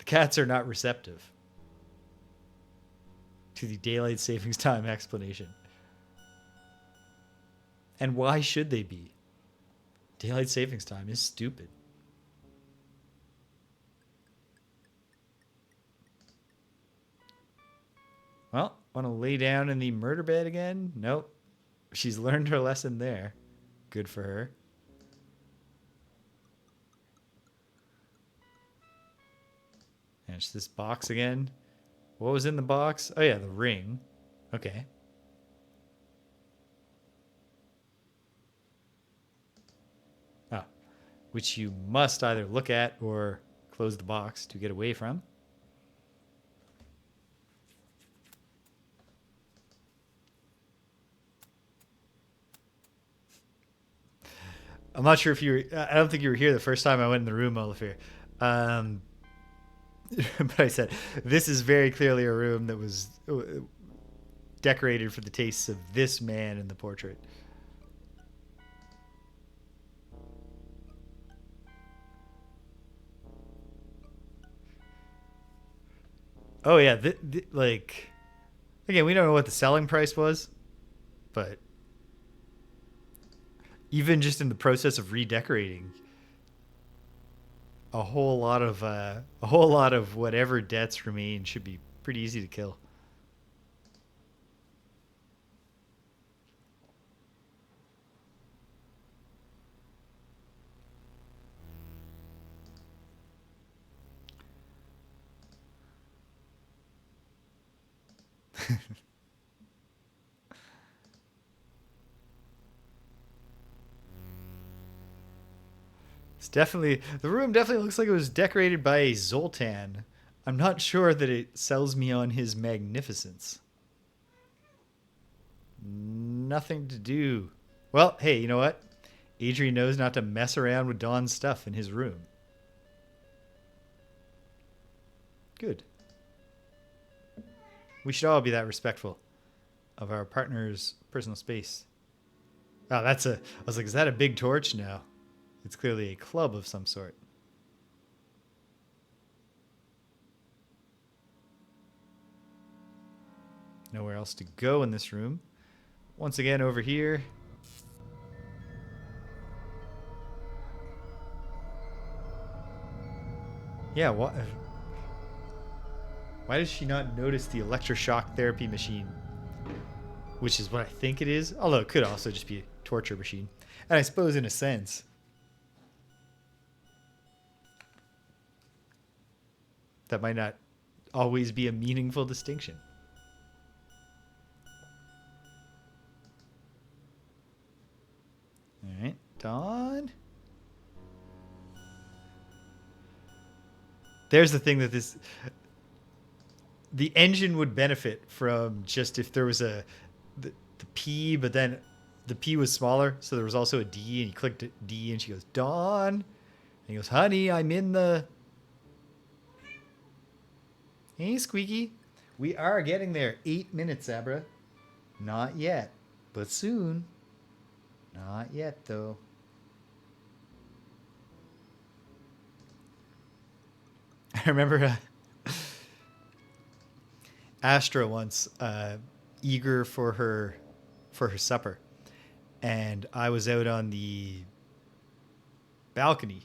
cats are not receptive to the daylight savings time explanation. And why should they be? Daylight savings time is stupid. Well, want to lay down in the murder bed again? Nope. She's learned her lesson there. Good for her. And it's this box again. What was in the box? Oh yeah, the ring. Okay. Oh. Which you must either look at or close the box to get away from. I'm not sure if you were... I don't think you were here the first time I went in the room, Oliver. But I said, this is very clearly a room that was decorated for the tastes of this man in the portrait. Oh, yeah. Like, again, we don't know what the selling price was, but even just in the process of redecorating, a whole lot of whatever debts remain should be pretty easy to kill. The room definitely looks like it was decorated by a Zoltan. I'm not sure that it sells me on his magnificence. Nothing to do. Well, hey, you know what? Adrienne knows not to mess around with Dawn's stuff in his room. We should all be that respectful of our partner's personal space. Oh, I was like, is that a big torch? No. It's clearly a club of some sort. Nowhere else to go in this room. Once again, over here. Yeah, what? Why does she not notice the electroshock therapy machine? Which is what I think it is. Although it could also just be a torture machine. And I suppose in a sense, that might not always be a meaningful distinction. All right, Dawn. There's the thing that the engine would benefit from just if there was the P, but then the P was smaller, so there was also a D, and he clicked D, and she goes, Dawn. And he goes, honey, I'm in the... Hey, Squeaky. We are getting there. 8 minutes, Abra. Not yet, but soon. Not yet, though. I remember Astra once eager for her supper, and I was out on the balcony,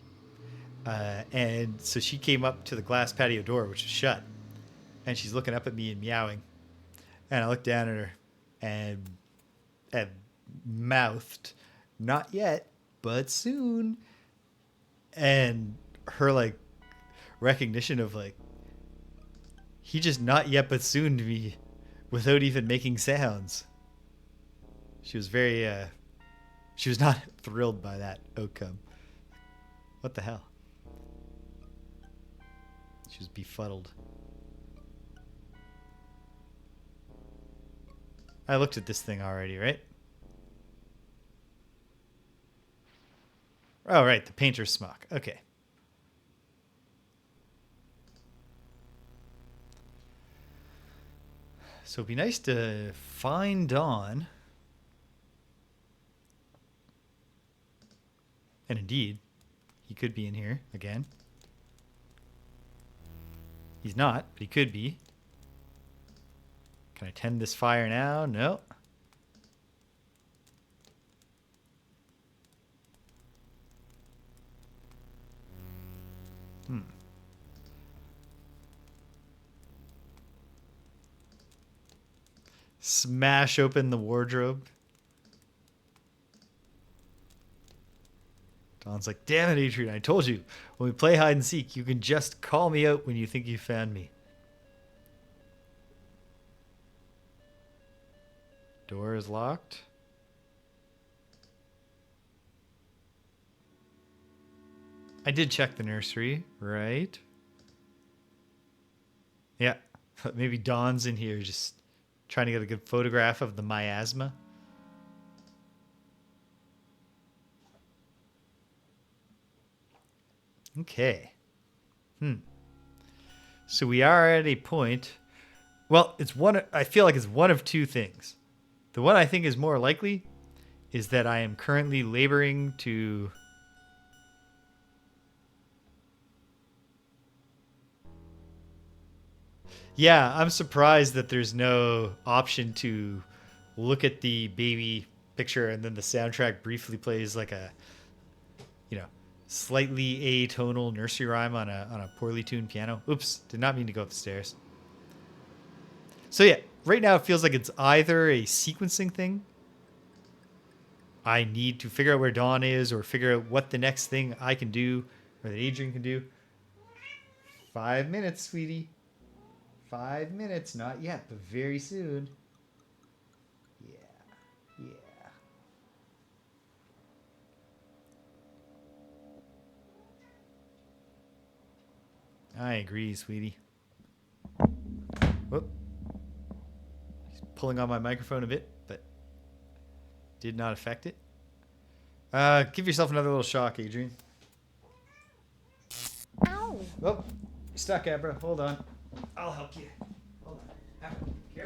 and so she came up to the glass patio door, which was shut, and she's looking up at me and meowing, and I looked down at her and mouthed, not yet, but soon, and her like recognition of like, he just not yet but soon to me without even making sounds. She was very she was not thrilled by that outcome. What the hell? She was befuddled. I looked at this thing already, right? Oh, right, the painter's smock. Okay. So it'd be nice to find Dawn. And indeed, he could be in here again. He's not, but he could be. Can I tend this fire now? No. Smash open the wardrobe. Dawn's like, damn it, Adrienne, I told you. When we play hide and seek, you can just call me out when you think you found me. Door is locked. I did check the nursery, right? Yeah. Maybe Dawn's in here just trying to get a good photograph of the miasma. Okay. So we are at a point. Well, I feel like it's one of two things. The one I think is more likely is that I am currently laboring to Yeah, I'm surprised that there's no option to look at the baby picture and then the soundtrack briefly plays like a, slightly atonal nursery rhyme on a poorly tuned piano. Oops, did not mean to go up the stairs. So yeah, right now it feels like it's either a sequencing thing. I need to figure out where Dawn is or figure out what the next thing I can do or that Adrienne can do. 5 minutes, sweetie. 5 minutes, not yet, but very soon. Yeah. I agree, sweetie. Whoop. He's pulling on my microphone a bit, but did not affect it. Give yourself another little shock, Adrienne. Ow! Oh, you're stuck, Abra. Hold on. I'll help you. Hold on. Abra, here.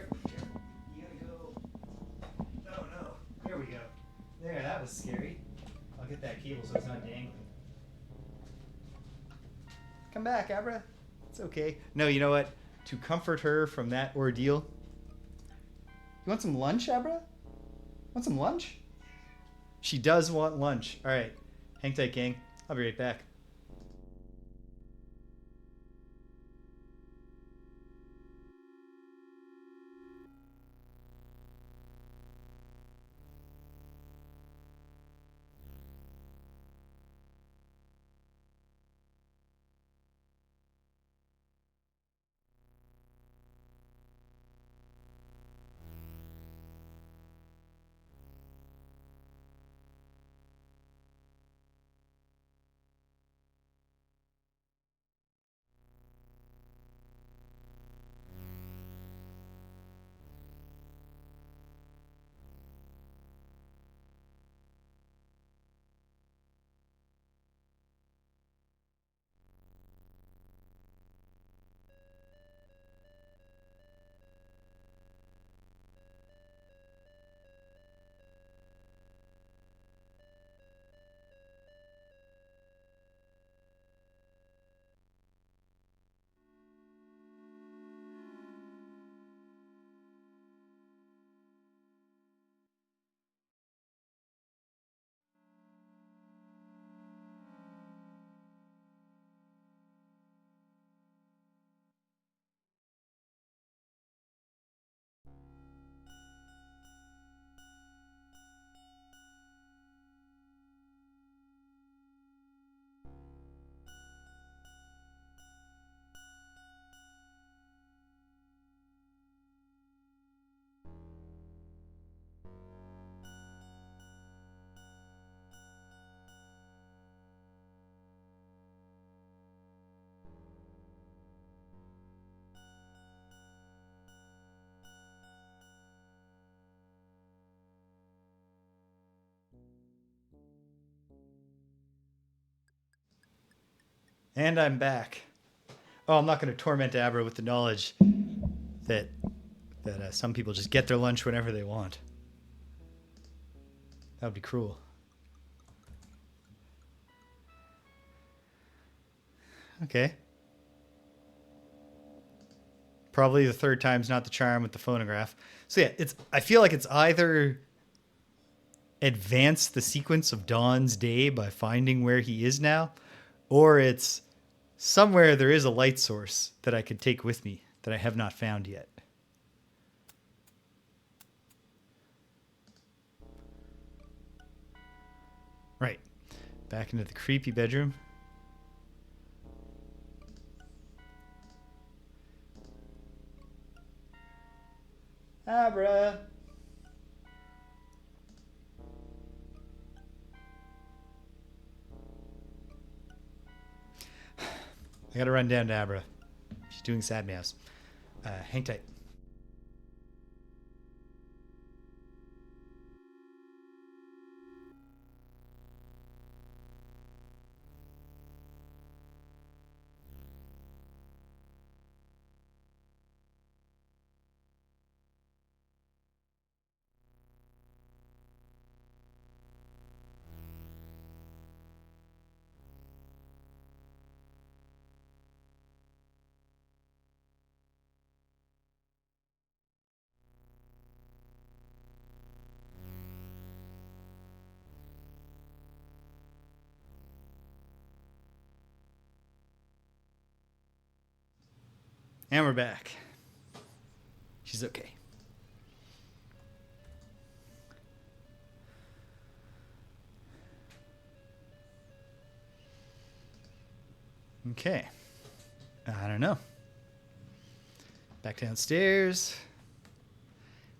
There, that was scary. I'll get that cable so it's not dangling. Come back, Abra. It's okay. No, you know what? To comfort her from that ordeal. You want some lunch, Abra? Want some lunch? She does want lunch. All right. Hang tight, gang. I'll be right back. And I'm back. Oh, I'm not going to torment Abra with the knowledge that some people just get their lunch whenever they want. That would be cruel. Okay. Probably the third time's not the charm with the phonograph. So yeah, I feel like it's either advance the sequence of Dawn's day by finding where he is now, or it's somewhere there is a light source that I could take with me that I have not found yet. Right. Back into the creepy bedroom. Abra. I gotta run down to Abra. She's doing sad meows. Hang tight. And we're back. She's okay. Okay. I don't know. Back downstairs.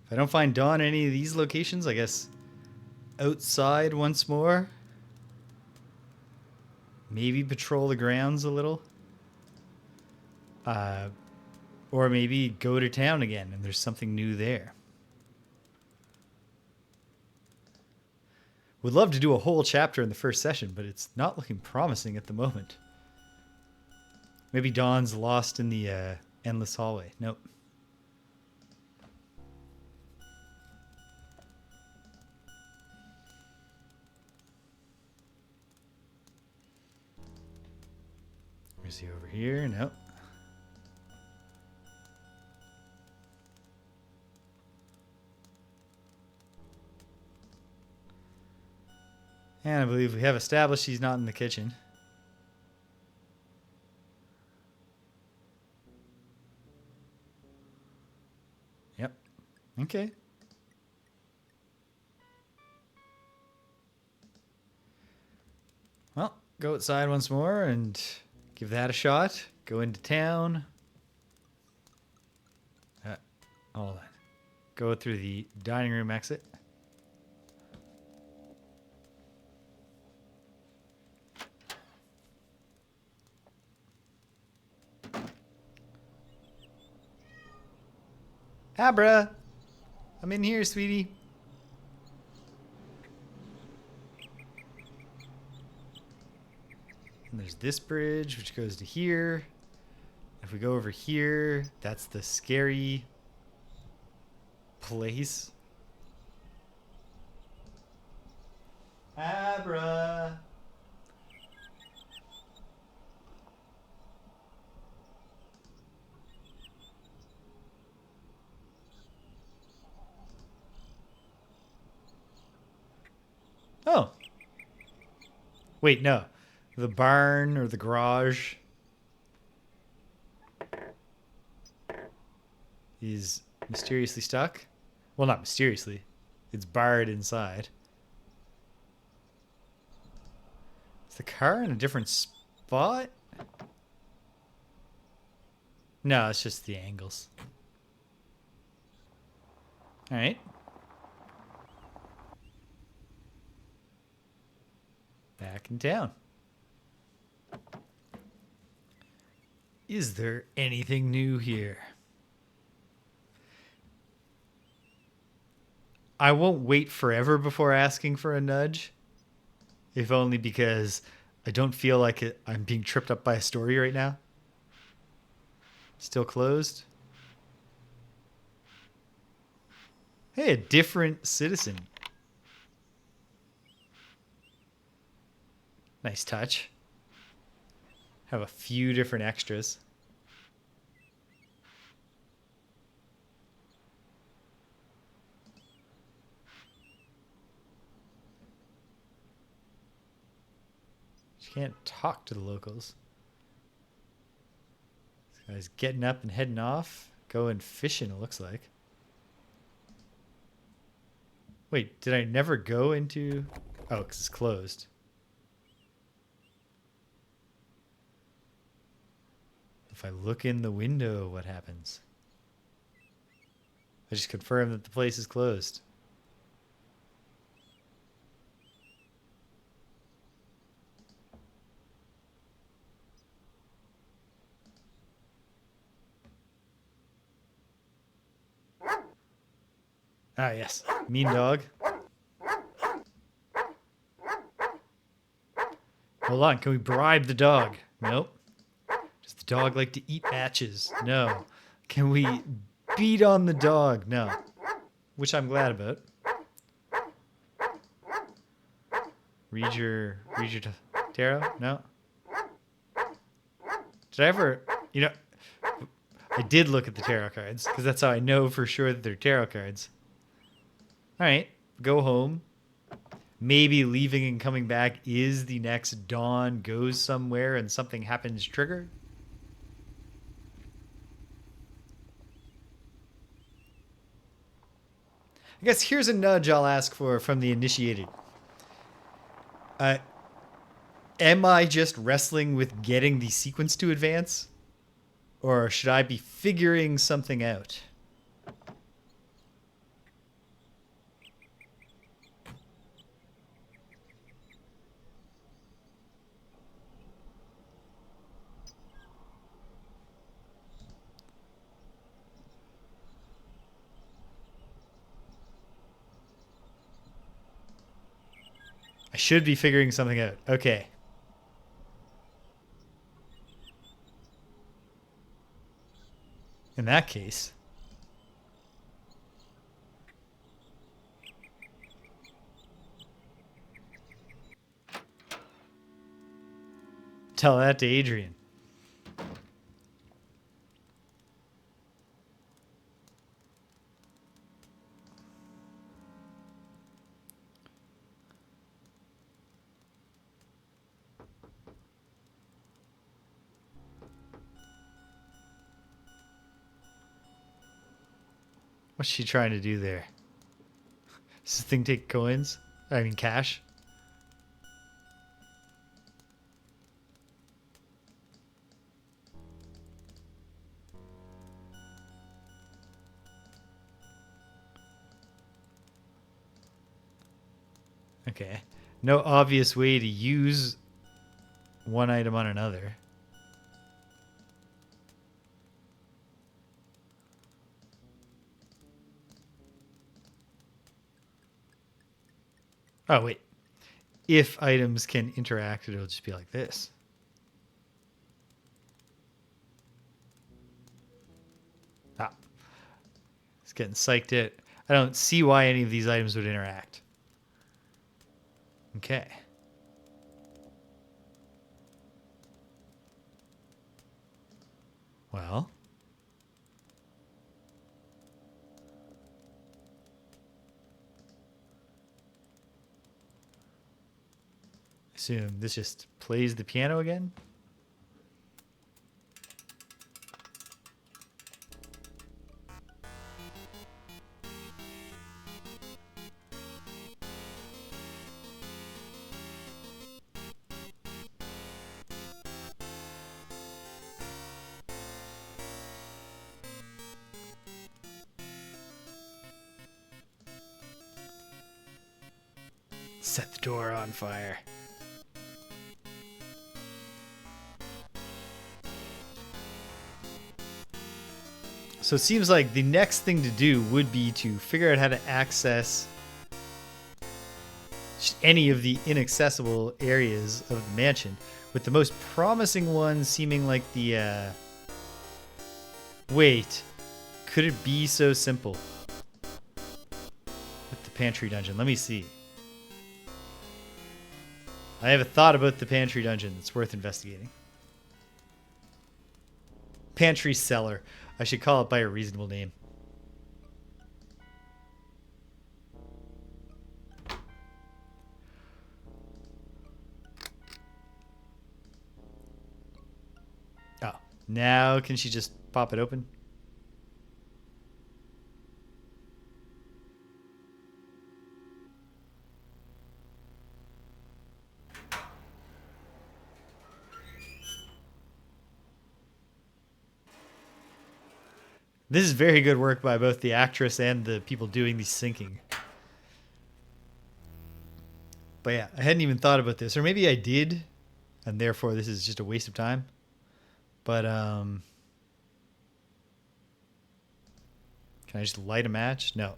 If I don't find Dawn in any of these locations, I guess outside once more. Maybe patrol the grounds a little. Or maybe go to town again and there's something new there. Would love to do a whole chapter in the first session, but it's not looking promising at the moment. Maybe Dawn's lost in the endless hallway. Nope. See over here? Nope. And I believe we have established she's not in the kitchen. Yep. Okay. Well, go outside once more and give that a shot. Go into town. Hold on. Go through the dining room exit. Abra! I'm in here, sweetie. And there's this bridge, which goes to here. If we go over here, that's the scary place. Abra! Oh. Wait, no. The barn or the garage is mysteriously stuck. Well, not mysteriously. It's barred inside. Is the car in a different spot? No, it's just the angles. All right. Back in town. Is there anything new here? I won't wait forever before asking for a nudge. If only because I don't feel like I'm being tripped up by a story right now. Still closed. Hey, a different citizen. Nice touch. Have a few different extras. You can't talk to the locals. This guy's getting up and heading off. Going fishing, it looks like. Wait, did I never go into... Oh, because it's closed. If I look in the window, what happens? I just confirmed that the place is closed. Ah, yes. Mean dog. Hold on. Can we bribe the dog? Nope. Does the dog like to eat matches? No. Can we beat on the dog? No. Which I'm glad about. Read your tarot? No. Did I ever, I did look at the tarot cards because that's how I know for sure that they're tarot cards. All right, go home. Maybe leaving and coming back is the next dawn goes somewhere and something happens triggered. I guess here's a nudge I'll ask for from the initiated. Am I just wrestling with getting the sequence to advance? Or should I be figuring something out? I should be figuring something out. Okay. In that case, tell that to Adrienne. What's she trying to do there? Does this thing take coins? I mean cash? Okay. No obvious way to use one item on another. Oh, wait. If items can interact, it'll just be like this. Ah. It's getting psyched out. I don't see why any of these items would interact. Okay. Well. Assume this just plays the piano again. Set the door on fire. So it seems like the next thing to do would be to figure out how to access any of the inaccessible areas of the mansion, with the most promising one seeming like the wait, could it be so simple with the pantry dungeon? Let me see. I have a thought about the pantry dungeon that's worth investigating. Pantry cellar. I should call it by a reasonable name. Oh, now can she just pop it open? This is very good work by both the actress and the people doing the syncing. But yeah, I hadn't even thought about this. Or maybe I did, and therefore this is just a waste of time. But, can I just light a match? No.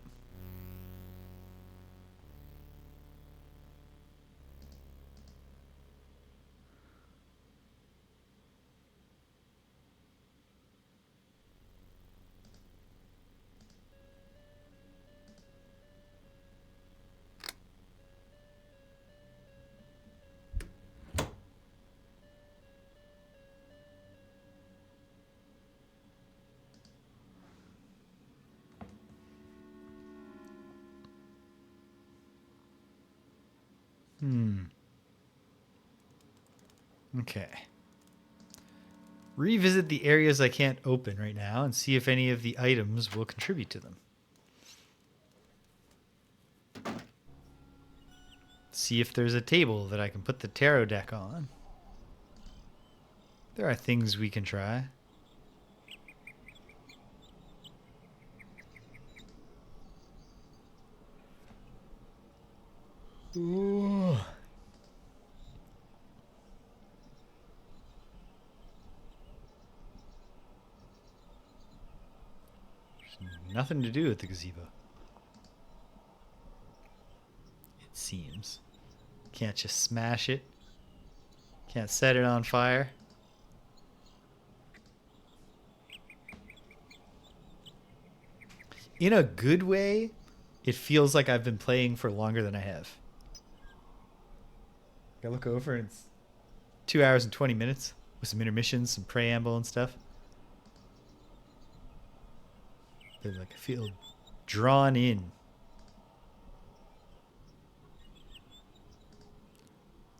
Okay. Revisit the areas I can't open right now and see if any of the items will contribute to them. See if there's a table that I can put the tarot deck on. There are things we can try. Ooh. There's nothing to do with the gazebo. It seems. Can't just smash it. Can't set it on fire. In a good way, it feels like I've been playing for longer than I have. I look over and it's 2 hours and 20 minutes with some intermissions, some preamble and stuff. But like I feel drawn in.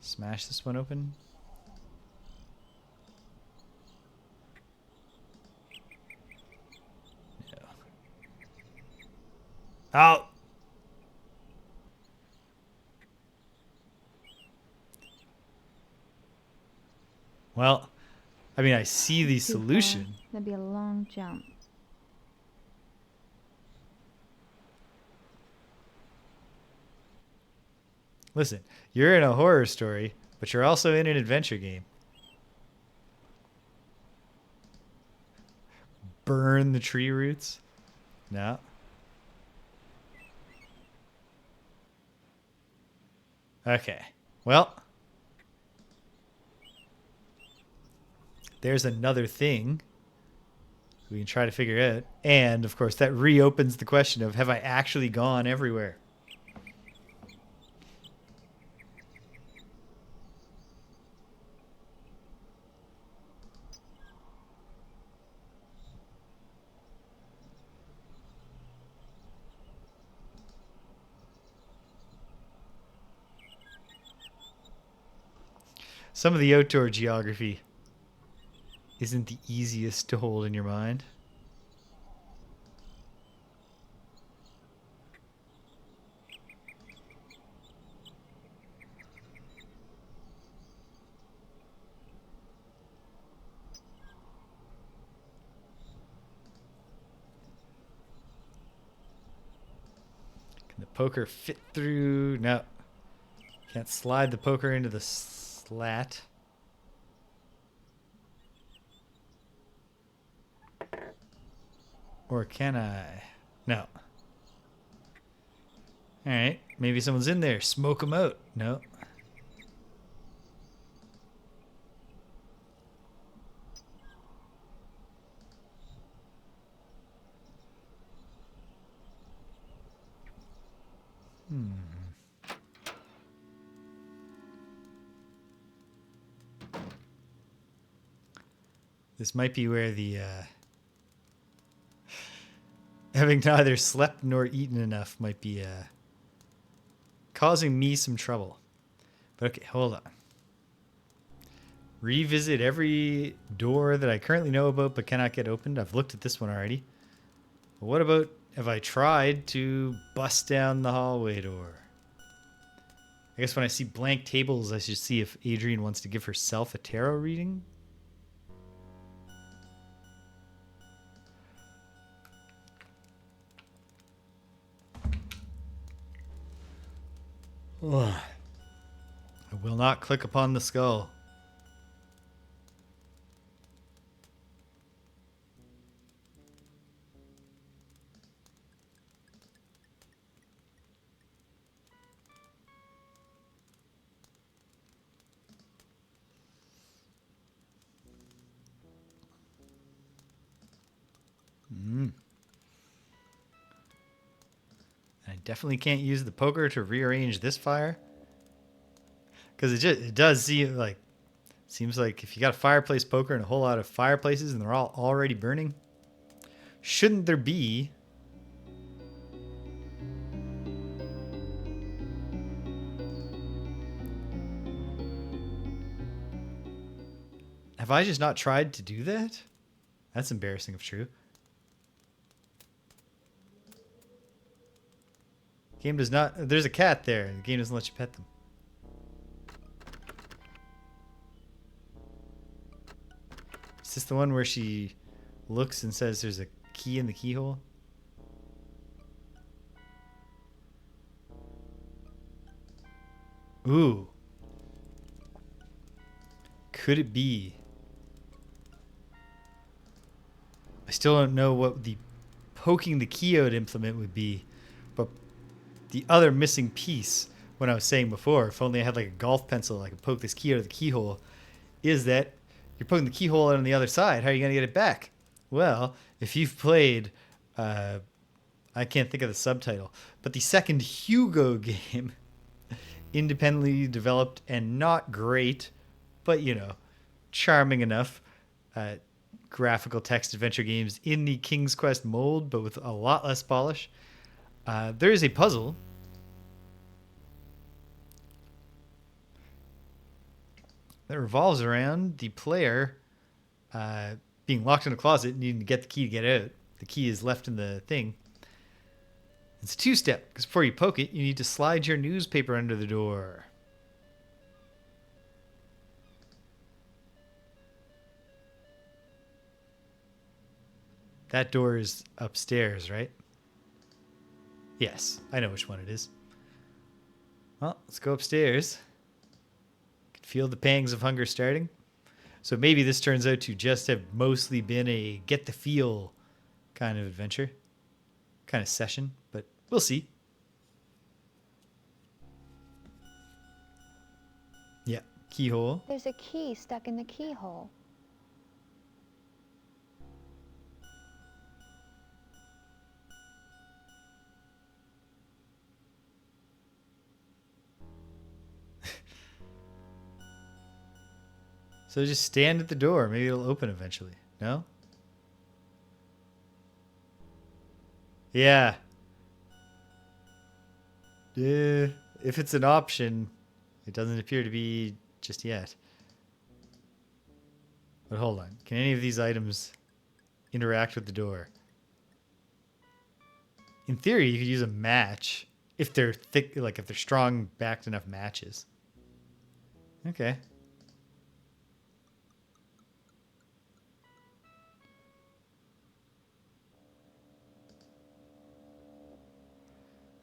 Smash this one open. No. Out. Well, I mean, I see the Too far. solution. That'd be a long jump. Listen, you're in a horror story, but you're also in an adventure game. Burn the tree roots? No. Okay. Well, there's another thing we can try to figure out. And, of course, that reopens the question of, have I actually gone everywhere? Some of the outdoor geography isn't the easiest to hold in your mind. Can the poker fit through? No. Can't slide the poker into the slat. Or can I? No. Alright, maybe someone's in there. Smoke them out. No. This might be where the having neither slept nor eaten enough might be causing me some trouble. But okay, hold on. Revisit every door that I currently know about but cannot get opened. I've looked at this one already. But what about if I tried to bust down the hallway door? I guess when I see blank tables, I should see if Adrienne wants to give herself a tarot reading. Ugh. I will not click upon the skull. I definitely can't use the poker to rearrange this fire. Because it does seem like, seems like if you got a fireplace poker and a whole lot of fireplaces and they're all already burning, shouldn't there be have I just not tried to do that? That's embarrassing if true. Game does not. There's a cat there. The game doesn't let you pet them. Is this the one where she looks and says there's a key in the keyhole? Ooh. Could it be? I still don't know what the poking the key out implement would be, but the other missing piece, when I was saying before, if only I had like a golf pencil, I could poke this key out of the keyhole, is that you're poking the keyhole out on the other side. How are you going to get it back? Well, if you've played, I can't think of the subtitle, but the second Hugo game, independently developed and not great, but, you know, charming enough, graphical text adventure games in the King's Quest mold, but with a lot less polish. There is a puzzle that revolves around the player being locked in a closet, needing to get the key to get out. The key is left in the thing. It's a two-step, because before you poke it, you need to slide your newspaper under the door. That door is upstairs, right? Yes, I know which one it is. Well, let's go upstairs. Can feel the pangs of hunger starting. So maybe this turns out to just have mostly been a get the feel kind of adventure, kind of session, but we'll see. Yeah, keyhole. There's a key stuck in the keyhole. So just stand at the door. Maybe it'll open eventually. No? Yeah. If it's an option, it doesn't appear to be just yet. But hold on. Can any of these items interact with the door? In theory, you could use a match if they're thick, like if they're strong backed enough matches. Okay.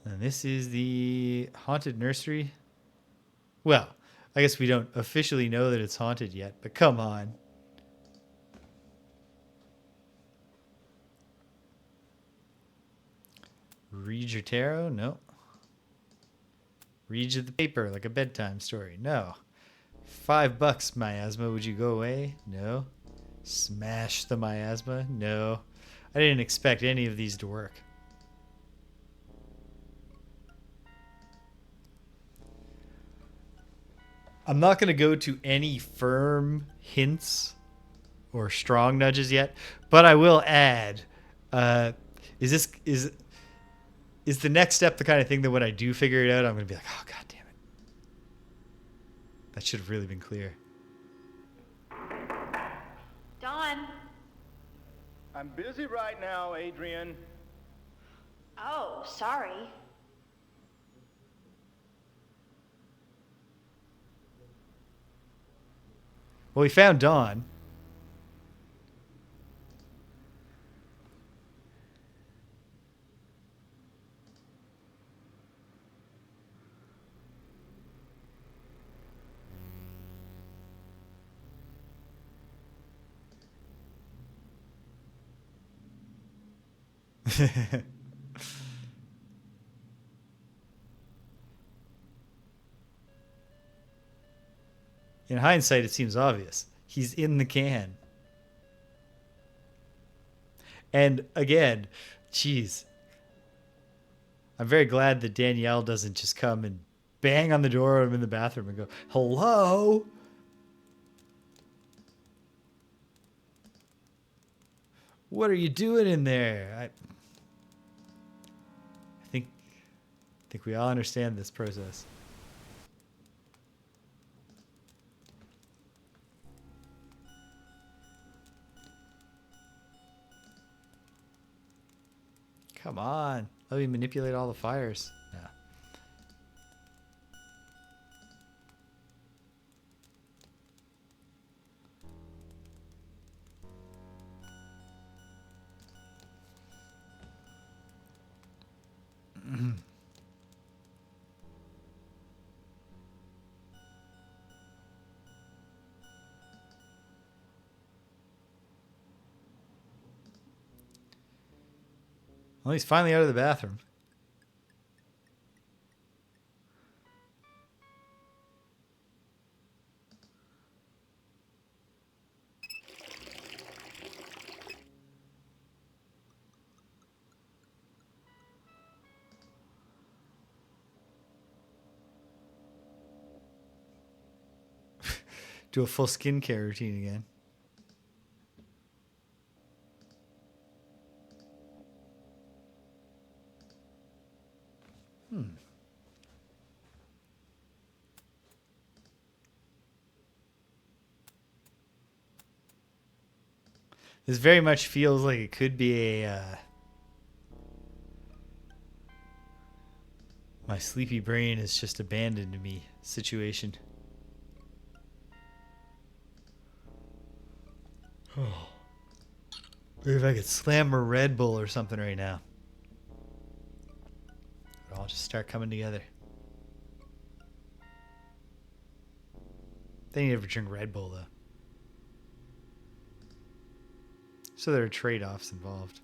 And this is the haunted nursery. Well, I guess we don't officially know that it's haunted yet, but come on. Read your tarot? No. Read you the paper like a bedtime story? No. $5, miasma. Would you go away? No. Smash the miasma? No. I didn't expect any of these to work. I'm not going to go to any firm hints or strong nudges yet, but I will add, is the next step the kind of thing that when I do figure it out, I'm going to be like, oh, God damn it. That should have really been clear. Dawn. I'm busy right now, Adrienne. Oh, sorry. Well, we found Dawn. In hindsight, it seems obvious. He's in the can. And again, geez, I'm very glad that Danielle doesn't just come and bang on the door when I'm in the bathroom and go, hello? What are you doing in there? I think we all understand this process. Come on. Let me manipulate all the fires. No. Well, he's finally out of the bathroom. Do a full skincare routine again. This very much feels like it could be a My sleepy brain has just abandoned me situation. Oh. Maybe if I could slam a Red Bull or something right now. It'll all just start coming together. They never drink Red Bull though. So there are trade-offs involved.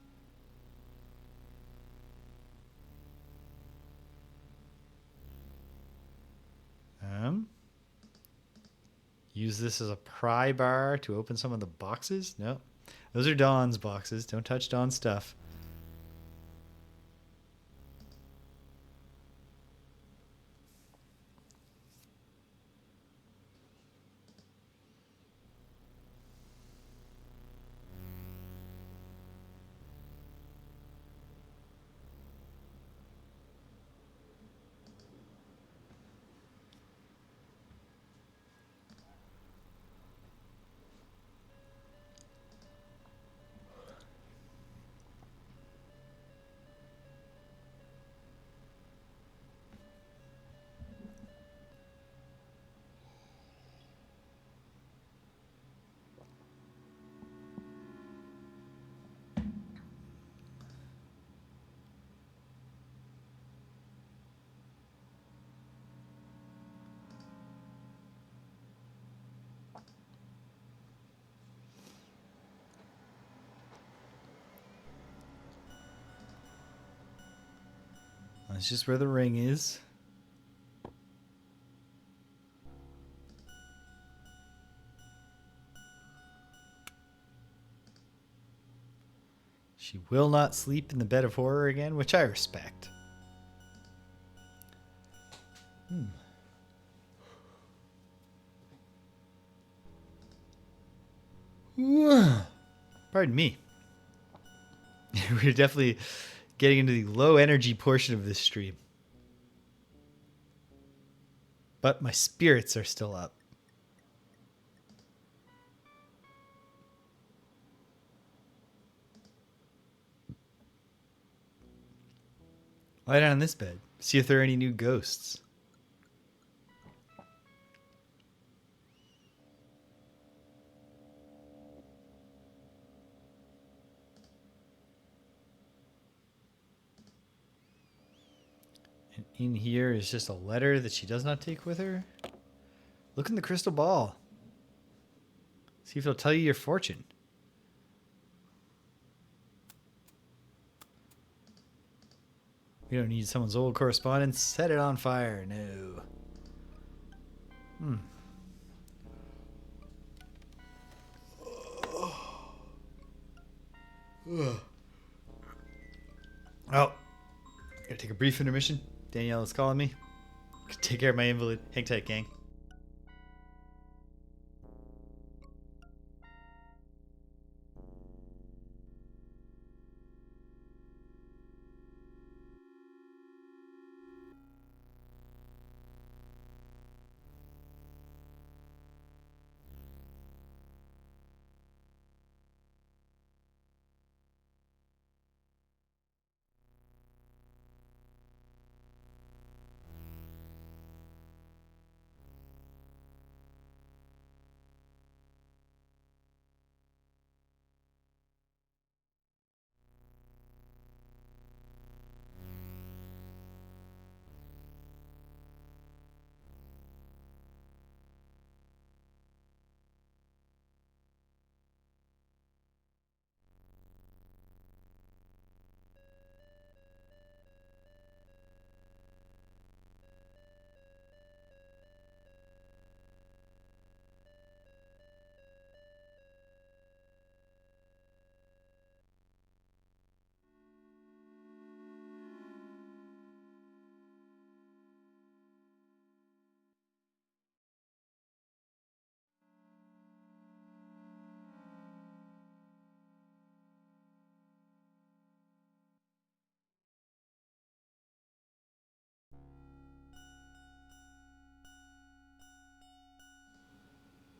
Use this as a pry bar to open some of the boxes? No. Those are Dawn's boxes. Don't touch Dawn's stuff. That's just where the ring is. She will not sleep in the bed of horror again, which I respect. Pardon me. We're definitely getting into the low energy portion of this stream. But my spirits are still up. Lie down on this bed. See if there are any new ghosts. And in here is just a letter that she does not take with her. Look in the crystal ball. See if it'll tell you your fortune. We don't need someone's old correspondence. Set it on fire. No. Oh. Gotta take a brief intermission. Danielle is calling me. Take care of my invalid. Hang tight, gang.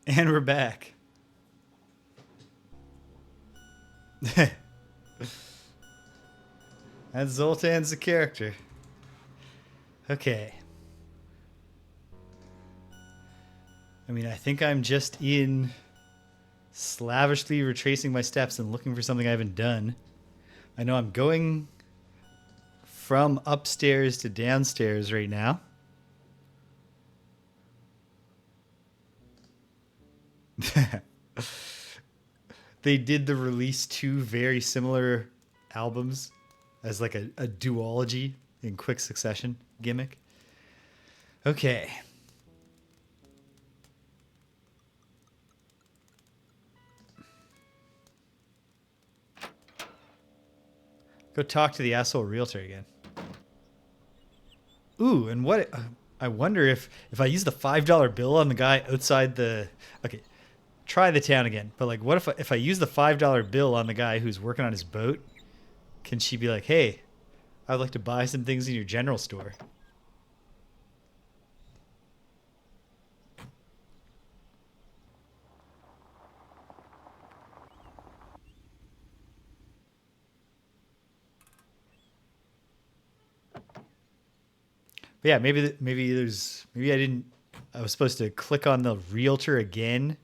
And we're back. That's Zoltan's the character. Okay. I mean, I think I'm just in slavishly retracing my steps and looking for something I haven't done. I know I'm going from upstairs to downstairs right now. They did the release two very similar albums as like a duology in quick succession gimmick. Okay. Go talk to the asshole realtor again. Ooh, and what... I wonder if I use the $5 bill on the guy outside the... Okay, try the town again. But like, what if I use the $5 bill on the guy who's working on his boat? Can she be like, hey, I'd like to buy some things in your general store? But yeah, maybe I was supposed to click on the realtor again.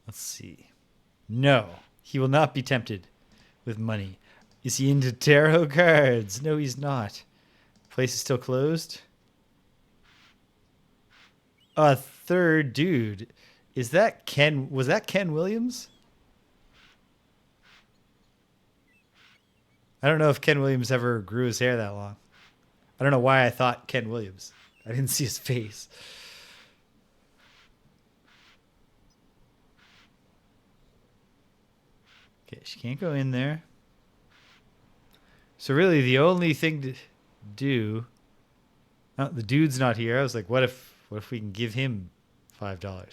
Let's see. No, he will not be tempted with money. Is he into tarot cards? No, he's not. Place is still closed. A third dude. Is that Ken? Was that Ken Williams? I don't know if Ken Williams ever grew his hair that long. I don't know why I thought Ken Williams. I didn't see his face. Okay, she can't go in there. So really the only thing to do... Oh, the dude's not here. I was like, what if we can give him $5? All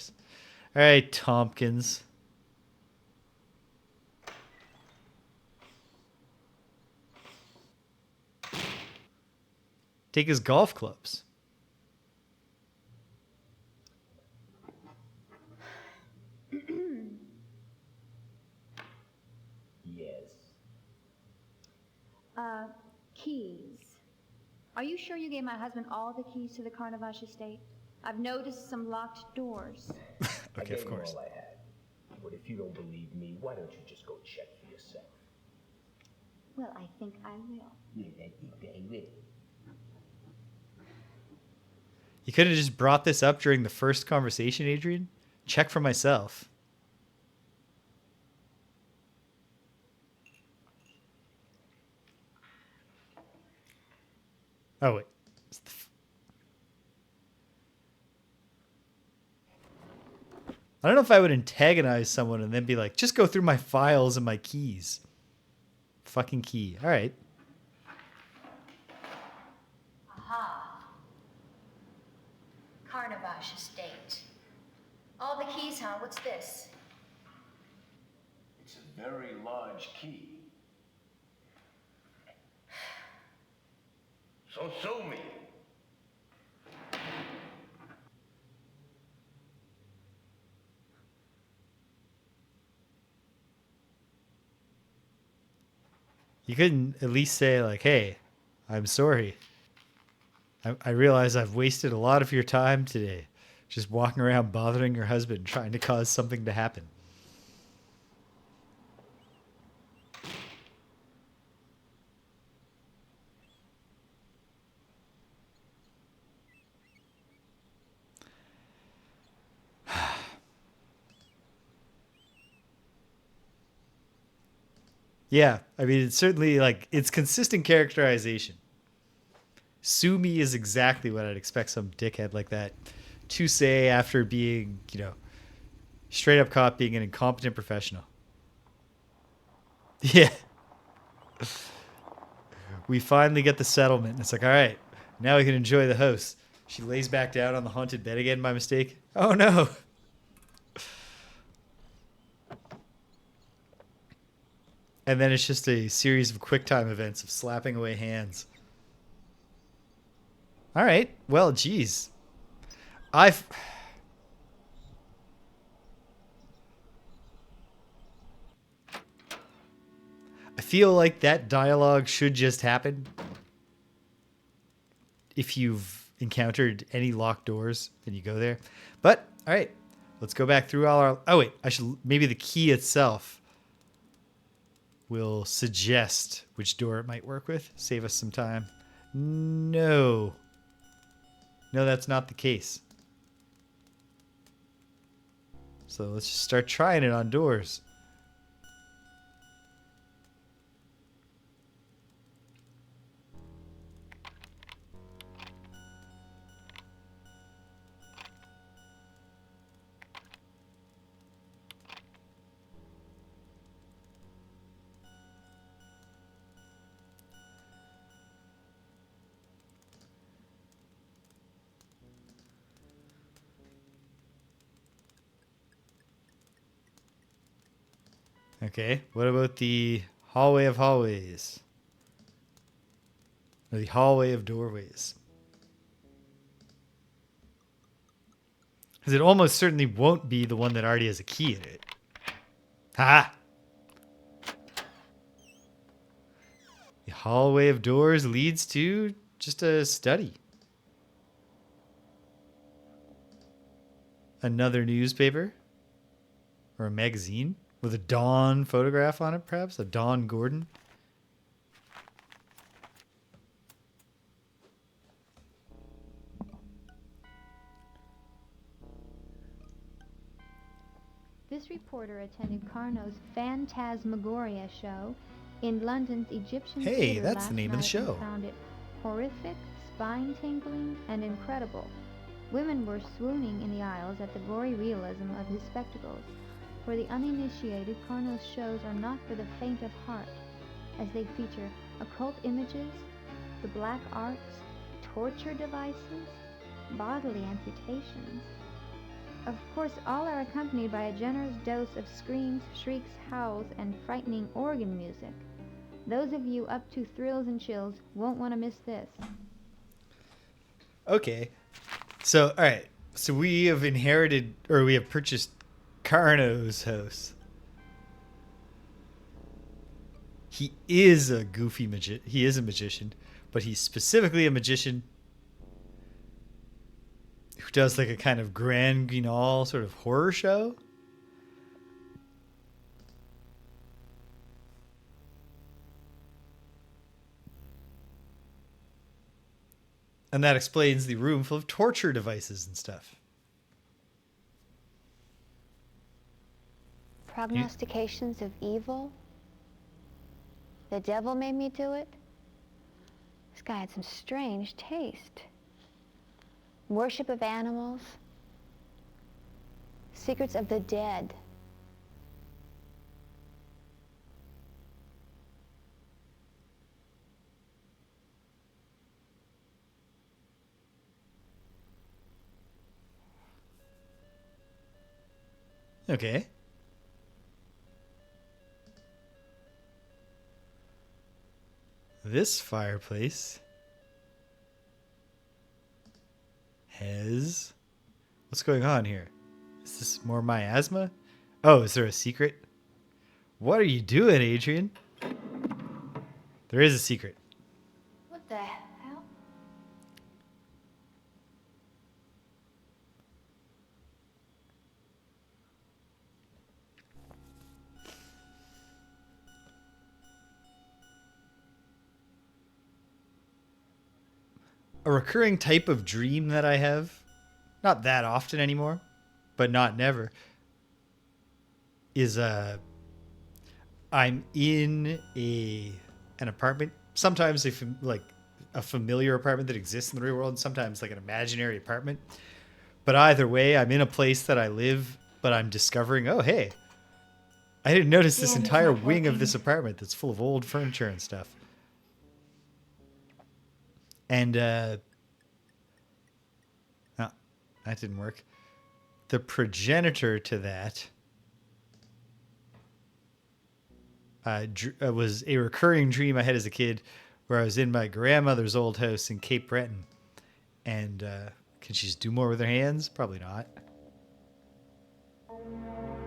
right, Tompkins. Take his golf clubs. Yes. Keys. Are you sure you gave my husband all the keys to the Carnavash estate? I've noticed some locked doors. Okay, of course. All I had. But if you don't believe me, why don't you just go check for yourself? Well, I think I will. Yeah, I will. You could have just brought this up during the first conversation, Adrienne. Check for myself. Oh, wait. I don't know if I would antagonize someone and then be like, just go through my files and my keys. Fucking key. All right. Aha. Carnavash estate. All the keys, huh? What's this? It's a very large key. So sue me. You couldn't at least say like, hey, I'm sorry. I realize I've wasted a lot of your time today just walking around bothering your husband, trying to cause something to happen. Yeah, I mean, it's certainly like, it's consistent characterization. Sue me is exactly what I'd expect some dickhead like that to say after being, straight up caught being an incompetent professional. Yeah. We finally get the settlement. It's like, all right, now we can enjoy the house. She lays back down on the haunted bed again by mistake. Oh, no. And then it's just a series of QuickTime events of slapping away hands. All right. Well, geez. feel like that dialogue should just happen if you've encountered any locked doors and you go there. But, all right, let's go back through all our... Oh, wait, maybe the key itself will suggest which door it might work with. Save us some time. No. No, that's not the case. So let's just start trying it on doors. Okay, what about the hallway of hallways? Or the hallway of doorways? Because it almost certainly won't be the one that already has a key in it. Ha! The hallway of doors leads to just a study. Another newspaper? Or a magazine? With a Dawn photograph on it, perhaps? A Dawn Gordon? This reporter attended Carnot's Phantasmagoria show in London's Egyptian Hey, theater that's last the name of the night and show. found it horrific, spine-tingling, and incredible. Women were swooning in the aisles at the gory realism of his spectacles. For the uninitiated, Carnot's shows are not for the faint of heart, as they feature occult images, the black arts, torture devices, bodily amputations. Of course, all are accompanied by a generous dose of screams, shrieks, howls, and frightening organ music. Those of you up to thrills and chills won't want to miss this. Okay. So, all right. So we have inherited, or we have purchased Carno's house. He is a goofy magician. He is a magician, but he's specifically a magician who does like a kind of Grand Guignol sort of horror show. And that explains the room full of torture devices and stuff. Prognostications of evil? The devil made me do it? This guy had some strange taste. Worship of animals? Secrets of the dead? Okay. This fireplace has... What's going on here? Is this more miasma? Oh, is there a secret? What are you doing, Adrienne? There is a secret. What the hell? A recurring type of dream that I have, not that often anymore, but not never, is I'm in an apartment, sometimes like a familiar apartment that exists in the real world, and sometimes like an imaginary apartment. But either way, I'm in a place that I live, but I'm discovering, oh hey, I didn't notice this entire wing of this apartment that's full of old furniture and stuff. And no, that didn't work. The progenitor to that was a recurring dream I had as a kid, where I was in my grandmother's old house in Cape Breton. And can she just do more with her hands? Probably not.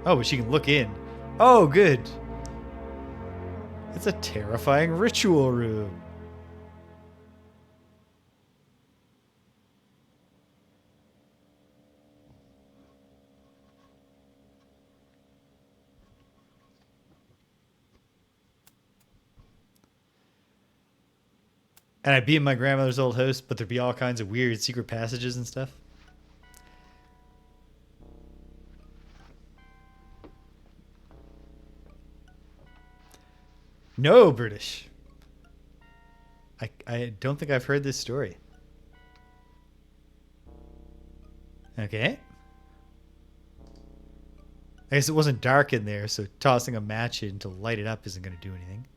Oh, but she can look in. Oh, good. It's a terrifying ritual room. And I'd be in my grandmother's old house, but there'd be all kinds of weird secret passages and stuff. No, British. I don't think I've heard this story. Okay. I guess it wasn't dark in there, so tossing a match in to light it up isn't going to do anything.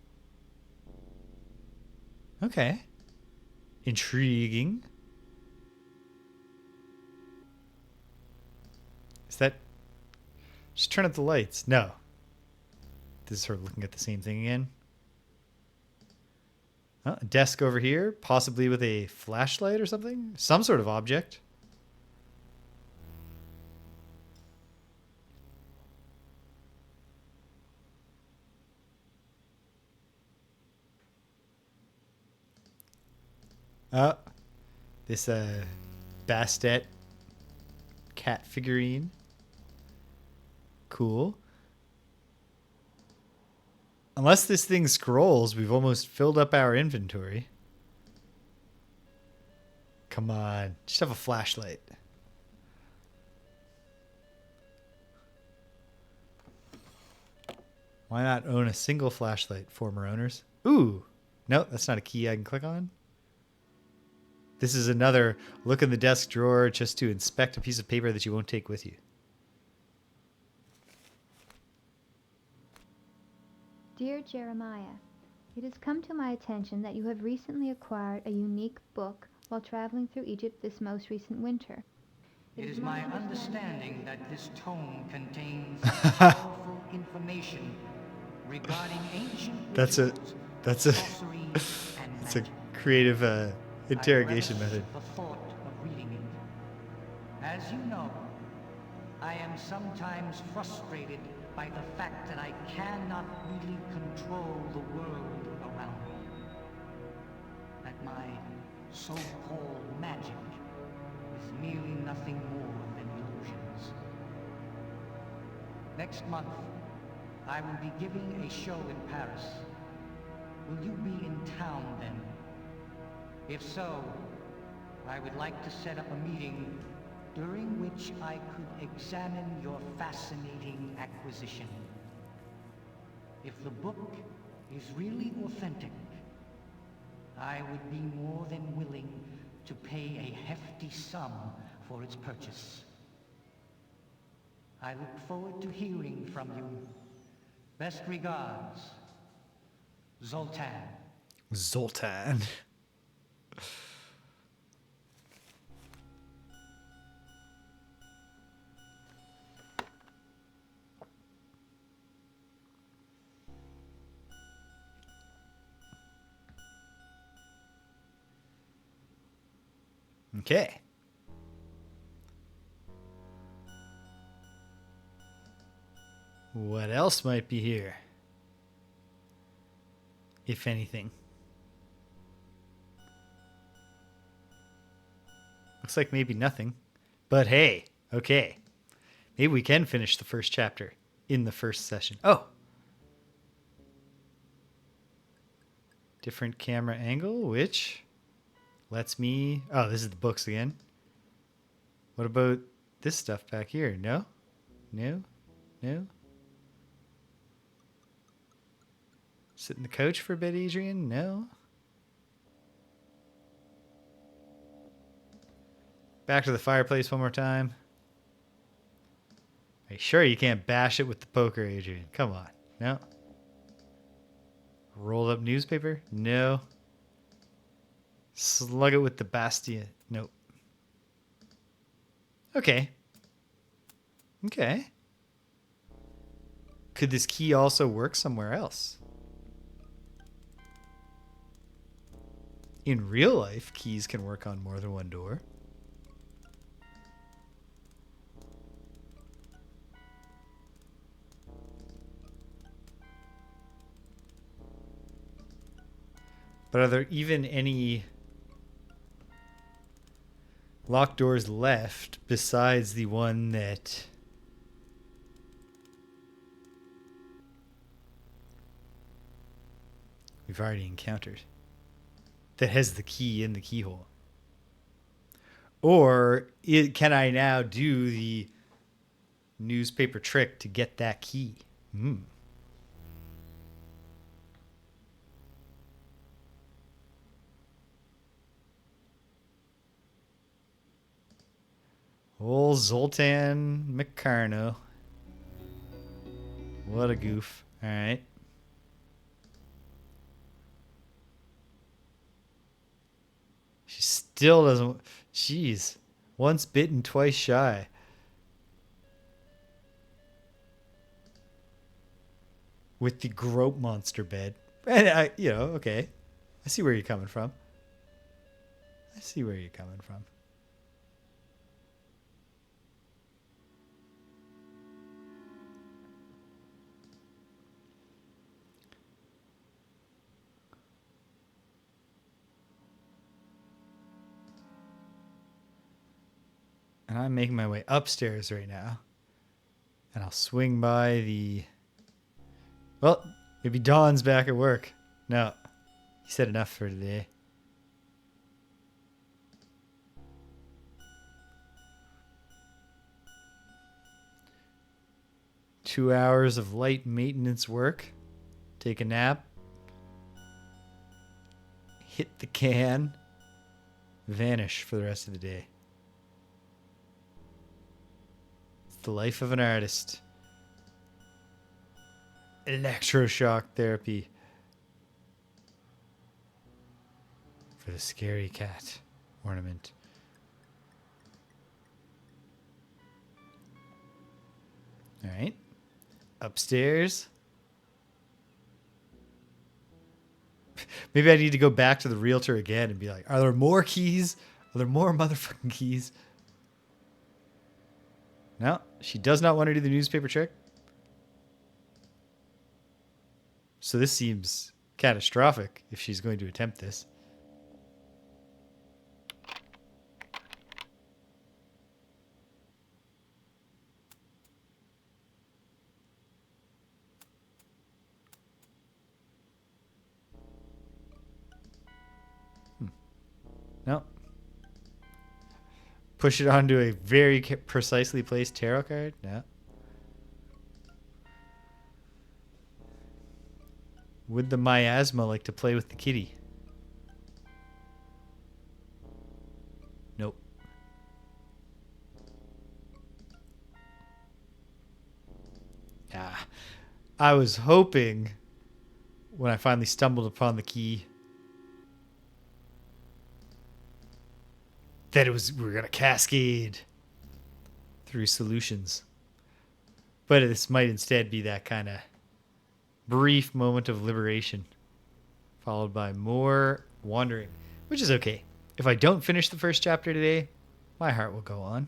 Okay. Intriguing. Is that... Just turn up the lights. No. This is her looking at the same thing again. Oh, a desk over here, possibly with a flashlight or something. Some sort of object. Oh, this Bastet cat figurine. Cool. Unless this thing scrolls, we've almost filled up our inventory. Come on, just have a flashlight. Why not own a single flashlight, former owners? Ooh, no, that's not a key I can click on. This is another look in the desk drawer just to inspect a piece of paper that you won't take with you. Dear Jeremiah, it has come to my attention that you have recently acquired a unique book while traveling through Egypt this most recent winter. It is my understanding that this tome contains powerful information regarding ancient That's a sorcery, and it's a magic. creative interrogation I relish method. the thought of reading it. As you know, I am sometimes frustrated by the fact that I cannot really control the world around me. That my so-called magic is merely nothing more than illusions. Next month, I will be giving a show in Paris. Will you be in town then? If so, I would like to set up a meeting during which I could examine your fascinating acquisition. If the book is really authentic, I would be more than willing to pay a hefty sum for its purchase. I look forward to hearing from you. Best regards, Zoltan. Zoltan. Okay. What else might be here? If anything. Looks like maybe nothing. But hey, okay. Maybe we can finish the first chapter in the first session. Oh! Different camera angle, which lets me... Oh, this is the books again. What about this stuff back here? No? No? No? Sit in the couch for a bit, Adrienne? No? Back to the fireplace one more time. Are you sure you can't bash it with the poker, Adrienne? Come on. No? Rolled up newspaper? No. Slug it with the Bastia? Nope. Okay. Okay. Could this key also work somewhere else? In real life, keys can work on more than one door. But are there even any locked doors left besides the one that we've already encountered that has the key in the keyhole? Or can I now do the newspaper trick to get that key? Old Zoltan McCarno. What a goof. All right. She still doesn't. Jeez. Once bitten, twice shy. With the grope monster bed. And okay. I see where you're coming from. And I'm making my way upstairs right now. And I'll swing by the... Well, maybe Dawn's back at work. No. He said enough for today. Two hours of light maintenance work. Take a nap. Hit the can. Vanish for the rest of the day. It's the life of an artist. Electroshock therapy. For the scary cat ornament. All right. Upstairs. Maybe I need to go back to the realtor again and be like, are there more keys? Are there more motherfucking keys? No, she does not want to do the newspaper trick. So this seems catastrophic if she's going to attempt this. No. Push it onto a very precisely placed tarot card? No. Would the miasma like to play with the kitty? Nope. Ah. I was hoping when I finally stumbled upon the key that we were going to cascade through solutions. But this might instead be that kind of brief moment of liberation, followed by more wandering, which is okay. If I don't finish the first chapter today, my heart will go on.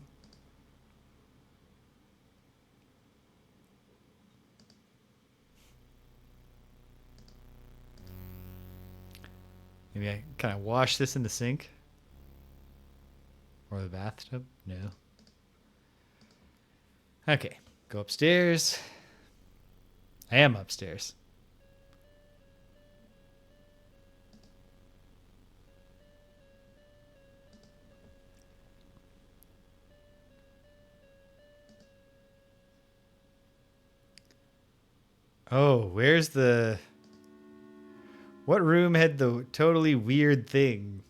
Maybe I kind of wash this in the sink. Or the bathtub? No. Okay. Go upstairs. I am upstairs. Oh, where's the... What room had the totally weird thing?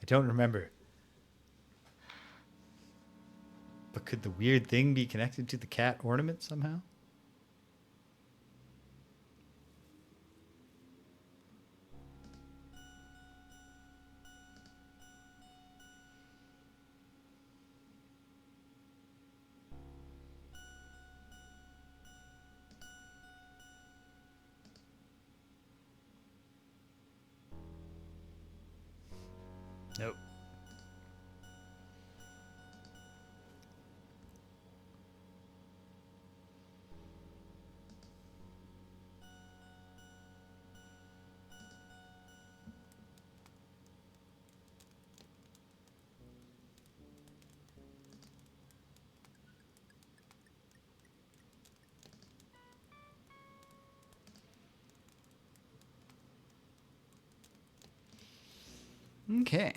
I don't remember. But could the weird thing be connected to the cat ornament somehow? Nope. Okay.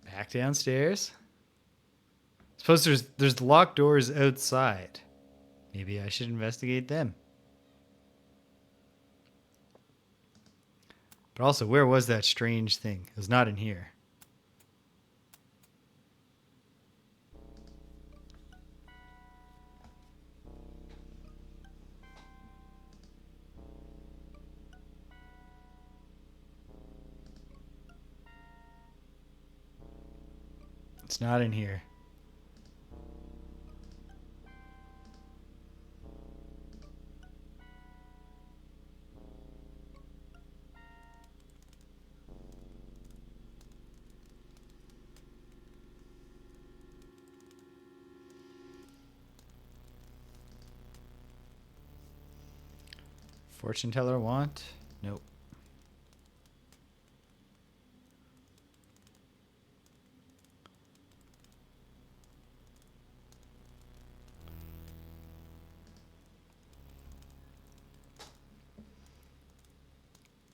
Back downstairs. Suppose there's locked doors outside. Maybe I should investigate them. But also, where was that strange thing? It was not in here. It's not in here. Fortune teller want? Nope.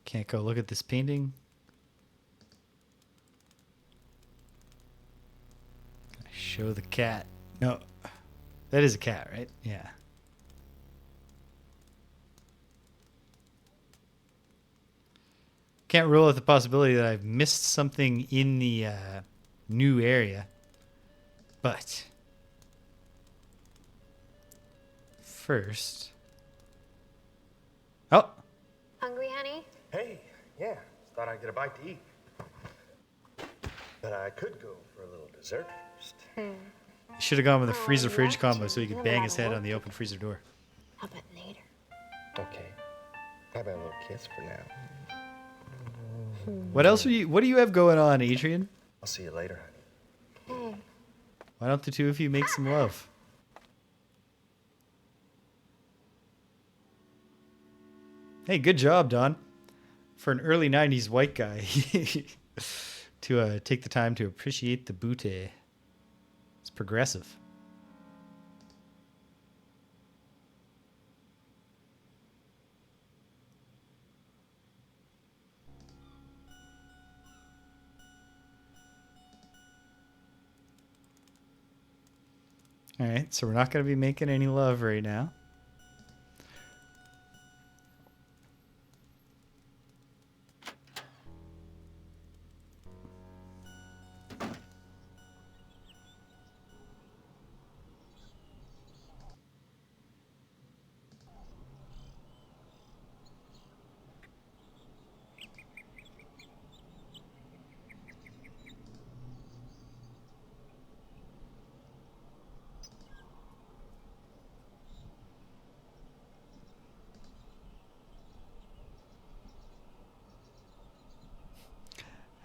Can't go look at this painting. Show the cat. No, that is a cat, right? Yeah. Can't rule out the possibility that I've missed something in the new area. But first... Oh! Hungry, honey? Hey, yeah. Thought I'd get a bite to eat. But I could go for a little dessert first. Should have gone with the freezer fridge love combo to. so he could No bang matter his head what. on the open freezer door. How about later? Okay. How about a little kiss for now? What else what do you have going on, Adrienne? I'll see you later, honey. Hey. Why don't the two of you make some love? Hey, good job, Don. For an early 90s white guy to take the time to appreciate the booty. It's progressive. All right, so we're not going to be making any love right now.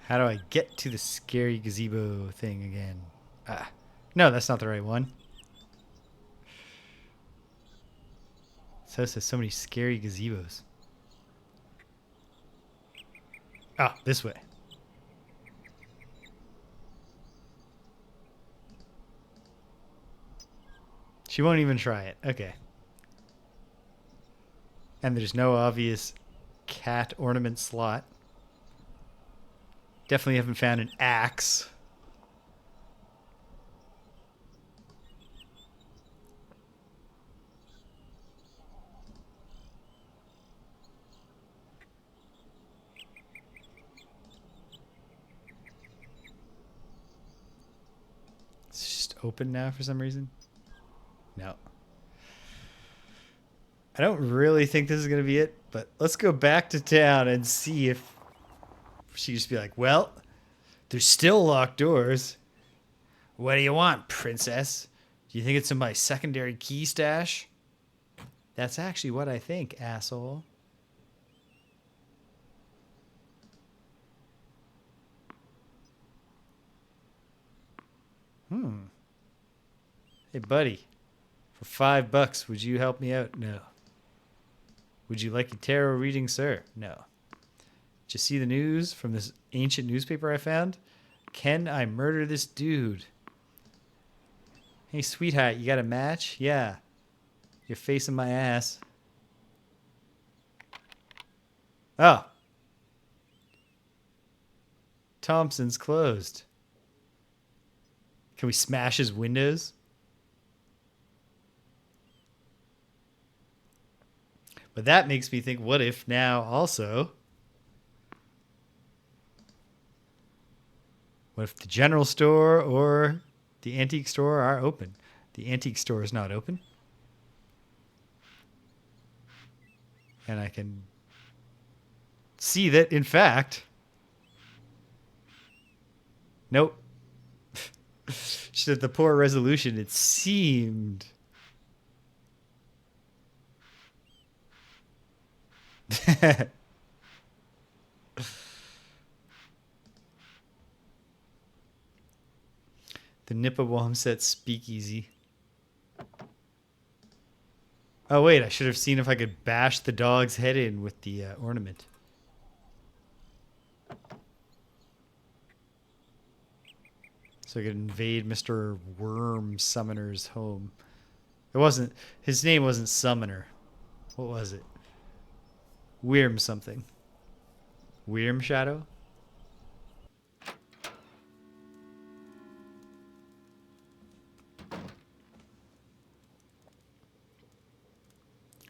How do I get to the scary gazebo thing again? No, that's not the right one. This house has so many scary gazebos. Ah, this way. She won't even try it. Okay. And there's no obvious cat ornament slot. Definitely haven't found an axe. It's just open now for some reason. No. I don't really think this is going to be it, but let's go back to town and see if she just be like, well, there's still locked doors. What do you want, princess? Do you think it's in my secondary key stash? That's actually what I think, asshole. Hey, buddy. For $5, would you help me out? No. Would you like a tarot reading, sir? No. Did you see the news from this ancient newspaper I found? Can I murder this dude? Hey, sweetheart, you got a match? Yeah. You're facing my ass. Oh. Thompson's closed. Can we smash his windows? But that makes me think, what if now also... What if the general store or the antique store are open? The antique store is not open. And I can see that, in fact... Nope. Just the poor resolution, it seemed... The Nipawam set speakeasy. Oh, wait, I should have seen if I could bash the dog's head in with the ornament. So I could invade Mr. Worm Summoner's home. It wasn't... His name wasn't Summoner. What was it? Wyrm something. Wyrm Shadow?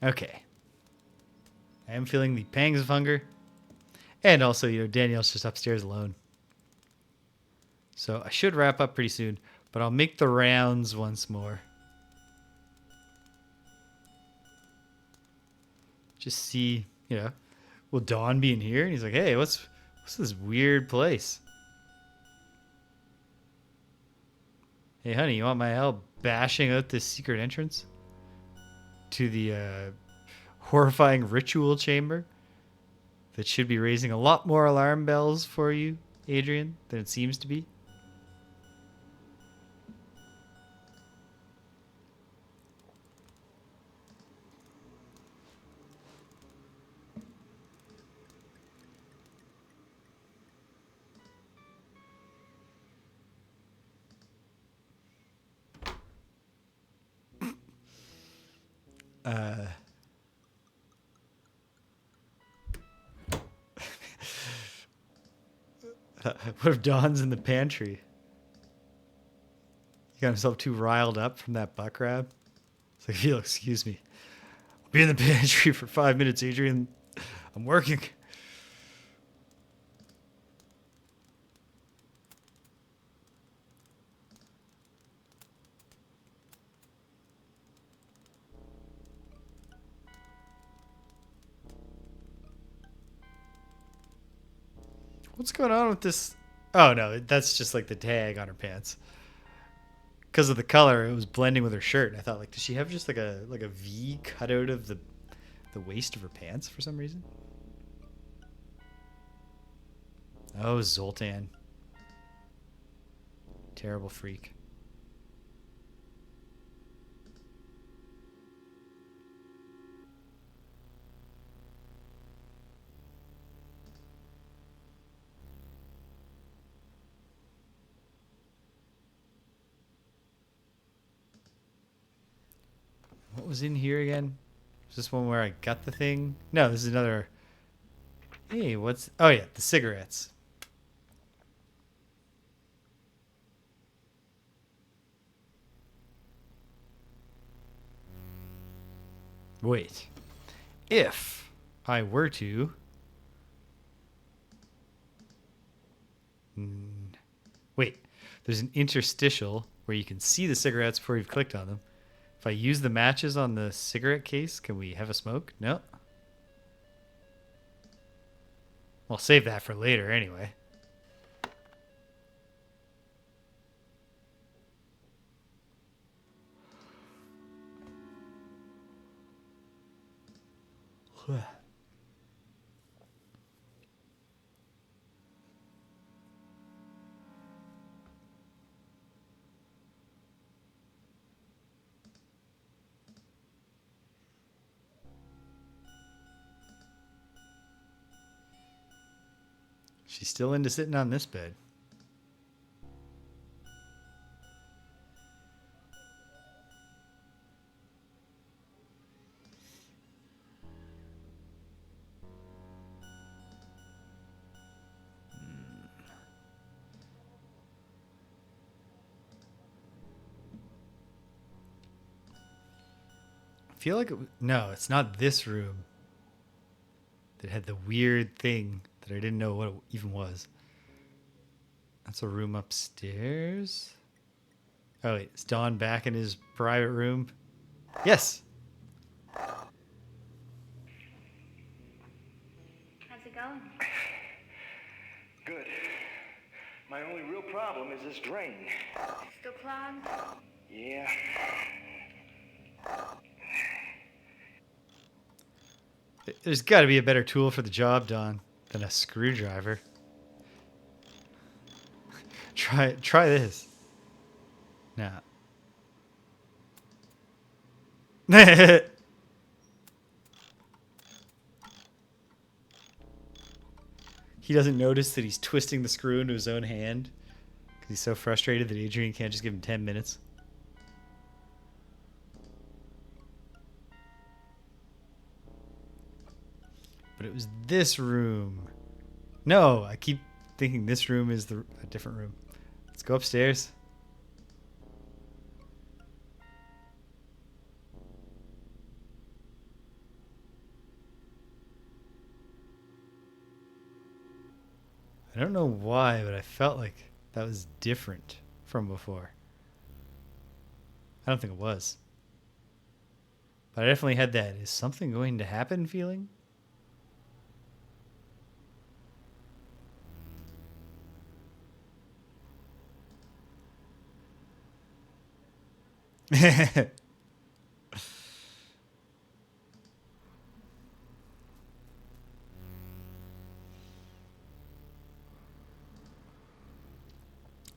Okay. I am feeling the pangs of hunger. And also, you know, Danielle's just upstairs alone. So I should wrap up pretty soon. But I'll make the rounds once more. Just see, you know, will Dawn be in here? And he's like, hey, what's this weird place? Hey, honey, you want my help bashing out this secret entrance to the horrifying ritual chamber that should be raising a lot more alarm bells for you, Adrienne, than it seems to be? What if Dawn's in the pantry? He got himself too riled up from that buck rab. It's like, Phil, excuse me. I'll be in the pantry for 5 minutes, Adrienne. I'm working. What's going on with this? Oh, no, that's just like the tag on her pants. Because of the color, it was blending with her shirt. I thought, like, does she have just like a V cut out of the waist of her pants for some reason? Oh, Zoltan. Terrible freak. What was in here again? Is this one where I got the thing? No, this is another... Hey, what's... Oh, yeah, the cigarettes. Wait. If I were to... Wait. There's an interstitial where you can see the cigarettes before you've clicked on them. If I use the matches on the cigarette case, can we have a smoke? No. We'll save that for later anyway. She's still into sitting on this bed. feel like no, it's not this room that had the weird thing that I didn't know what it even was. That's a room upstairs. Oh wait, is Don back in his private room? Yes. How's it going? Good. My only real problem is this drain. Still clogged? Yeah. There's got to be a better tool for the job, Don, than a screwdriver. Try this. No. He doesn't notice that he's twisting the screw into his own hand because he's so frustrated that Adrienne can't just give him 10 minutes. But it was this room. No, I keep thinking this room is a different room. Let's go upstairs. I don't know why, but I felt like that was different from before. I don't think it was. But I definitely had that, is something going to happen feeling?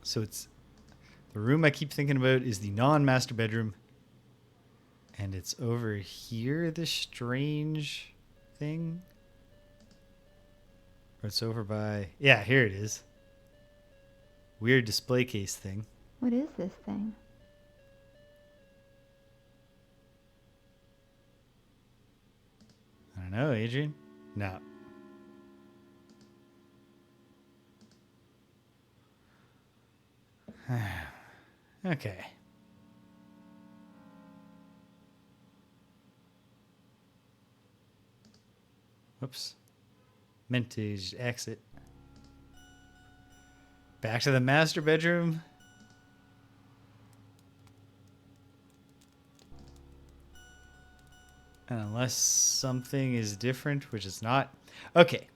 So it's the room I keep thinking about is the non-master bedroom. And it's over here, this strange thing. Or it's over by... Yeah, here it is. Weird display case thing. What is this thing? I don't know, Adrienne? No. Okay. Whoops. Meant to just exit. Back to the master bedroom. And unless something is different, which it's not. Okay.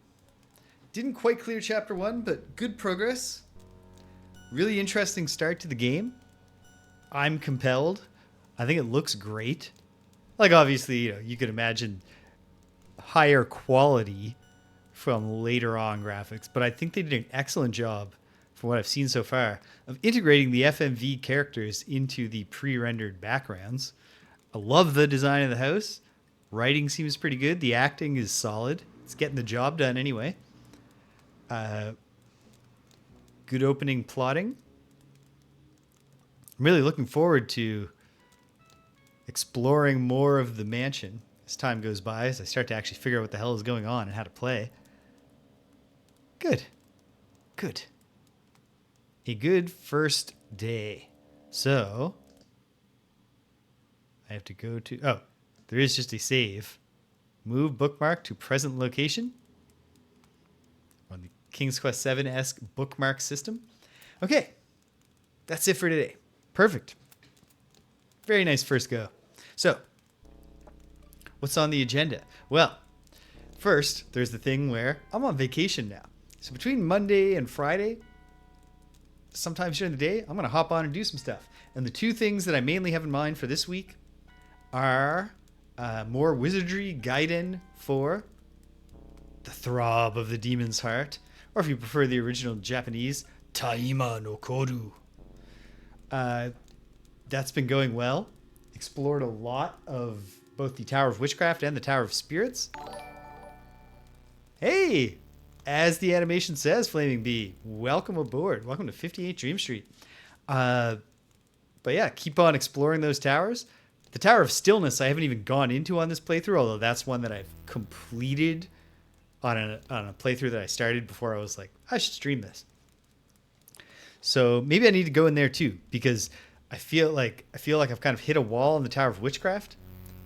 Didn't quite clear chapter 1, but good progress. Really interesting start to the game. I'm compelled. I think it looks great. Like, obviously, you could imagine higher quality from later on graphics, but I think they did an excellent job, from what I've seen so far, of integrating the FMV characters into the pre-rendered backgrounds. I love the design of the house. Writing seems pretty good. The acting is solid. It's getting the job done anyway. Good opening plotting. I'm really looking forward to exploring more of the mansion as time goes by, as I start to actually figure out what the hell is going on and how to play. Good. Good. A good first day. So, I have to go to... Oh, there is just a save. Move bookmark to present location. On the King's Quest VII-esque bookmark system. Okay. That's it for today. Perfect. Very nice first go. So, what's on the agenda? Well, first, there's the thing where I'm on vacation now. So between Monday and Friday, sometimes during the day, I'm going to hop on and do some stuff. And the two things that I mainly have in mind for this week are more Wizardry Gaiden for the Throb of the Demon's Heart, or if you prefer the original Japanese, Taima no Koru. That's been going well. Explored a lot of both the Tower of Witchcraft and the Tower of Spirits. Hey! As the animation says, Flaming Bee, welcome aboard. Welcome to 58 Dream Street. But yeah, keep on exploring those towers. The Tower of Stillness I haven't even gone into on this playthrough, although that's one that I've completed on a playthrough that I started before I was like, I should stream this. So maybe I need to go in there too, because I feel like I've kind of hit a wall in the Tower of Witchcraft,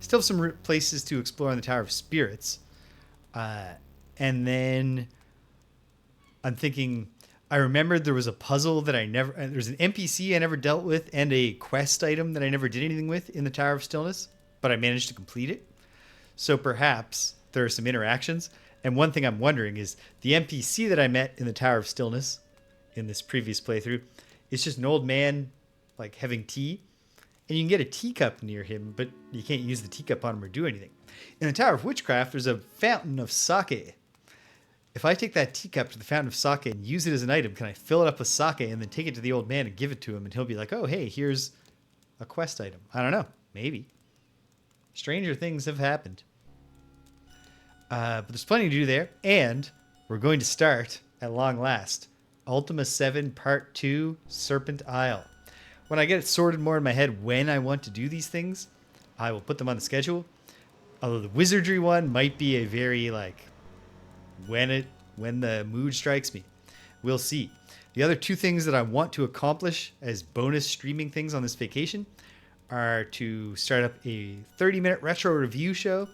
Still have some places to explore on the Tower of Spirits. And then I'm thinking, I remembered there was a puzzle that there's an NPC I never dealt with and a quest item that I never did anything with in the Tower of Stillness, but I managed to complete it. So perhaps there are some interactions. And one thing I'm wondering is the NPC that I met in the Tower of Stillness in this previous playthrough is just an old man like having tea. And you can get a teacup near him, but you can't use the teacup on him or do anything. In the Tower of Witchcraft, there's a fountain of sake. If I take that teacup to the fountain of sake and use it as an item, can I fill it up with sake and then take it to the old man and give it to him? And he'll be like, oh, hey, here's a quest item. I don't know. Maybe. Stranger things have happened. But there's plenty to do there. And we're going to start, at long last, Ultima 7 Part 2, Serpent Isle. When I get it sorted more in my head when I want to do these things, I will put them on the schedule. Although the wizardry one might be a very, like, when the mood strikes me. We'll see. The other two things that I want to accomplish as bonus streaming things on this vacation are to start up a 30-minute retro review show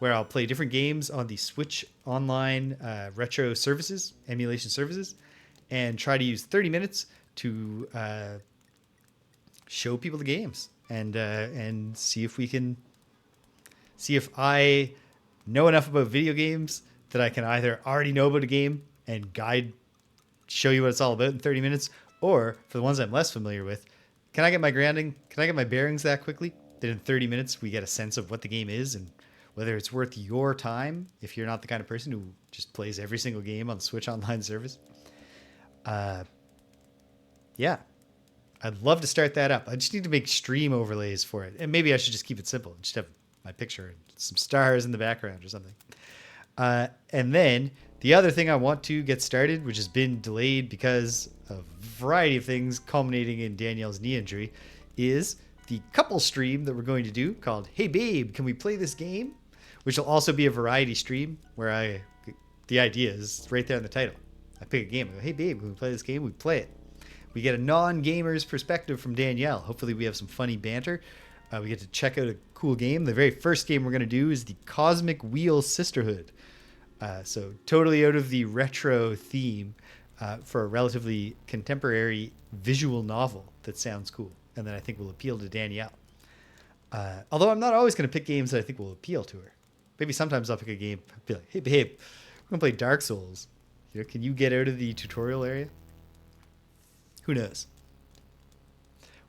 where I'll play different games on the Switch Online retro services, emulation services, and try to use 30 minutes to show people the games and see if I know enough about video games that I can either already know about a game and show you what it's all about in 30 minutes, or for the ones I'm less familiar with, can I get my bearings that quickly that in 30 minutes we get a sense of what the game is and whether it's worth your time if you're not the kind of person who just plays every single game on the Switch Online service. Yeah. I'd love to start that up. I just need to make stream overlays for it. And maybe I should just keep it simple. Just have my picture and some stars in the background or something. And then the other thing I want to get started, which has been delayed because of a variety of things culminating in Danielle's knee injury, is the couple stream that we're going to do called Hey Babe, Can We Play This Game? Which will also be a variety stream where the idea is right there in the title. I pick a game. I go, hey babe, can we play this game? We play it. We get a non-gamer's perspective from Danielle. Hopefully we have some funny banter. We get to check out a cool game. The very first game we're going to do is the Cosmic Wheel Sisterhood. So totally out of the retro theme for a relatively contemporary visual novel that sounds cool and that I think will appeal to Danielle. Although I'm not always going to pick games that I think will appeal to her. Maybe sometimes I'll pick a game, be like, hey babe, we're going to play Dark Souls. Can you get out of the tutorial area? Who knows?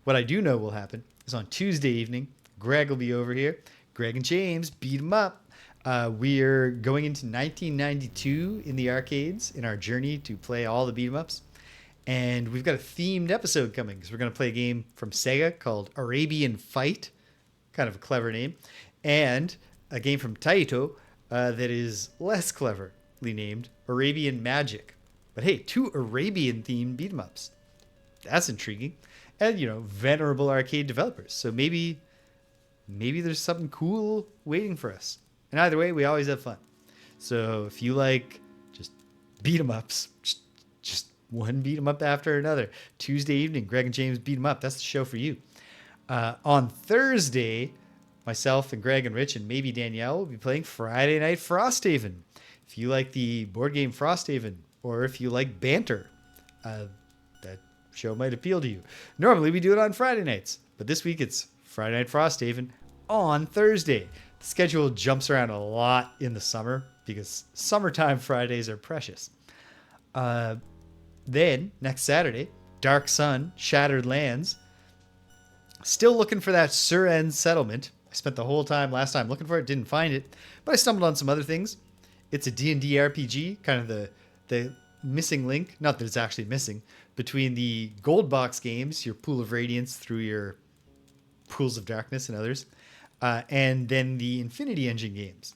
What I do know will happen is on Tuesday evening, Greg will be over here. Greg and James beat 'em up. We're going into 1992 in the arcades in our journey to play all the beat 'em ups. And we've got a themed episode coming because we're going to play a game from Sega called Arabian Fight. Kind of a clever name. And a game from Taito that is less cleverly named Arabian Magic. But hey, 2 Arabian-themed beat 'em ups. That's intriguing. And, venerable arcade developers. So maybe there's something cool waiting for us. And either way, we always have fun. So if you like just beat 'em ups, just one beat 'em up after another. Tuesday evening, Greg and James beat 'em up. That's the show for you. On Thursday, myself and Greg and Rich and maybe Danielle will be playing Friday Night Frosthaven. If you like the board game Frosthaven, or if you like banter, that show might appeal to you. Normally we do it on Friday nights, but this week it's Friday Night Frosthaven on Thursday. The schedule jumps around a lot in the summer because summertime Fridays are precious. Then, next Saturday, Dark Sun, Shattered Lands. Still looking for that Suren settlement. I spent the whole time last time looking for it, didn't find it, but I stumbled on some other things. It's a D&D RPG, kind of the missing link, not that it's actually missing, between the Gold Box games, your Pool of Radiance through your Pools of Darkness and others, and then the Infinity Engine games.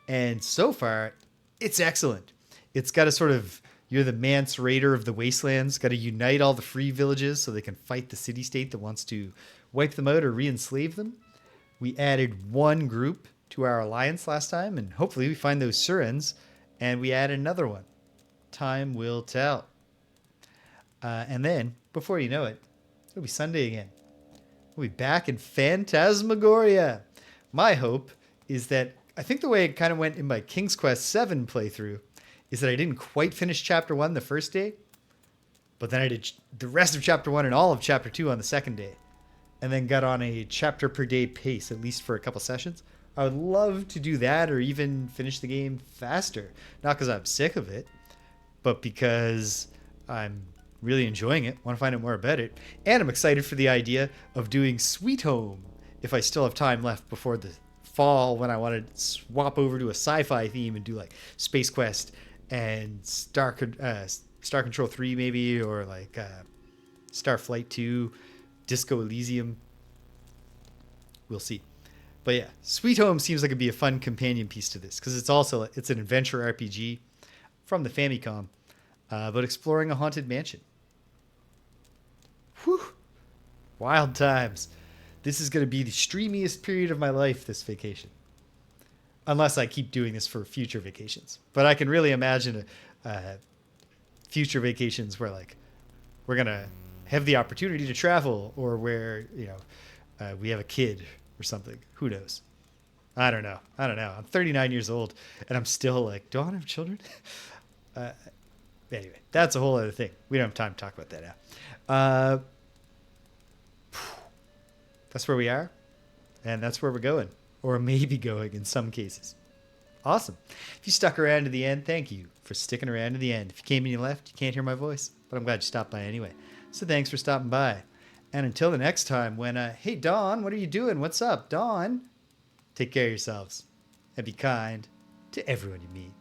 And so far, it's excellent. It's got a sort of, you're the Mance Raider of the Wastelands, got to unite all the free villages so they can fight the city-state that wants to wipe them out or re-enslave them. We added one group to our alliance last time, and hopefully we find those Surens, and we add another one. Time will tell. And then, before you know it, it'll be Sunday again. We'll be back in Phantasmagoria. My hope is that I think the way it kind of went in my King's Quest VII playthrough is that I didn't quite finish Chapter 1 the first day, but then I did the rest of Chapter 1 and all of Chapter 2 on the second day, and then got on a chapter per day pace, at least for a couple sessions. I would love to do that, or even finish the game faster. Not because I'm sick of it, but because I'm really enjoying it, want to find out more about it, and I'm excited for the idea of doing Sweet Home if I still have time left before the fall, when I want to swap over to a sci-fi theme and do like Space Quest and Star Control 3 maybe, or like Starflight 2, Disco Elysium. We'll see. But yeah, Sweet Home seems like it'd be a fun companion piece to this, because it's an adventure RPG from the Famicom, but exploring a haunted mansion. Whew. Wild times. This is going to be the streamiest period of my life this vacation. Unless I keep doing this for future vacations. But I can really imagine future vacations where like we're going to have the opportunity to travel, or where, we have a kid or something. Who knows? I don't know. I'm 39 years old and I'm still like, do I want to have children? Anyway, that's a whole other thing. We don't have time to talk about that now. That's where we are, and that's where we're going, or maybe going in some cases. Awesome. If you stuck around to the end, thank you for sticking around to the end. If you came and you left, you can't hear my voice, but I'm glad you stopped by anyway. So thanks for stopping by. And until the next time when, hey, Dawn, what are you doing? What's up, Dawn? Take care of yourselves and be kind to everyone you meet.